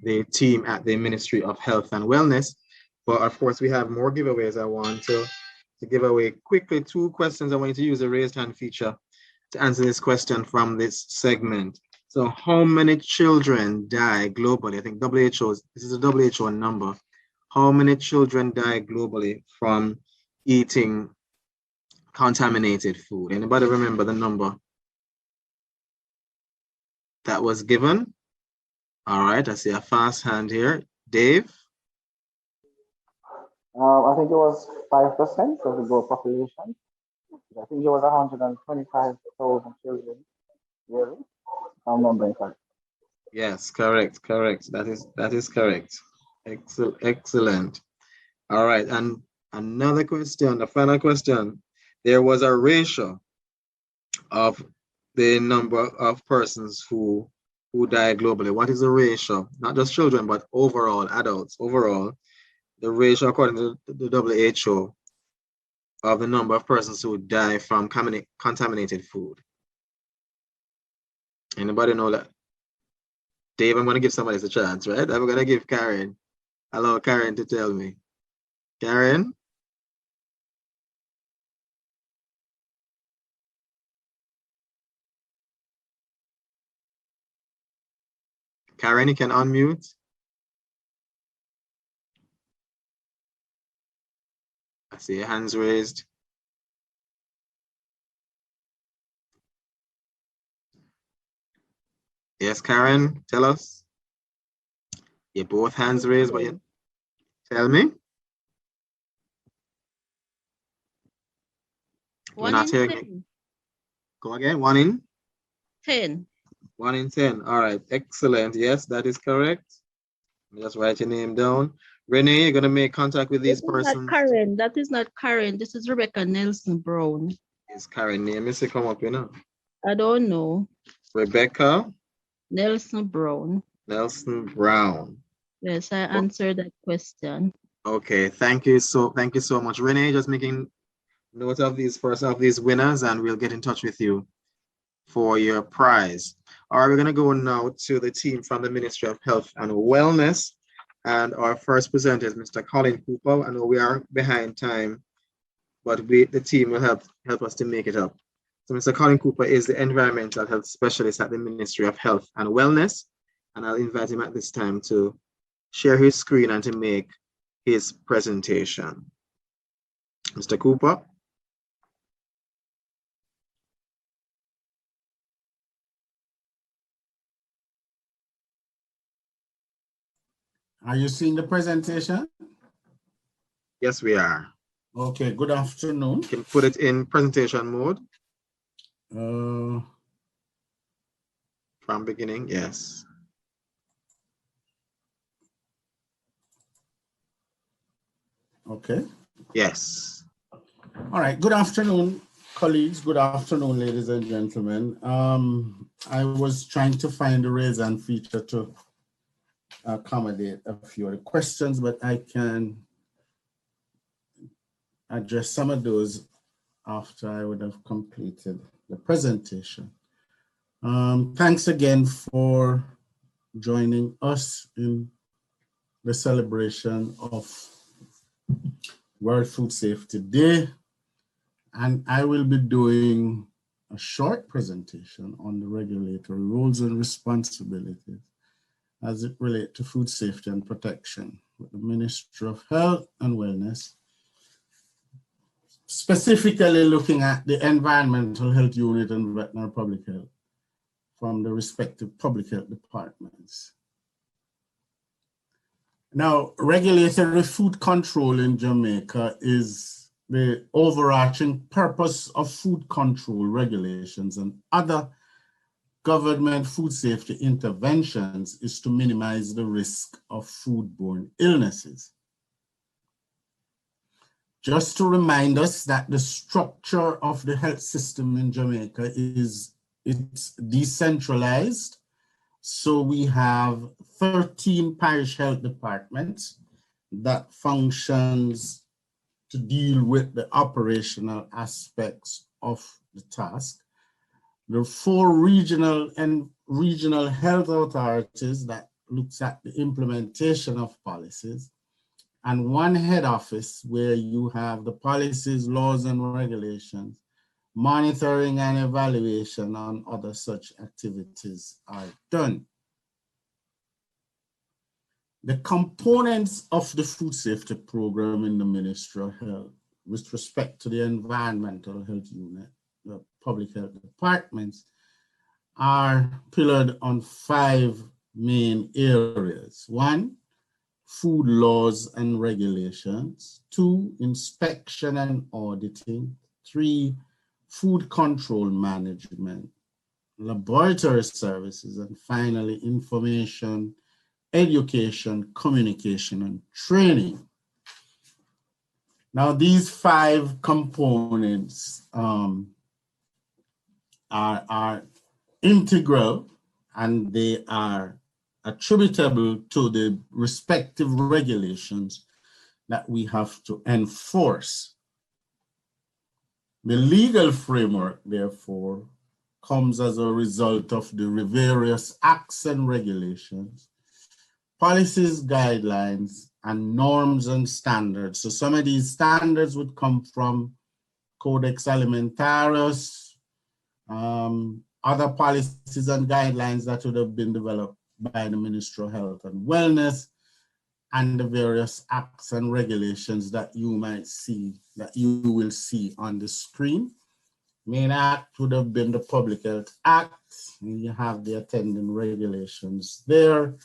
the team at the Ministry of Health and Wellness. But of course, we have more giveaways. I want to give away quickly 2 questions. I want you to use the raised hand feature to answer this question from this segment. So how many children die globally? I think this is a WHO number. How many children die globally from eating contaminated food? Anybody remember the number that was given? All right, I see a fast hand here. Dave? I think it was 5% of the global population. I think it was 125,000 children yearly. I'm remembering correct. Yes, correct. That is correct. Excellent. All right, and another question, the final question. There was a ratio of the number of persons who die globally. What is the ratio? Not just children, but overall, adults, overall. The ratio, according to the WHO, of the number of persons who die from contaminated food. Anybody know that? Dave, I'm going to give somebody a chance, right? I'm going to give Karen. Allow Karen to tell me. Karen? Karen, you can unmute. I see your hands raised. Yes, Karen, tell us. Your both hands raised, but you tell me. You're not hearing me. Go again. 1 in 10. 1 in 10. All right, excellent. Yes, that is correct. Just write your name down. Renee, you're gonna make contact with these persons. Karen, that is not Karen. This is Rebecca Nelson Brown. Is Karen name? Is it come up, you know? I don't know. Rebecca Nelson Brown. Nelson Brown. Yes, I answered that question. Okay, thank you so much. Renee, just making note of these winners, and we'll get in touch with you for your prize. All right, we're going to go now to the team from the Ministry of Health and Wellness. And our first presenter is Mr. Colin Cooper. I know we are behind time, but the team will help us to make it up. So Mr. Colin Cooper is the Environmental Health Specialist at the Ministry of Health and Wellness. And I'll invite him at this time to share his screen and to make his presentation. Mr. Cooper. Are you seeing the presentation? Yes, we are. Okay, good afternoon. You can put it in presentation mode. From beginning, yes. Okay. Yes. All right, good afternoon, colleagues. Good afternoon, ladies and gentlemen. I was trying to find a raise hand feature to accommodate a few of the questions, but I can address some of those after I would have completed the presentation. Thanks again for joining us in the celebration of World Food Safety Day. And I will be doing a short presentation on the regulatory roles and responsibilities as it relates to food safety and protection with the Ministry of Health and Wellness, specifically looking at the Environmental Health Unit and Veterinary Public Health from the respective public health departments. Now, regulatory food control in Jamaica is the overarching purpose of food control regulations and other government food safety interventions is to minimize the risk of foodborne illnesses. Just to remind us that the structure of the health system in Jamaica it's decentralized. So we have 13 parish health departments that functions to deal with the operational aspects of the task. There are 4 regional health authorities that looks at the implementation of policies, and 1 head office where you have the policies, laws, and regulations, monitoring and evaluation on other such activities are done. The components of the food safety program in the Ministry of Health with respect to the Environmental Health Unit, the public health departments, are pillared on 5 main areas. 1, food laws and regulations. 2, inspection and auditing. 3, food control management, laboratory services, and finally, information, education, communication, and training. Now, these 5 components are integral, and they are attributable to the respective regulations that we have to enforce. The legal framework, therefore, comes as a result of the various acts and regulations, policies, guidelines, and norms and standards. So some of these standards would come from Codex Alimentarius, other policies and guidelines that would have been developed by the Ministry of Health and Wellness, and the various acts and regulations that you might see, that you will see on the screen. Main act would have been the Public Health Act, and you have the attending regulations there.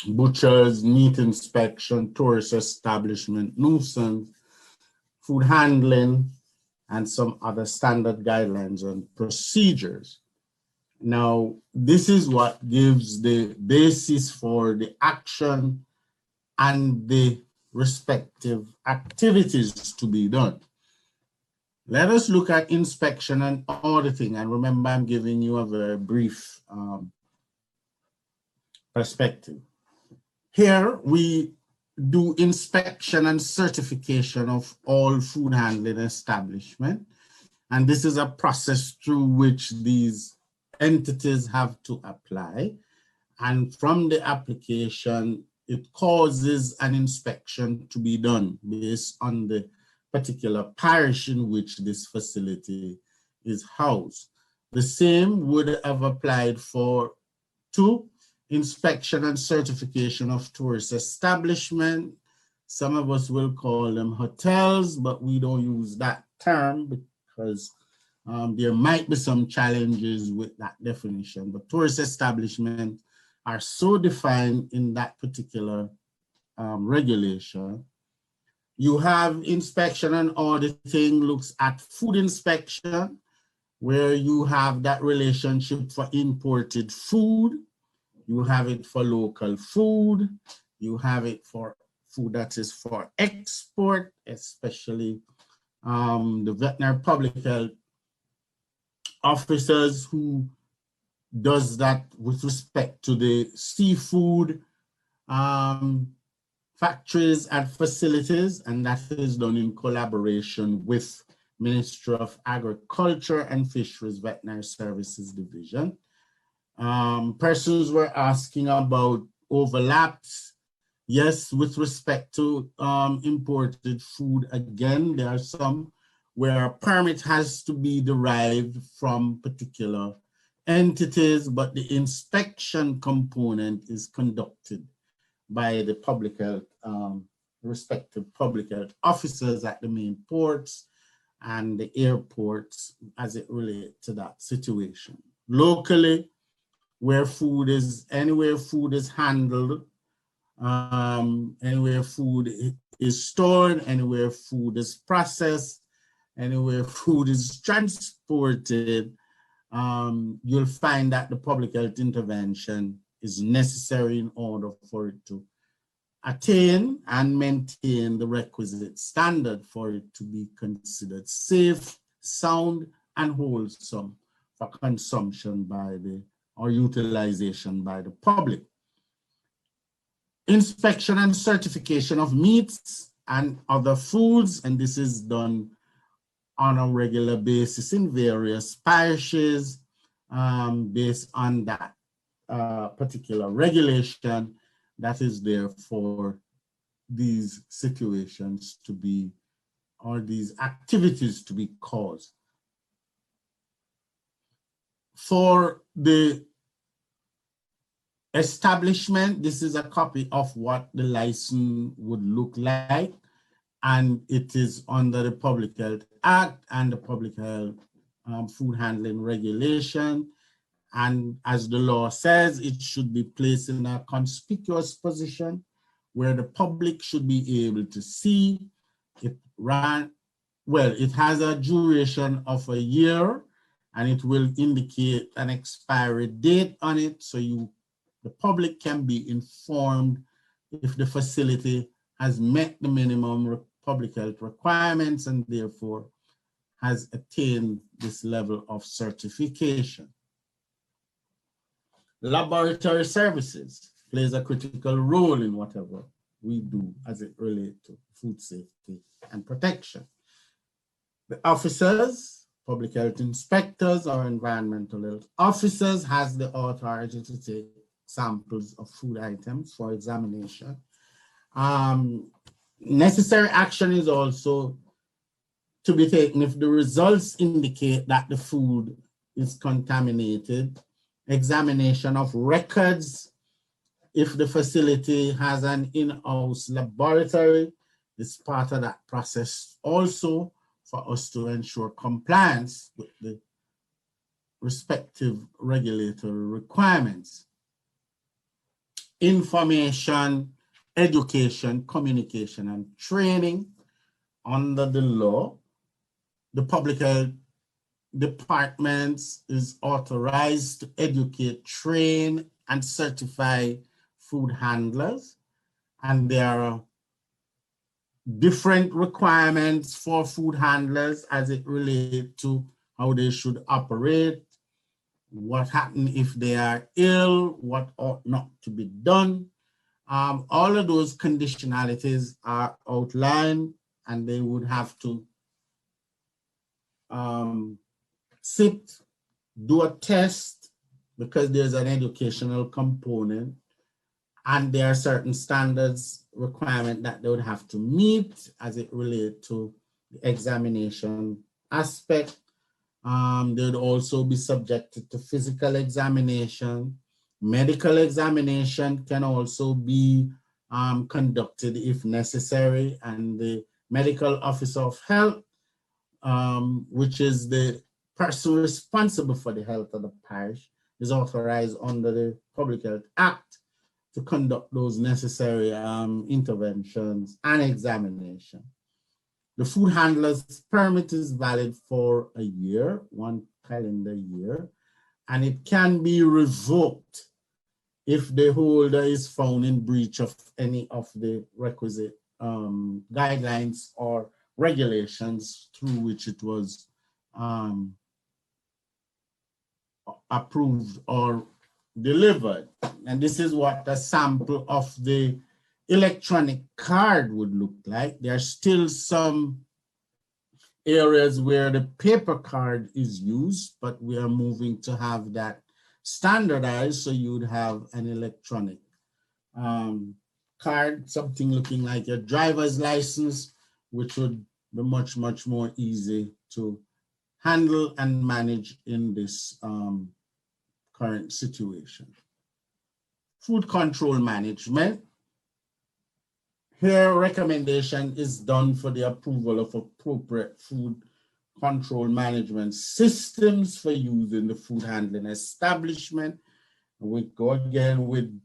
Butchers, meat inspection, tourist establishment, nuisance, food handling, and some other standard guidelines and procedures. Now, this is what gives the basis for the action and the respective activities to be done. Let us look at inspection and auditing. And remember, I'm giving you a very brief perspective. Here, we do inspection and certification of all food handling establishments. And this is a process through which these entities have to apply. And from the application, it causes an inspection to be done based on the particular parish in which this facility is housed. The same would have applied for 2, inspection and certification of tourist establishment. Some of us will call them hotels, but we don't use that term because there might be some challenges with that definition. But tourist establishment are so defined in that particular regulation. You have inspection and auditing looks at food inspection, where you have that relationship for imported food. You have it for local food. You have it for food that is for export, especially the veterinary public health officers who does that with respect to the seafood factories and facilities, and that is done in collaboration with Ministry of Agriculture and Fisheries Veterinary Services Division. Persons were asking about overlaps. Yes, with respect to imported food, again, there are some where a permit has to be derived from particular entities, but the inspection component is conducted by the public health, respective public health officers at the main ports and the airports as it relates to that situation. Locally, where food is, anywhere food is handled, anywhere food is stored, anywhere food is processed, anywhere food is transported, you'll find that the public health intervention is necessary in order for it to attain and maintain the requisite standard for it to be considered safe, sound, and wholesome for consumption by the, or utilization by the public. Inspection and certification of meats and other foods, and this is done on a regular basis in various parishes based on that particular regulation that is there for these situations to be, or these activities to be caused. For the establishment, this is a copy of what the license would look like, and it is under the Public Health Act and the Public Health Food Handling Regulation. And as the law says, it should be placed in a conspicuous position where the public should be able to see. It it has a duration of a year, and it will indicate an expiry date on it, so the public can be informed if the facility has met the minimum public health requirements and therefore has attained this level of certification. Laboratory services plays a critical role in whatever we do as it relates to food safety and protection. The officers, public health inspectors or environmental health officers, has the authority to take samples of food items for examination. Necessary action is also to be taken if the results indicate that the food is contaminated. Examination of records, if the facility has an in-house laboratory, is part of that process also for us to ensure compliance with the respective regulatory requirements. Information, education, communication, and training. Under the law, the public health departments is authorized to educate, train, and certify food handlers. And there are different requirements for food handlers as it relates to how they should operate, what happens if they are ill, what ought not to be done. All of those conditionalities are outlined, and they would have to sit, do a test, because there's an educational component, and there are certain standards requirement that they would have to meet as it relates to the examination aspect. They would also be subjected to physical examination. Medical examination can also be conducted if necessary, and the medical officer of health, which is the person responsible for the health of the parish, is authorized under the Public Health Act to conduct those necessary interventions and examination. The food handler's permit is valid for a year, 1 calendar year, and it can be revoked if the holder is found in breach of any of the requisite guidelines or regulations through which it was approved or delivered. And this is what a sample of the electronic card would look like. There are still some areas where the paper card is used, but we are moving to have that standardized, so you would have an electronic card, something looking like your driver's license, which would be much, much more easy to handle and manage in this current situation. Food control management. Here, recommendation is done for the approval of appropriate food control management systems for use in the food handling establishment. We go again with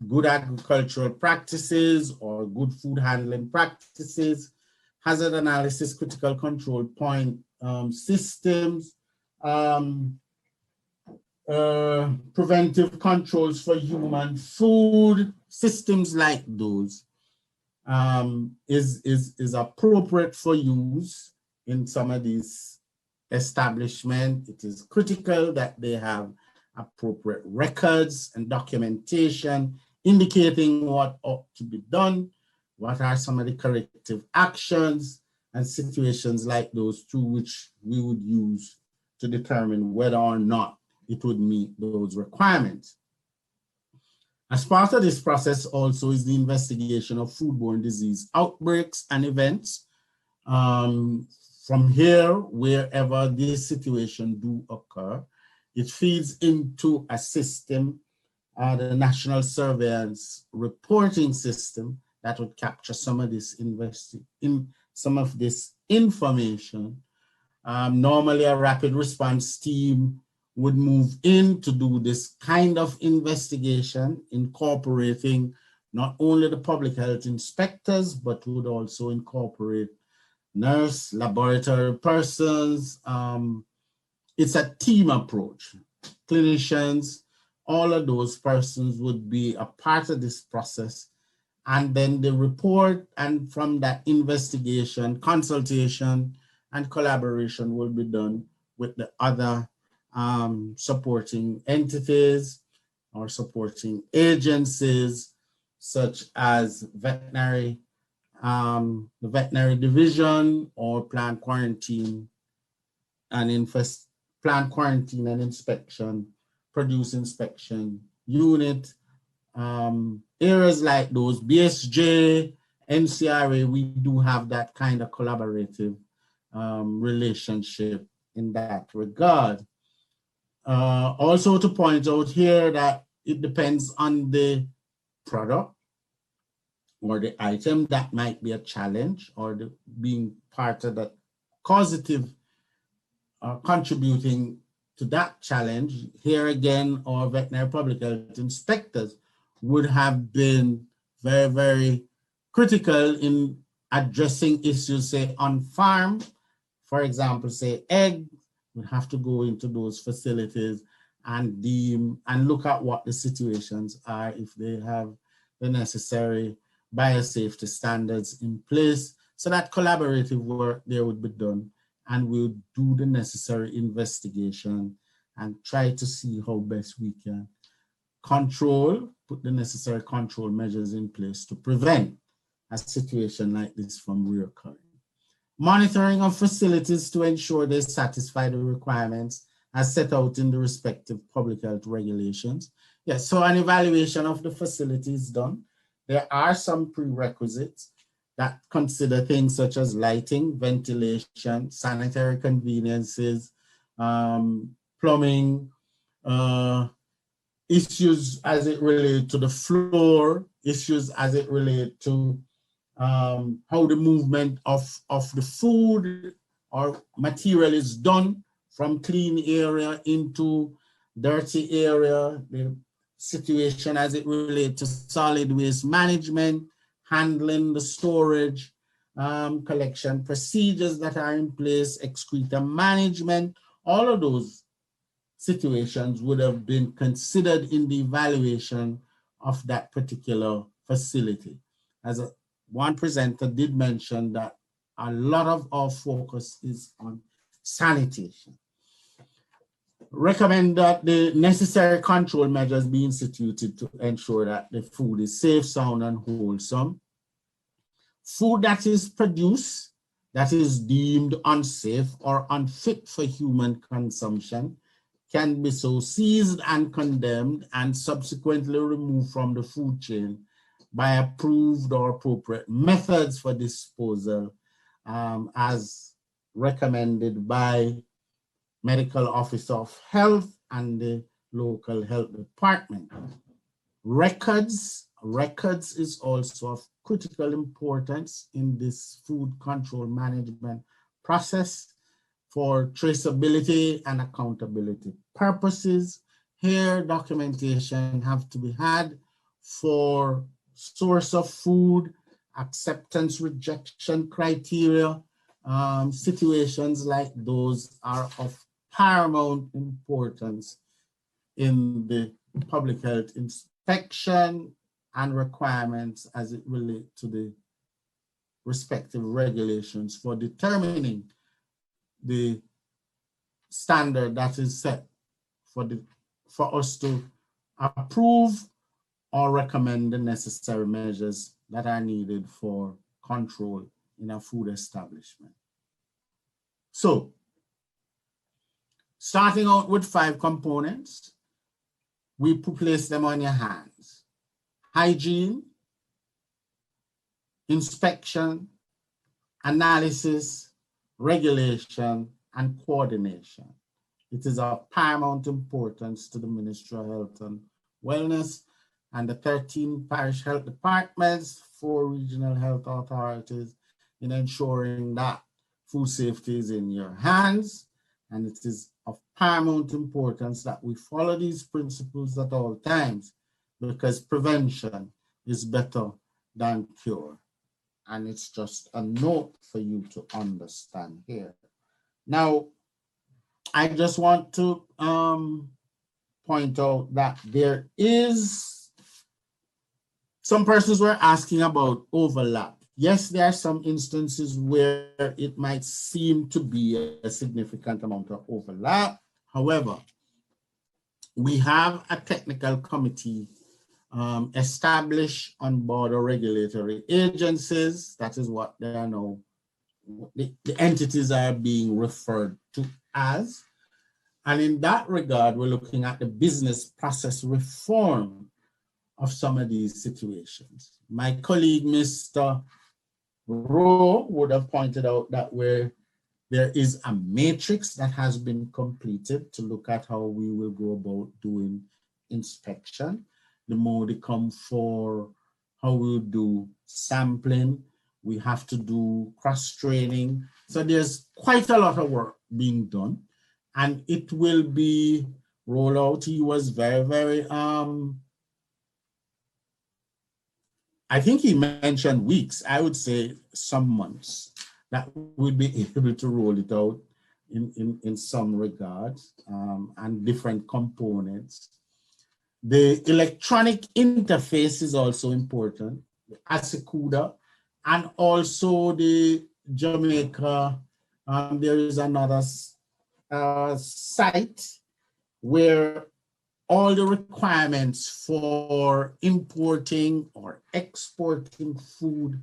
good agricultural practices or good food handling practices, hazard analysis, critical control point systems, preventive controls for human food, systems like those is appropriate for use in some of these establishments. It is critical that they have appropriate records and documentation indicating what ought to be done, what are some of the corrective actions and situations like those through which we would use to determine whether or not it would meet those requirements. As part of this process also is the investigation of foodborne disease outbreaks and events. From here, wherever this situation do occur, it feeds into a system, the National Surveillance Reporting System, that would capture some of this information. Normally, a rapid response team would move in to do this kind of investigation, incorporating not only the public health inspectors, but would also incorporate nurse, laboratory persons. It's a team approach. Clinicians, all of those persons would be a part of this process. And then the report, and from that investigation, consultation, and collaboration will be done with the other supporting entities or supporting agencies, such as veterinary, the veterinary division, or plant quarantine and inspection, produce inspection unit, areas like those, BSJ, NCRA. We do have that kind of collaborative relationship in that regard. Also to point out here that it depends on the product or the item that might be a challenge, or being part of the causative contributing to that challenge. Here again, our veterinary public health inspectors would have been very, very critical in addressing issues, say, on farm. For example, say egg, would have to go into those facilities and deem and look at what the situations are, if they have the necessary biosafety standards in place. So that collaborative work there would be done, and we'll do the necessary investigation and try to see how best we can control, put the necessary control measures in place to prevent a situation like this from reoccurring. Monitoring of facilities to ensure they satisfy the requirements as set out in the respective public health regulations. Yes, so an evaluation of the facility is done. There are some prerequisites that consider things such as lighting, ventilation, sanitary conveniences, plumbing, issues as it relates to the floor, issues as it relates to how the movement of the food or material is done from clean area into dirty area, the situation as it relates to solid waste management, handling the storage, collection procedures that are in place, excreta management, all of those situations would have been considered in the evaluation of that particular facility. As one presenter did mention that a lot of our focus is on sanitation. Recommend that the necessary control measures be instituted to ensure that the food is safe, sound, and wholesome. Food that is produced that is deemed unsafe or unfit for human consumption can be so seized and condemned and subsequently removed from the food chain by approved or appropriate methods for disposal as recommended by medical officer of health and the local health department. Records is also of critical importance in this food control management process for traceability and accountability purposes. Here, documentation have to be had for source of food, acceptance, rejection criteria. Situations like those are of paramount importance in the public health inspection and requirements as it relates to the respective regulations for determining the standard that is set for us to approve or recommend the necessary measures that are needed for control in a food establishment. So, starting out with 5 components, we place them on your hands. Hygiene, inspection, analysis, regulation, and coordination. It is of paramount importance to the Ministry of Health and Wellness and the 13 parish health departments, 4 regional health authorities in ensuring that food safety is in your hands. And it is of paramount importance that we follow these principles at all times because prevention is better than cure. And it's just a note for you to understand here. Now, I just want to point out that there is, some persons were asking about overlap. Yes, there are some instances where it might seem to be a significant amount of overlap. However, we have a technical committee established on board of regulatory agencies. That is what they are now, the entities are being referred to as. And in that regard, we're looking at the business process reform of some of these situations. My colleague, Mr. Rowe, would have pointed out that where there is a matrix that has been completed to look at how we will go about doing inspection. The more they come for how we'll do sampling, we have to do cross-training. So there's quite a lot of work being done, and it will be rolled out. He was very, very, I think he mentioned weeks. I would say some months that we'll be able to roll it out in some regards and different components. The electronic interface is also important, the ASECUDA, and also the Jamaica. There is another site where all the requirements for importing or exporting food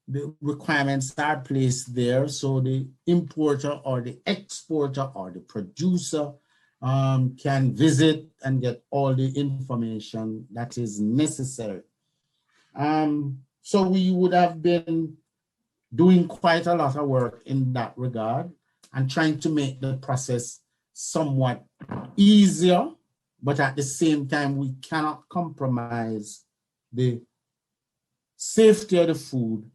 the requirements are placed there, so the importer or the exporter or the producer can visit and get all the information that is necessary. So we would have been doing quite a lot of work in that regard and trying to make the process somewhat easier, but at the same time, we cannot compromise the safety of the food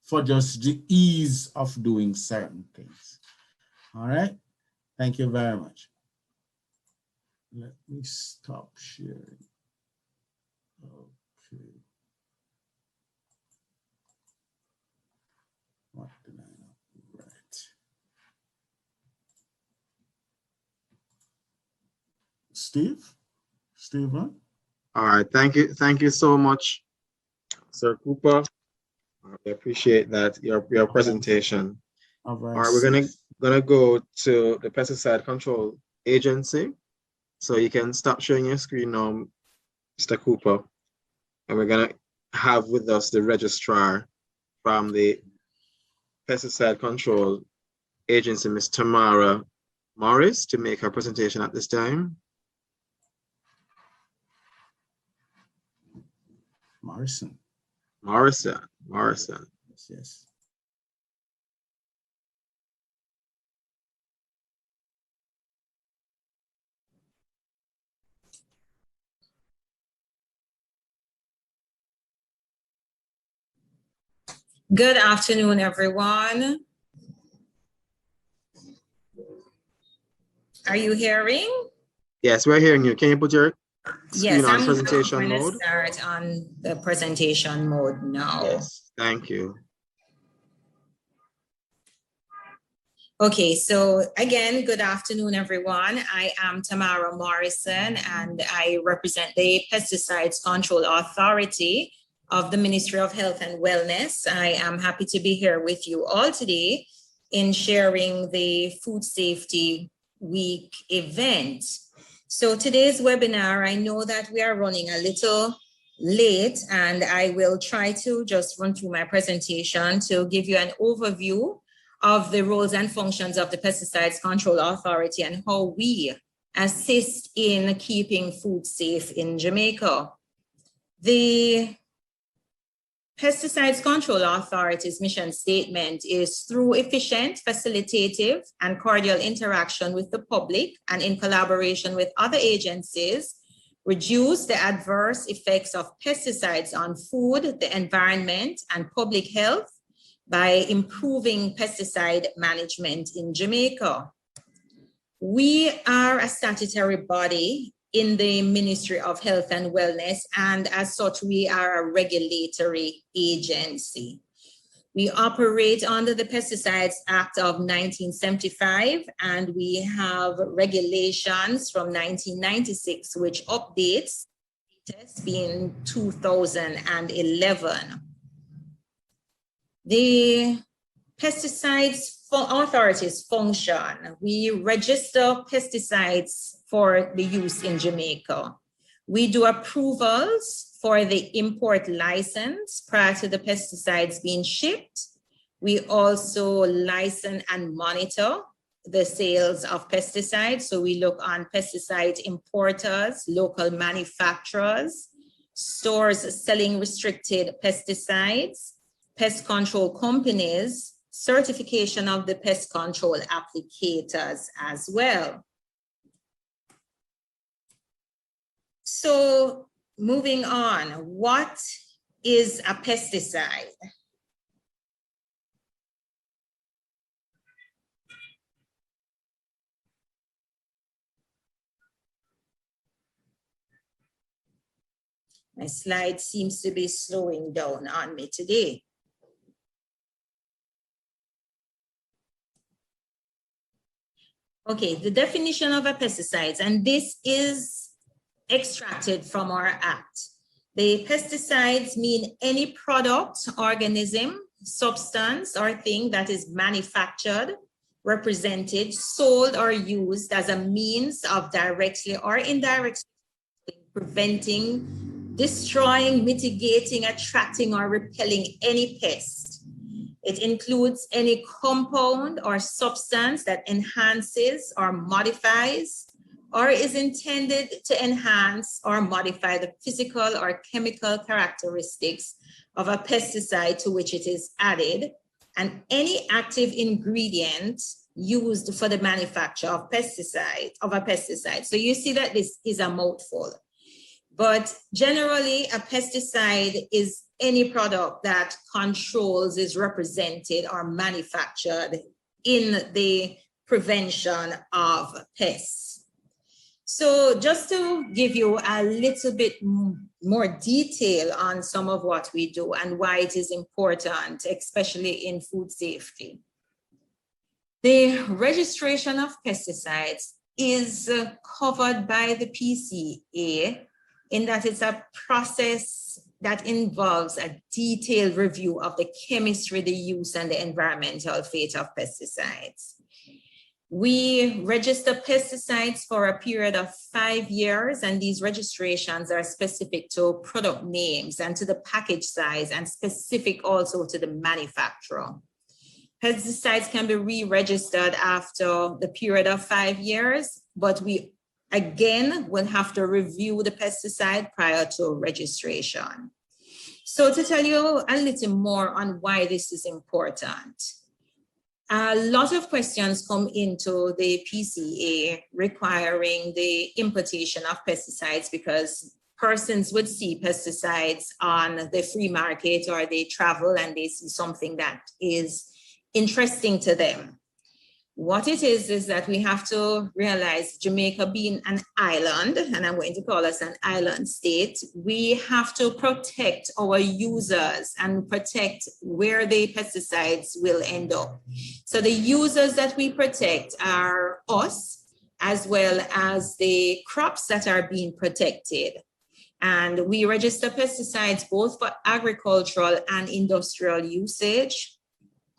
for just the ease of doing certain things. All right, thank you very much. Let me stop sharing. Okay. What did I write? Stephen? All right, thank you so much, Sir Cooper. I appreciate that, your presentation. All right, we're gonna go to the Pesticide Control Agency. So you can stop sharing your screen now, Mr. Cooper. And we're gonna have with us the registrar from the Pesticide Control Agency, Ms. Tamara Morris, to make her presentation at this time. Morrison. Yes. Good afternoon, everyone. Are you hearing? Yes, we're hearing you. Can you put your screen on I'm presentation going to mode? start on the presentation mode now. Yes, thank you. Okay, so again, good afternoon, everyone. I am Tamara Morrison, and I represent the Pesticides Control Authority of the Ministry of Health and Wellness. I am happy to be here with you all today in sharing the Food Safety Week event. So today's webinar, I know that we are running a little late, and I will try to just run through my presentation to give you an overview of the roles and functions of the Pesticides Control Authority and how we assist in keeping food safe in Jamaica. The Pesticides Control Authority's mission statement is through efficient, facilitative, and cordial interaction with the public and in collaboration with other agencies, reduce the adverse effects of pesticides on food, the environment, and public health by improving pesticide management in Jamaica. We are a statutory body in the Ministry of Health and Wellness, and as such, we are a regulatory agency. We operate under the Pesticides Act of 1975, and we have regulations from 1996, which updates being 2011. The Pesticides Authority's function: we register pesticides for the use in Jamaica. We do approvals for the import license prior to the pesticides being shipped. We also license and monitor the sales of pesticides. So we look on pesticide importers, local manufacturers, stores selling restricted pesticides, pest control companies, certification of the pest control applicators as well. So moving on, what is a pesticide? My slide seems to be slowing down on me today. Okay, the definition of a pesticide, and this is extracted from our act. The pesticides mean any product, organism, substance, or thing that is manufactured, represented, sold, or used as a means of directly or indirectly preventing, destroying, mitigating, attracting, or repelling any pest It includes any compound or substance that enhances or modifies or is intended to enhance or modify the physical or chemical characteristics of a pesticide to which it is added, and any active ingredient used for the manufacture of a pesticide. So you see that this is a mouthful. But generally, a pesticide is any product that controls, is represented or manufactured in the prevention of pests. So just to give you a little bit more detail on some of what we do and why it is important, especially in food safety. The registration of pesticides is covered by the PCA in that it's a process that involves a detailed review of the chemistry, the use, and the environmental fate of pesticides. We register pesticides for a period of 5 years, and these registrations are specific to product names and to the package size and specific also to the manufacturer. Pesticides can be re-registered after the period of 5 years, but we again will have to review the pesticide prior to registration. So to tell you a little more on why this is important, a lot of questions come into the PCA requiring the importation of pesticides because persons would see pesticides on the free market or they travel and they see something that is interesting to them. What it is that we have to realize, Jamaica being an island, and I'm going to call us an island state, we have to protect our users and protect where the pesticides will end up. So the users that we protect are us, as well as the crops that are being protected. And we register pesticides both for agricultural and industrial usage.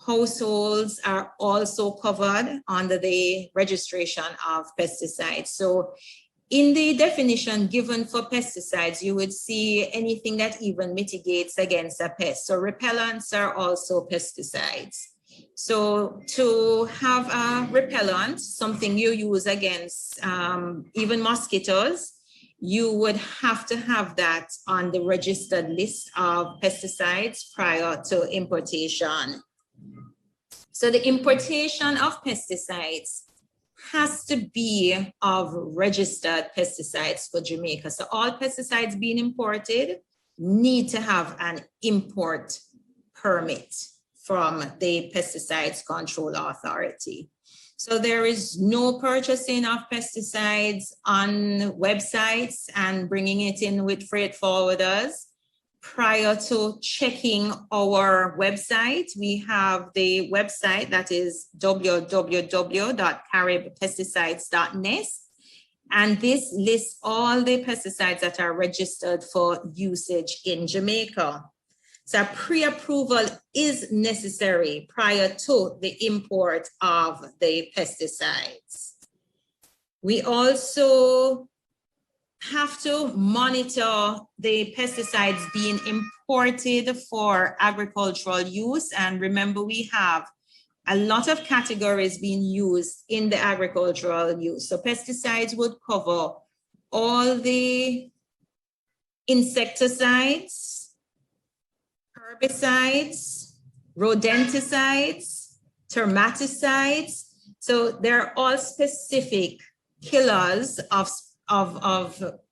Households are also covered under the registration of pesticides. So in the definition given for pesticides, you would see anything that even mitigates against a pest. So repellents are also pesticides. So to have a repellent, something you use against even mosquitoes, you would have to have that on the registered list of pesticides prior to importation. So the importation of pesticides has to be of registered pesticides for Jamaica. So all pesticides being imported need to have an import permit from the Pesticides Control Authority. So there is no purchasing of pesticides on websites and bringing it in with freight forwarders. Prior to checking our website, we have the website that is www.caribpesticides.net. And this lists all the pesticides that are registered for usage in Jamaica. So pre-approval is necessary prior to the import of the pesticides. We also have to monitor the pesticides being imported for agricultural use. And remember, we have a lot of categories being used in the agricultural use. So pesticides would cover all the insecticides, herbicides, rodenticides, termaticides. So they're all specific killers of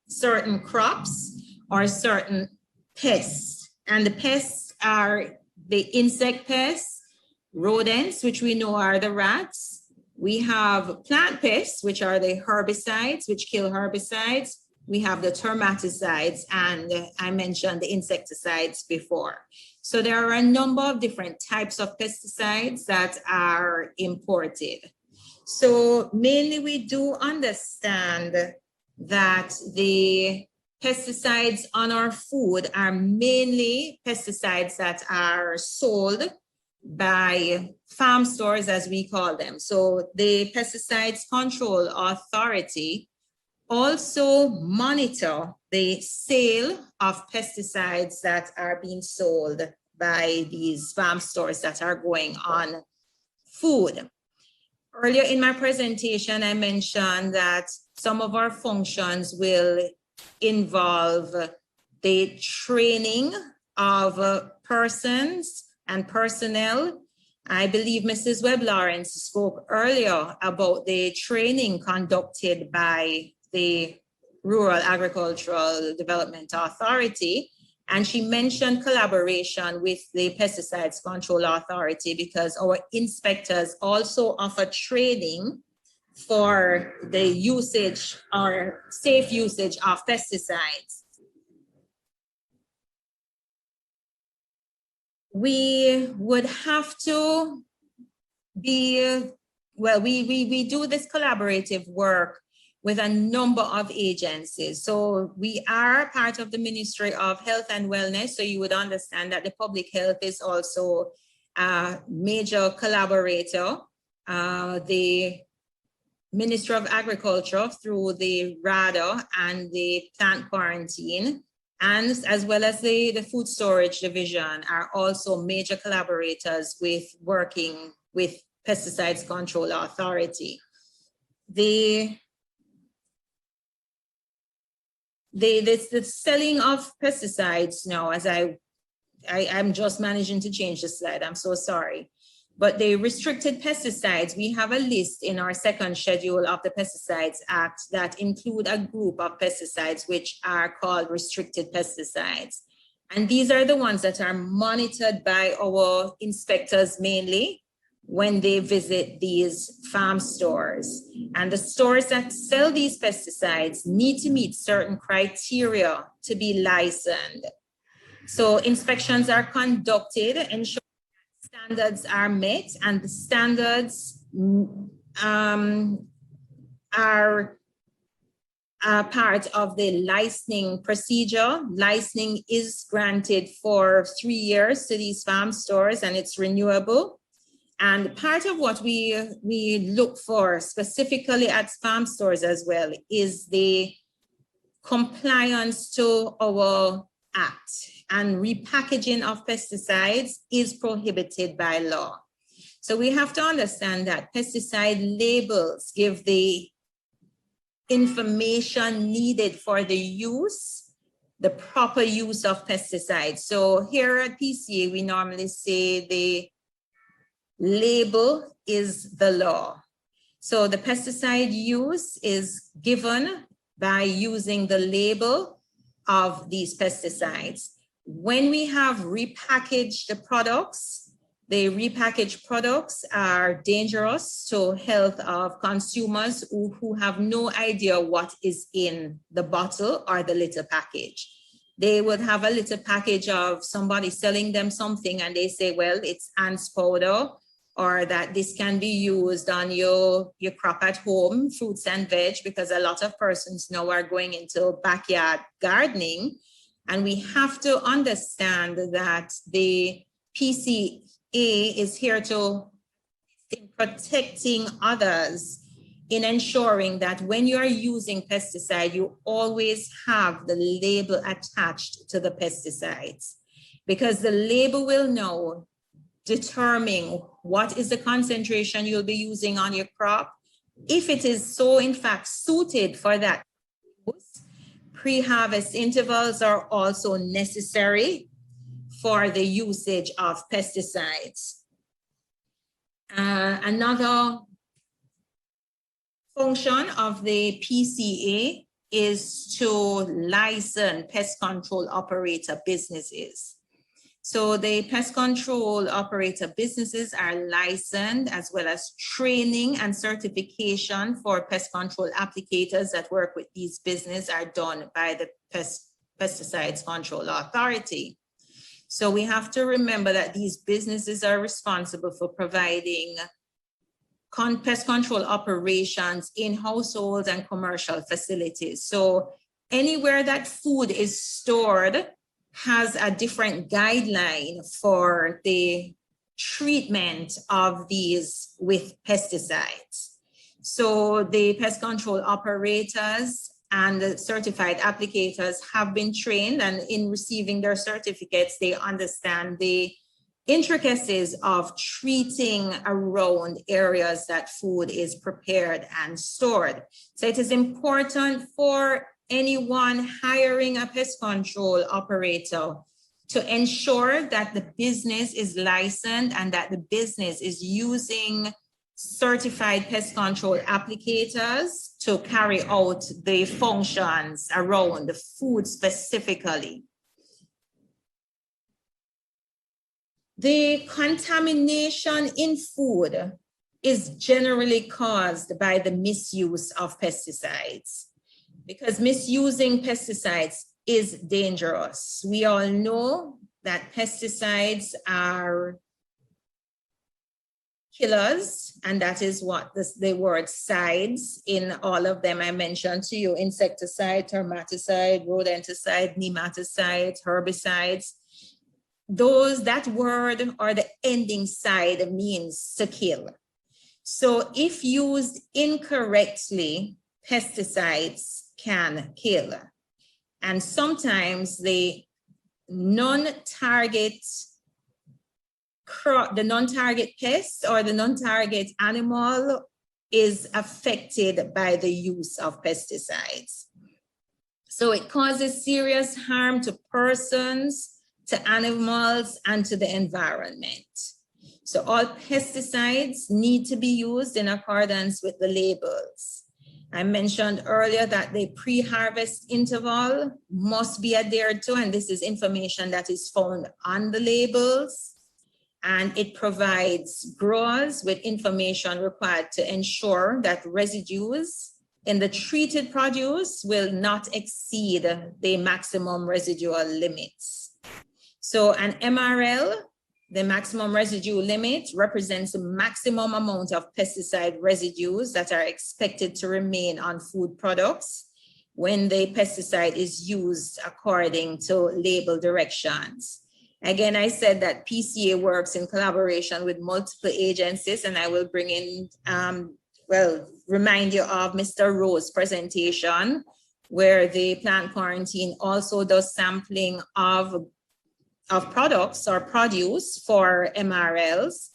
certain crops or certain pests. And the pests are the insect pests, rodents, which we know are the rats. We have plant pests, which are the herbicides, which kill herbicides. We have the termaticides, and I mentioned the insecticides before. So there are a number of different types of pesticides that are imported. So mainly we do understand that the pesticides on our food are mainly pesticides that are sold by farm stores, as we call them. So the Pesticides Control Authority also monitor the sale of pesticides that are being sold by these farm stores that are going on food. Earlier in my presentation, I mentioned that some of our functions will involve the training of persons and personnel. I believe Mrs. Webb Lawrence spoke earlier about the training conducted by the Rural Agricultural Development Authority. And she mentioned collaboration with the Pesticides Control Authority because our inspectors also offer training for the usage or safe usage of pesticides. We would have to be, well, we do this collaborative work with a number of agencies. So we are part of the Ministry of Health and Wellness. So you would understand that the public health is also a major collaborator. The Ministry of Agriculture through the RADA and the plant quarantine, and as well as the Food Storage Division are also major collaborators with working with Pesticides Control Authority. The selling of pesticides now, as I'm just managing to change the slide, I'm so sorry. But the restricted pesticides, we have a list in our second schedule of the Pesticides Act that include a group of pesticides which are called restricted pesticides. And these are the ones that are monitored by our inspectors mainly when they visit these farm stores. And the stores that sell these pesticides need to meet certain criteria to be licensed. So inspections are conducted, ensuring standards are met, and the standards are part of the licensing procedure. Licensing is granted for 3 years to these farm stores, and it's renewable. And part of what we look for specifically at farm stores as well is the compliance to our act, and repackaging of pesticides is prohibited by law. So we have to understand that pesticide labels give the information needed for the use, the proper use of pesticides. So here at PCA, we normally say the label is the law. So the pesticide use is given by using the label of these pesticides. When we have repackaged the products, the repackaged products are dangerous to health of consumers who have no idea what is in the bottle or the little package. They would have a little package of somebody selling them something and they say, well, it's ants powder, or that this can be used on your crop at home, fruits and veg, because a lot of persons now are going into backyard gardening. And we have to understand that the PCA is here to in protecting others, in ensuring that when you are using pesticide, you always have the label attached to the pesticides, because the label will now determine what is the concentration you'll be using on your crop. If it is so in fact suited for that use, pre-harvest intervals are also necessary for the usage of pesticides. Another function of the PCA is to license pest control operator businesses. So the pest control operator businesses are licensed, as well as training and certification for pest control applicators that work with these businesses are done by the Pesticides Control Authority. So we have to remember that these businesses are responsible for providing pest control operations in households and commercial facilities. So anywhere that food is stored has a different guideline for the treatment of these with pesticides. So the pest control operators and the certified applicators have been trained, and in receiving their certificates, they understand the intricacies of treating around areas that food is prepared and stored. So it is important for anyone hiring a pest control operator to ensure that the business is licensed and that the business is using certified pest control applicators to carry out the functions around the food specifically. The contamination in food is generally caused by the misuse of pesticides, because misusing pesticides is dangerous. We all know that pesticides are killers, and that is what the word sides in all of them I mentioned to you: insecticide, termaticide, rodenticide, nematicide, herbicides. That word or the ending side means to kill. So if used incorrectly, pesticides can kill. And sometimes the non-target pest or the non-target animal is affected by the use of pesticides. So it causes serious harm to persons, to animals, and to the environment. So all pesticides need to be used in accordance with the labels. I mentioned earlier that the pre-harvest interval must be adhered to, and this is information that is found on the labels. And it provides growers with information required to ensure that residues in the treated produce will not exceed the maximum residual limits. So an MRL, the maximum residue limit, represents the maximum amount of pesticide residues that are expected to remain on food products when the pesticide is used according to label directions. Again, I said that PCA works in collaboration with multiple agencies, and I will bring in, remind you of Mr. Rowe's presentation, where the plant quarantine also does sampling of products or produce for MRLs.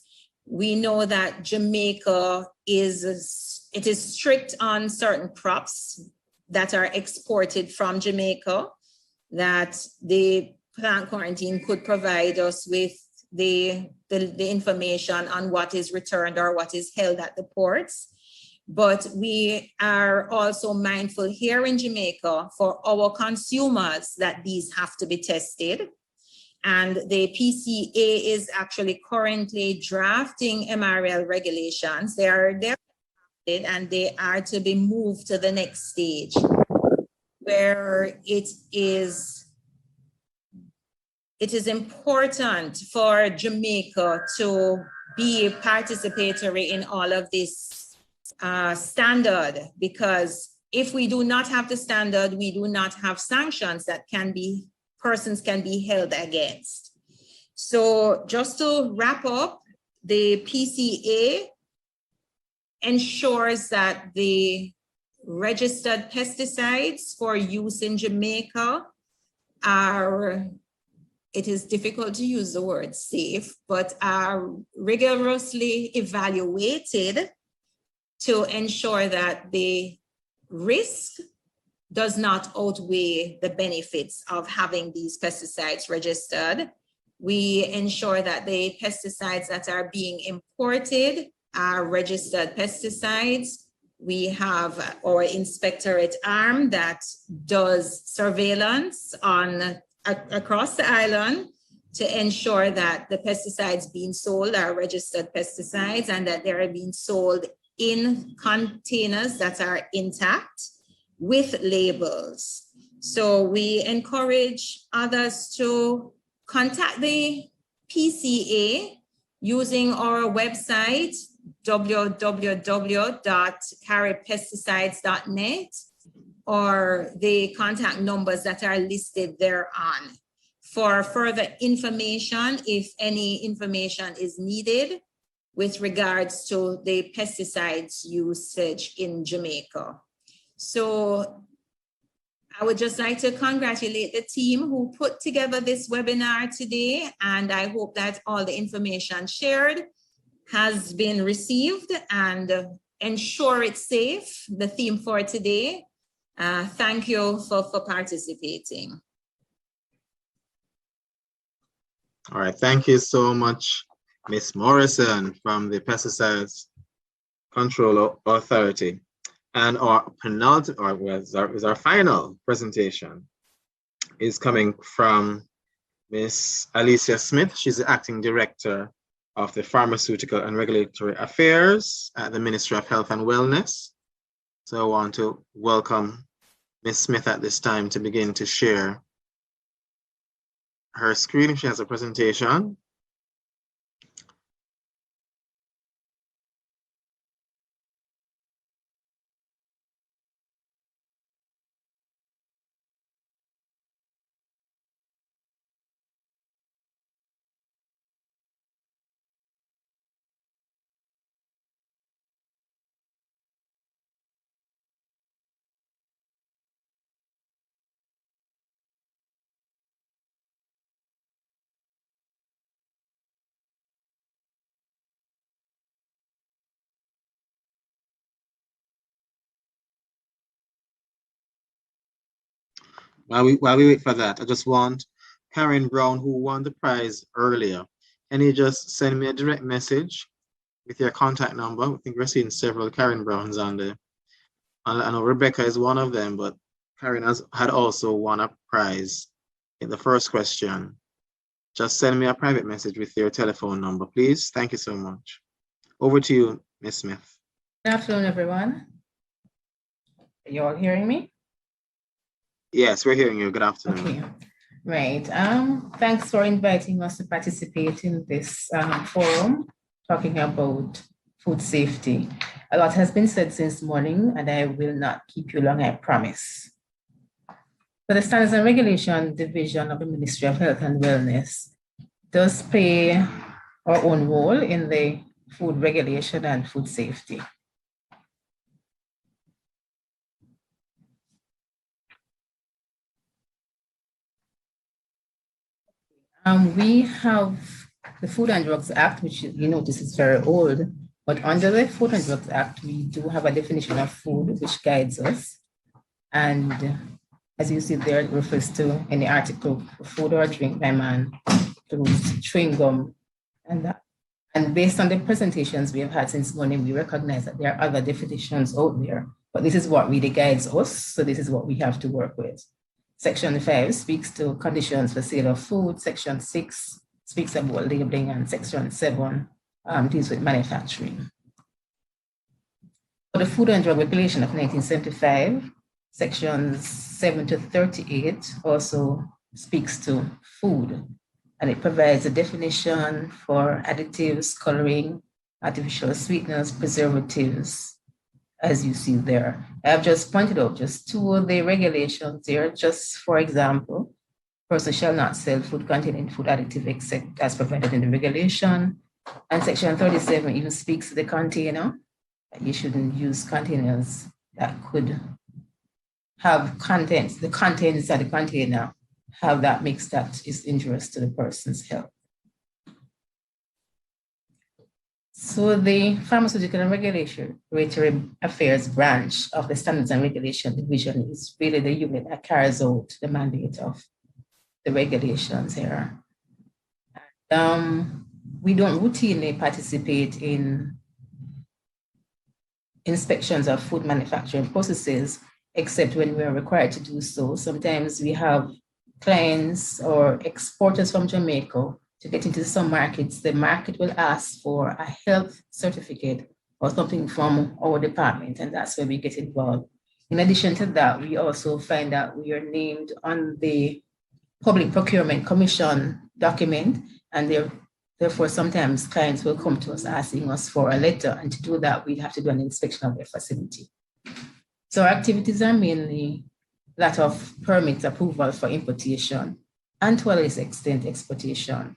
We know that Jamaica is strict on certain crops that are exported from Jamaica, that the plant quarantine could provide us with the information on what is returned or what is held at the ports. But we are also mindful here in Jamaica for our consumers that these have to be tested. And the PCA is actually currently drafting MRL regulations. They are drafted and they are to be moved to the next stage, where it is important for Jamaica to be participatory in all of this standard, because if we do not have the standard, we do not have sanctions that persons can be held against. So just to wrap up, the PCA ensures that the registered pesticides for use in Jamaica are, it is difficult to use the word safe, but are rigorously evaluated to ensure that the risk does not outweigh the benefits of having these pesticides registered. We ensure that the pesticides that are being imported are registered pesticides. We have our inspectorate arm that does surveillance across the island to ensure that the pesticides being sold are registered pesticides and that they are being sold in containers that are intact with labels. So we encourage others to contact the PCA using our website, www.carrypesticides.net, or the contact numbers that are listed thereon. For further information, if any information is needed with regards to the pesticides usage in Jamaica. So I would just like to congratulate the team who put together this webinar today, and I hope that all the information shared has been received and ensure it's safe, the theme for today. Thank you for participating. All right, thank you so much, Ms. Morrison from the Pesticides Control Authority. And our penultimate, our final presentation is coming from Ms. Alicia Smith. She's the Acting Director of the Pharmaceutical and Regulatory Affairs at the Ministry of Health and Wellness. So I want to welcome Ms. Smith at this time to begin to share her screen. She has a presentation. While we wait for that, I just want Karen Brown, who won the prize earlier, can you just send me a direct message with your contact number? I think we're seeing several Karen Browns on there. I know Rebecca is one of them, but Karen had also won a prize in the first question. Just send me a private message with your telephone number, please. Thank you so much. Over to you, Ms. Smith. Good afternoon, everyone. Are you all hearing me? Yes, we're hearing you. Good afternoon. Okay, right. Thanks for inviting us to participate in this forum, talking about food safety. A lot has been said since morning, and I will not keep you long, I promise. So the Standards and Regulation Division of the Ministry of Health and Wellness does play our own role in the food regulation and food safety. We have the Food and Drugs Act, which you notice is very old, but under the Food and Drugs Act, we do have a definition of food which guides us. And as you see there, it refers to any article, food or drink by man, includes chewing gum and that. And based on the presentations we have had since morning, we recognize that there are other definitions out there, but this is what really guides us. So this is what we have to work with. Section 5 speaks to conditions for sale of food. Section 6 speaks about labeling, and Section 7 deals with manufacturing. For the Food and Drug Regulation of 1975, Sections 7 to 38 also speaks to food, and it provides a definition for additives, coloring, artificial sweeteners, preservatives, as you see there. I have just pointed out just two of the regulations there. Just for example, person shall not sell food containing food additive except as provided in the regulation. And Section 37 even speaks to the container. You shouldn't use containers that could have contents, the contents of the container have that mix that is injurious to the person's health. So the Pharmaceutical and Regulatory Affairs branch of the Standards and Regulation Division is really the unit that carries out the mandate of the regulations here. We don't routinely participate in inspections of food manufacturing processes, except when we're required to do so. Sometimes we have clients or exporters from Jamaica. To get into some markets, the market will ask for a health certificate or something from our department, and that's where we get involved. In addition to that, we also find that we are named on the Public Procurement Commission document, and therefore sometimes clients will come to us asking us for a letter, and to do that, we'd have to do an inspection of their facility. So our activities are mainly that of permits approval for importation and to a lesser extent exportation.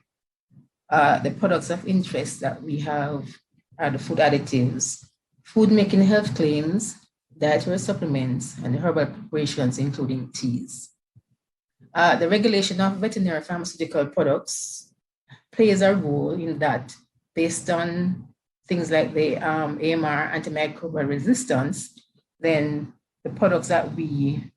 The products of interest that we have are the food additives, food making health claims, dietary supplements, and herbal preparations, including teas. The regulation of veterinary pharmaceutical products plays a role in that, based on things like the AMR, antimicrobial resistance, then the products that we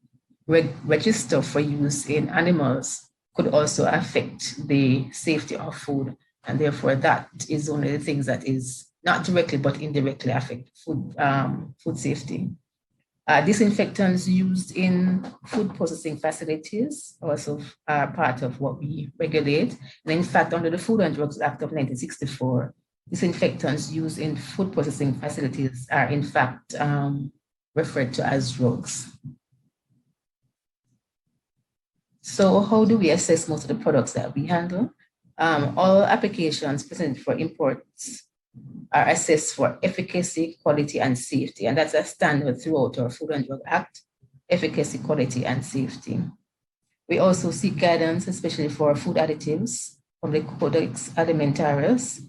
register for use in animals could also affect the safety of food. And therefore, that is one of the things that is not directly but indirectly affect food safety. Disinfectants used in food processing facilities also are part of what we regulate. And in fact, under the Food and Drugs Act of 1964, disinfectants used in food processing facilities are in fact referred to as drugs. So how do we assess most of the products that we handle? All applications presented for imports are assessed for efficacy, quality, and safety. And that's a standard throughout our Food and Drug Act, efficacy, quality, and safety. We also seek guidance, especially for food additives, from the Codex Alimentarius,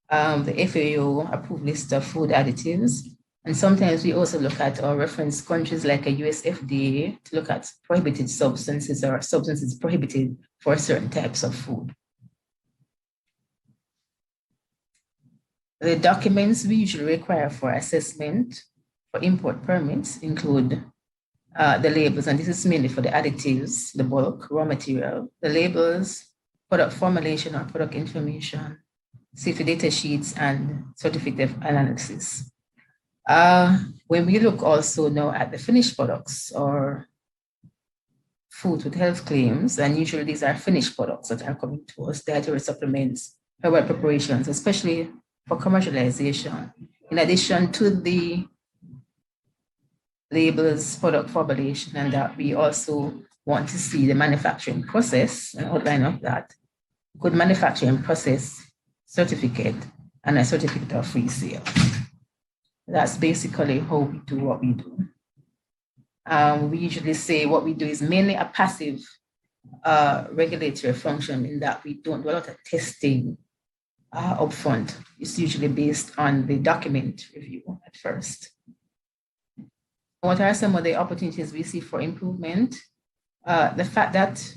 the FAO approved list of food additives. And sometimes we also look at our reference countries like a US FDA to look at prohibited substances or substances prohibited for certain types of food. The documents we usually require for assessment for import permits include the labels, and this is mainly for the additives, the bulk, raw material, the labels, product formulation or product information, safety data sheets, and certificate of analysis. When we look also now at the finished products or food with health claims, and usually these are finished products that are coming to us, dietary supplements, herbal preparations, especially for commercialization. In addition to the labels, product formulation, and that we also want to see the manufacturing process, an outline of that, good manufacturing process certificate, and a certificate of free sale. That's basically how we do what we do. We usually say what we do is mainly a passive regulatory function, in that we don't do a lot of testing upfront. It's usually based on the document review at first. What are some of the opportunities we see for improvement? The fact that,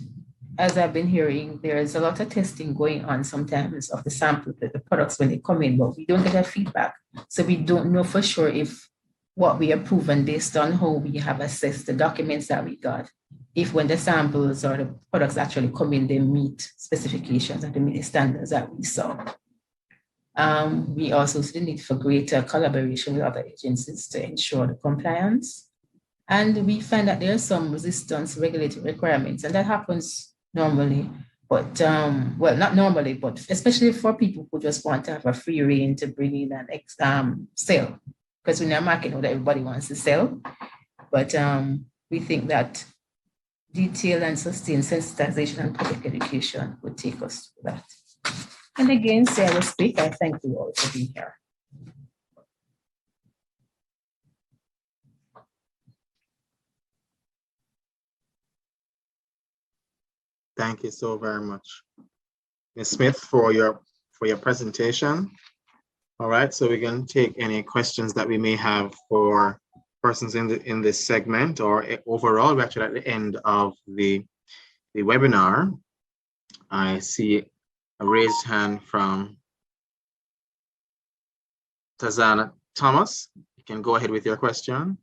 as I've been hearing, there is a lot of testing going on sometimes of the samples, the products when they come in, but we don't get that feedback. So we don't know for sure if what we have proven based on how we have assessed the documents that we got, if when the samples or the products actually come in, they meet specifications and they meet the standards that we saw. We also see the need for greater collaboration with other agencies to ensure the compliance. And we find that there are some resistance regulatory requirements, and that happens normally, but well, not normally, but especially for people who just want to have a free rein to bring in and sell. Because when you're market, not everybody wants to sell. But we think that detailed and sustained sensitization and public education would take us to that. And again, Sarah speak, I thank you all for being here. Thank you so very much, Ms. Smith, for your presentation. All right, so we can take any questions that we may have for persons in this segment or overall. We're actually at the end of the webinar. I see a raised hand from Tazana Thomas. You can go ahead with your question.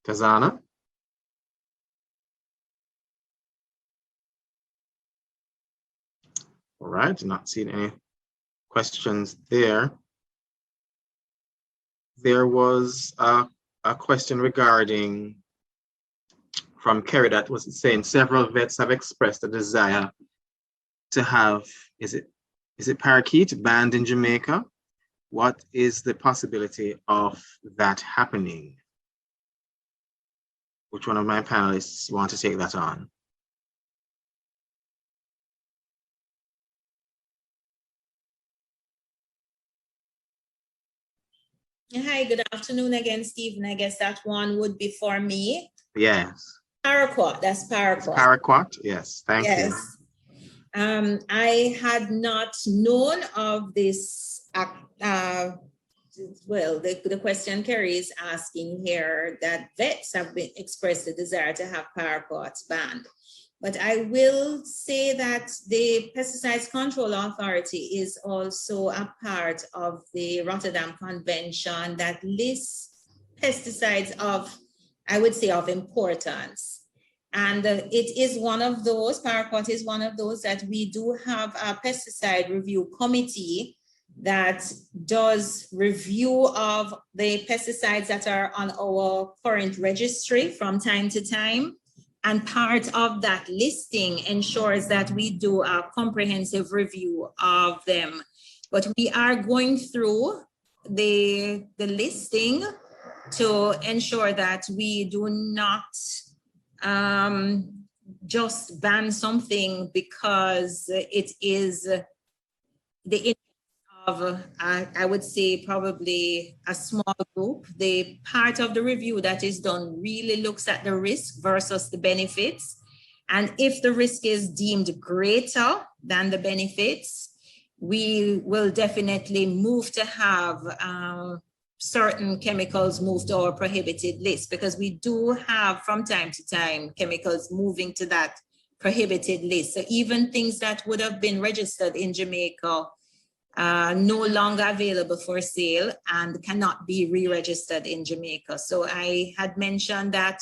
Tazana. All right, not seeing any questions there. There was a question regarding from Kerry that was saying several vets have expressed a desire to have, is it parakeet banned in Jamaica? What is the possibility of that happening? Which one of my panelists want to take that on? Hi, good afternoon again, Stephen. I guess that one would be for me. Yes. Paraquat, that's paraquat. Paraquat, yes, thank you. Yes. I had not known of this, well, the question Kerry is asking here, that vets have been expressed the desire to have paraquats banned. But I will say that the Pesticides Control Authority is also a part of the Rotterdam Convention that lists pesticides of, I would say, of importance. And it is one of those, paraquat is one of those that we do have a pesticide review committee that does review of the pesticides that are on our current registry from time to time. And part of that listing ensures that we do a comprehensive review of them. But we are going through the listing to ensure that we do not just ban something because it is the of, I would say, probably a small group. The part of the review that is done really looks at the risk versus the benefits. And if the risk is deemed greater than the benefits, we will definitely move to have certain chemicals moved to our prohibited list, because we do have from time to time chemicals moving to that prohibited list. So even things that would have been registered in Jamaica no longer available for sale and cannot be re-registered in Jamaica. So I had mentioned that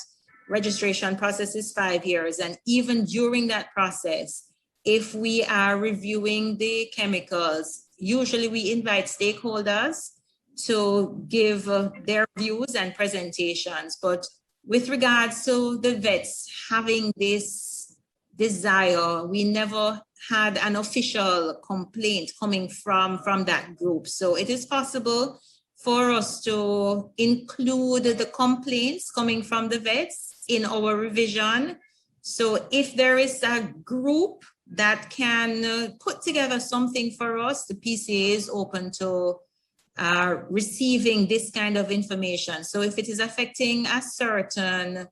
registration process is 5 years. And even during that process, if we are reviewing the chemicals, usually we invite stakeholders to give their views and presentations. But with regards to the vets having this desire, we never had an official complaint coming from that group. So it is possible for us to include the complaints coming from the vets in our revision. So if there is a group that can put together something for us, the PCA is open to receiving this kind of information. So if it is affecting a certain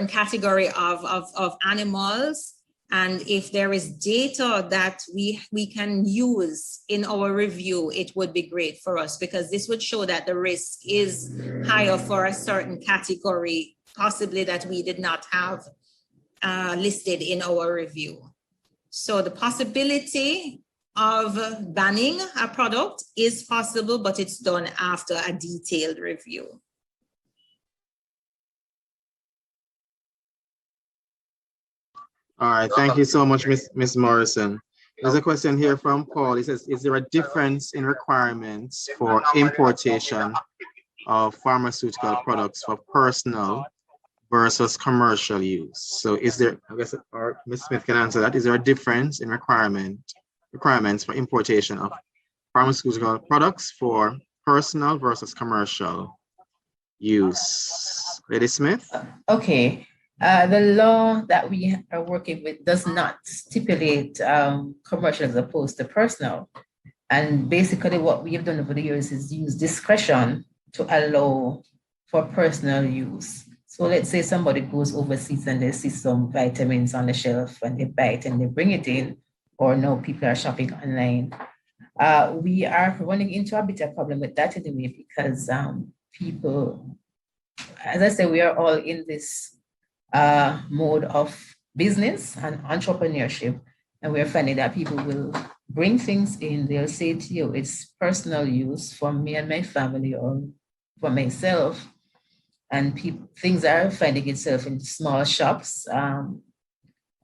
category of animals, and if there is data that we can use in our review, it would be great for us, because this would show that the risk is higher for a certain category, possibly that we did not have listed in our review. So the possibility of banning a product is possible, but it's done after a detailed review. All right, thank you so much, Ms. Morrison. There's a question here from Paul. He says, is there a difference in requirements for importation of pharmaceutical products for personal versus commercial use? So is there, I guess, or Ms. Smith can answer that. Is there a difference in requirements for importation of pharmaceutical products for personal versus commercial use? Lady Smith? Okay. The law that we are working with does not stipulate commercial as opposed to personal. And basically what we have done over the years is use discretion to allow for personal use. So let's say somebody goes overseas and they see some vitamins on the shelf and they buy it and they bring it in, or no, people are shopping online. We are running into a bit of problem with that anyway, because people, as I say, we are all in this mode of business and entrepreneurship, and we're finding that people will bring things in. They'll say to you, it's personal use for me and my family or for myself, and things are finding itself in small shops,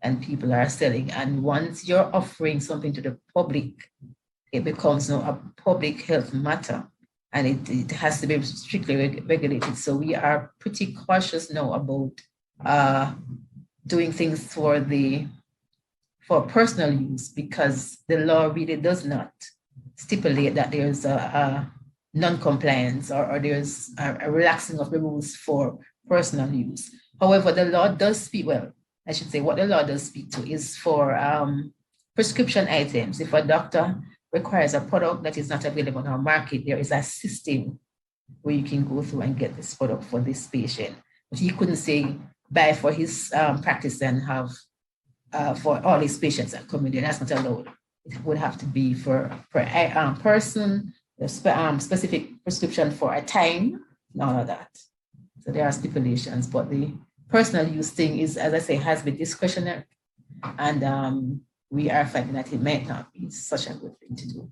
and people are selling. And once you're offering something to the public, it becomes now a public health matter, and it has to be strictly regulated. So we are pretty cautious now about doing things for personal use, because the law really does not stipulate that there's a non-compliance or there's a relaxing of the rules for personal use. However, the law does speak, well, I should say what the law does speak to is for prescription items. If a doctor requires a product that is not available on our market, there is a system where you can go through and get this product for this patient. But he couldn't say buy for his practice and have for all these patients that come in there. That's not allowed. It would have to be for a person, a specific prescription for a time, and all of that. So there are stipulations, but the personal use thing is, as I say, has been discretionary, and we are finding that it might not be such a good thing to do.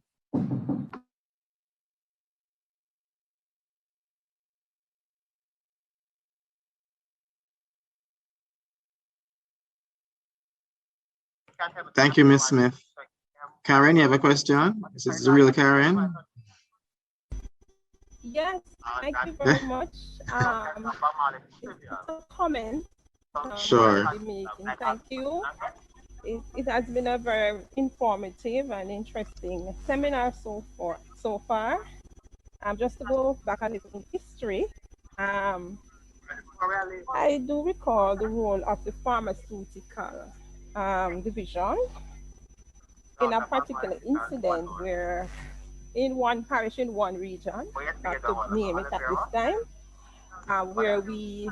Thank you, Ms. Smith. Karen, you have a question? Is this the real Karen? Yes, thank you very much. It's a comment. Sure. Thank you. It has been a very informative and interesting seminar so far. Just to go back a little in history, I do recall the role of the pharmaceutical division in a particular incident where in one parish in one region, not to name it at this time, where we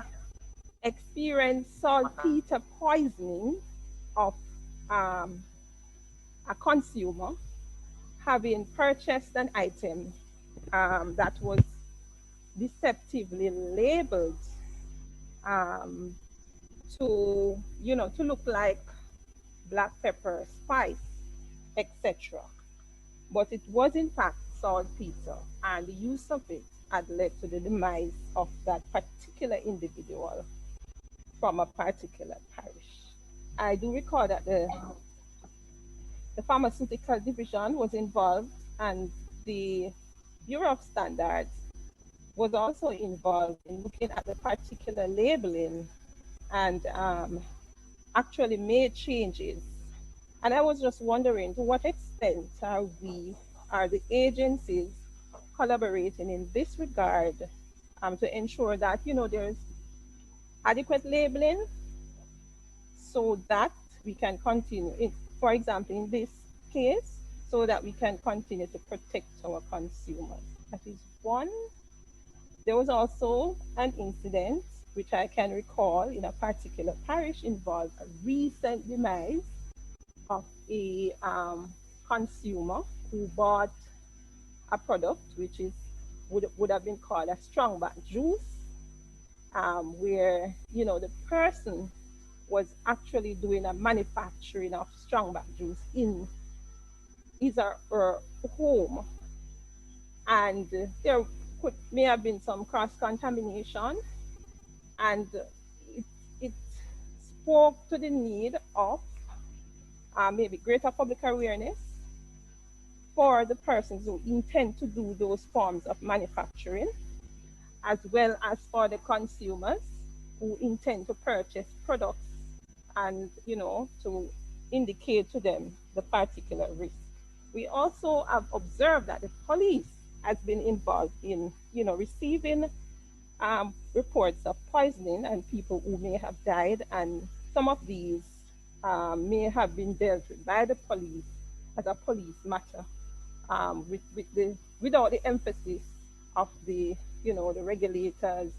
experienced saltpeter poisoning of a consumer having purchased an item that was deceptively labeled to look like black pepper, spice, etc. But it was in fact saltpeter, and the use of it had led to the demise of that particular individual from a particular parish. I do recall that the pharmaceutical division was involved, and the Bureau of Standards was also involved in looking at the particular labeling and actually made changes. And I was just wondering, to what extent are the agencies collaborating in this regard to ensure that there's adequate labeling so that we can continue, for example, in this case, so that we can continue to protect our consumers. That is one. There was also an incident which I can recall in a particular parish involved a recent demise of a consumer who bought a product which would have been called a strongback juice, where the person was actually doing a manufacturing of strongback juice in his or her home, and there may have been some cross-contamination, and it spoke to the need of maybe greater public awareness for the persons who intend to do those forms of manufacturing, as well as for the consumers who intend to purchase products and, to indicate to them the particular risk. We also have observed that the police has been involved in, receiving reports of poisoning and people who may have died, and some of these may have been dealt with by the police as a police matter, without the emphasis of the regulators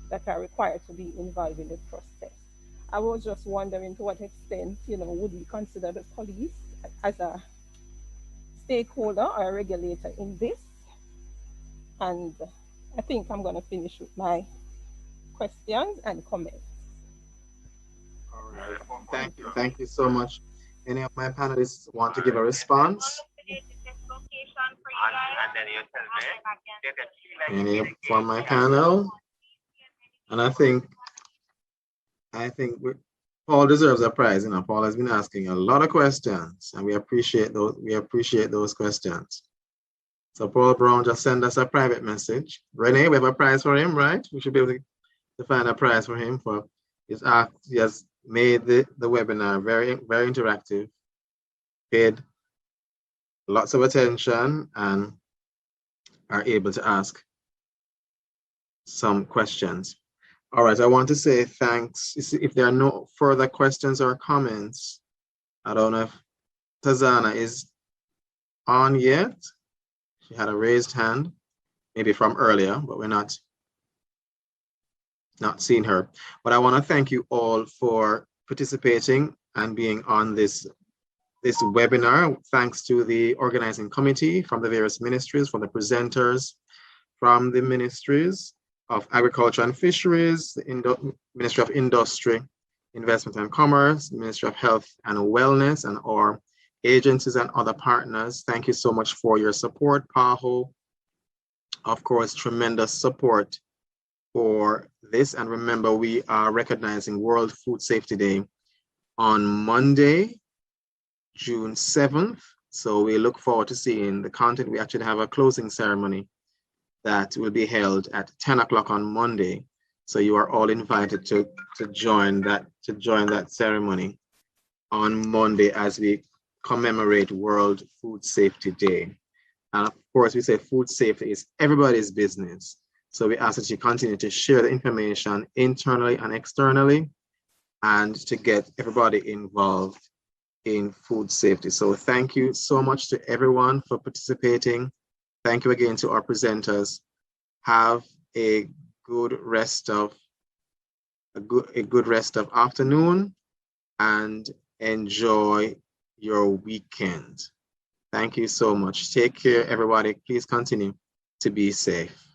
that are required to be involved in the process. I was just wondering to what extent, would we consider the police as a stakeholder or a regulator in this? And I think I'm going to finish with my questions and comments. All right. Thank you. Thank you so much. Any of my panelists want to give a response? Any from my panel? And I think Paul deserves a prize. Paul has been asking a lot of questions, and we appreciate those. We appreciate those questions. So Paul Brown just sent us a private message. Renee, we have a prize for him, right? We should be able to find a prize for him for his act. He has made the webinar very, very interactive, paid lots of attention, and are able to ask some questions. All right, I want to say thanks. If there are no further questions or comments, I don't know if Tazana is on yet. She had a raised hand, maybe from earlier, but we're not seeing her. But I want to thank you all for participating. and being on this webinar. Thanks to the organizing committee from the various ministries, from the presenters, from the ministries of Agriculture and Fisheries, the Ministry of Industry, Investment and Commerce, the Ministry of Health and Wellness, and our agencies and other partners. Thank you so much for your support. PAHO, of course, tremendous support for this. And remember, we are recognizing World Food Safety Day on Monday, June 7th. So we look forward to seeing the content. We actually have a closing ceremony that will be held at 10 o'clock on Monday. So you are all invited to join that ceremony on Monday as we commemorate World Food Safety Day. And of course, we say food safety is everybody's business. So we ask that you continue to share the information internally and externally, and to get everybody involved in food safety. So thank you so much to everyone for participating. Thank you again to our presenters. Have a good rest of afternoon, and enjoy your weekend. Thank you so much. Take care, everybody. Please continue to be safe.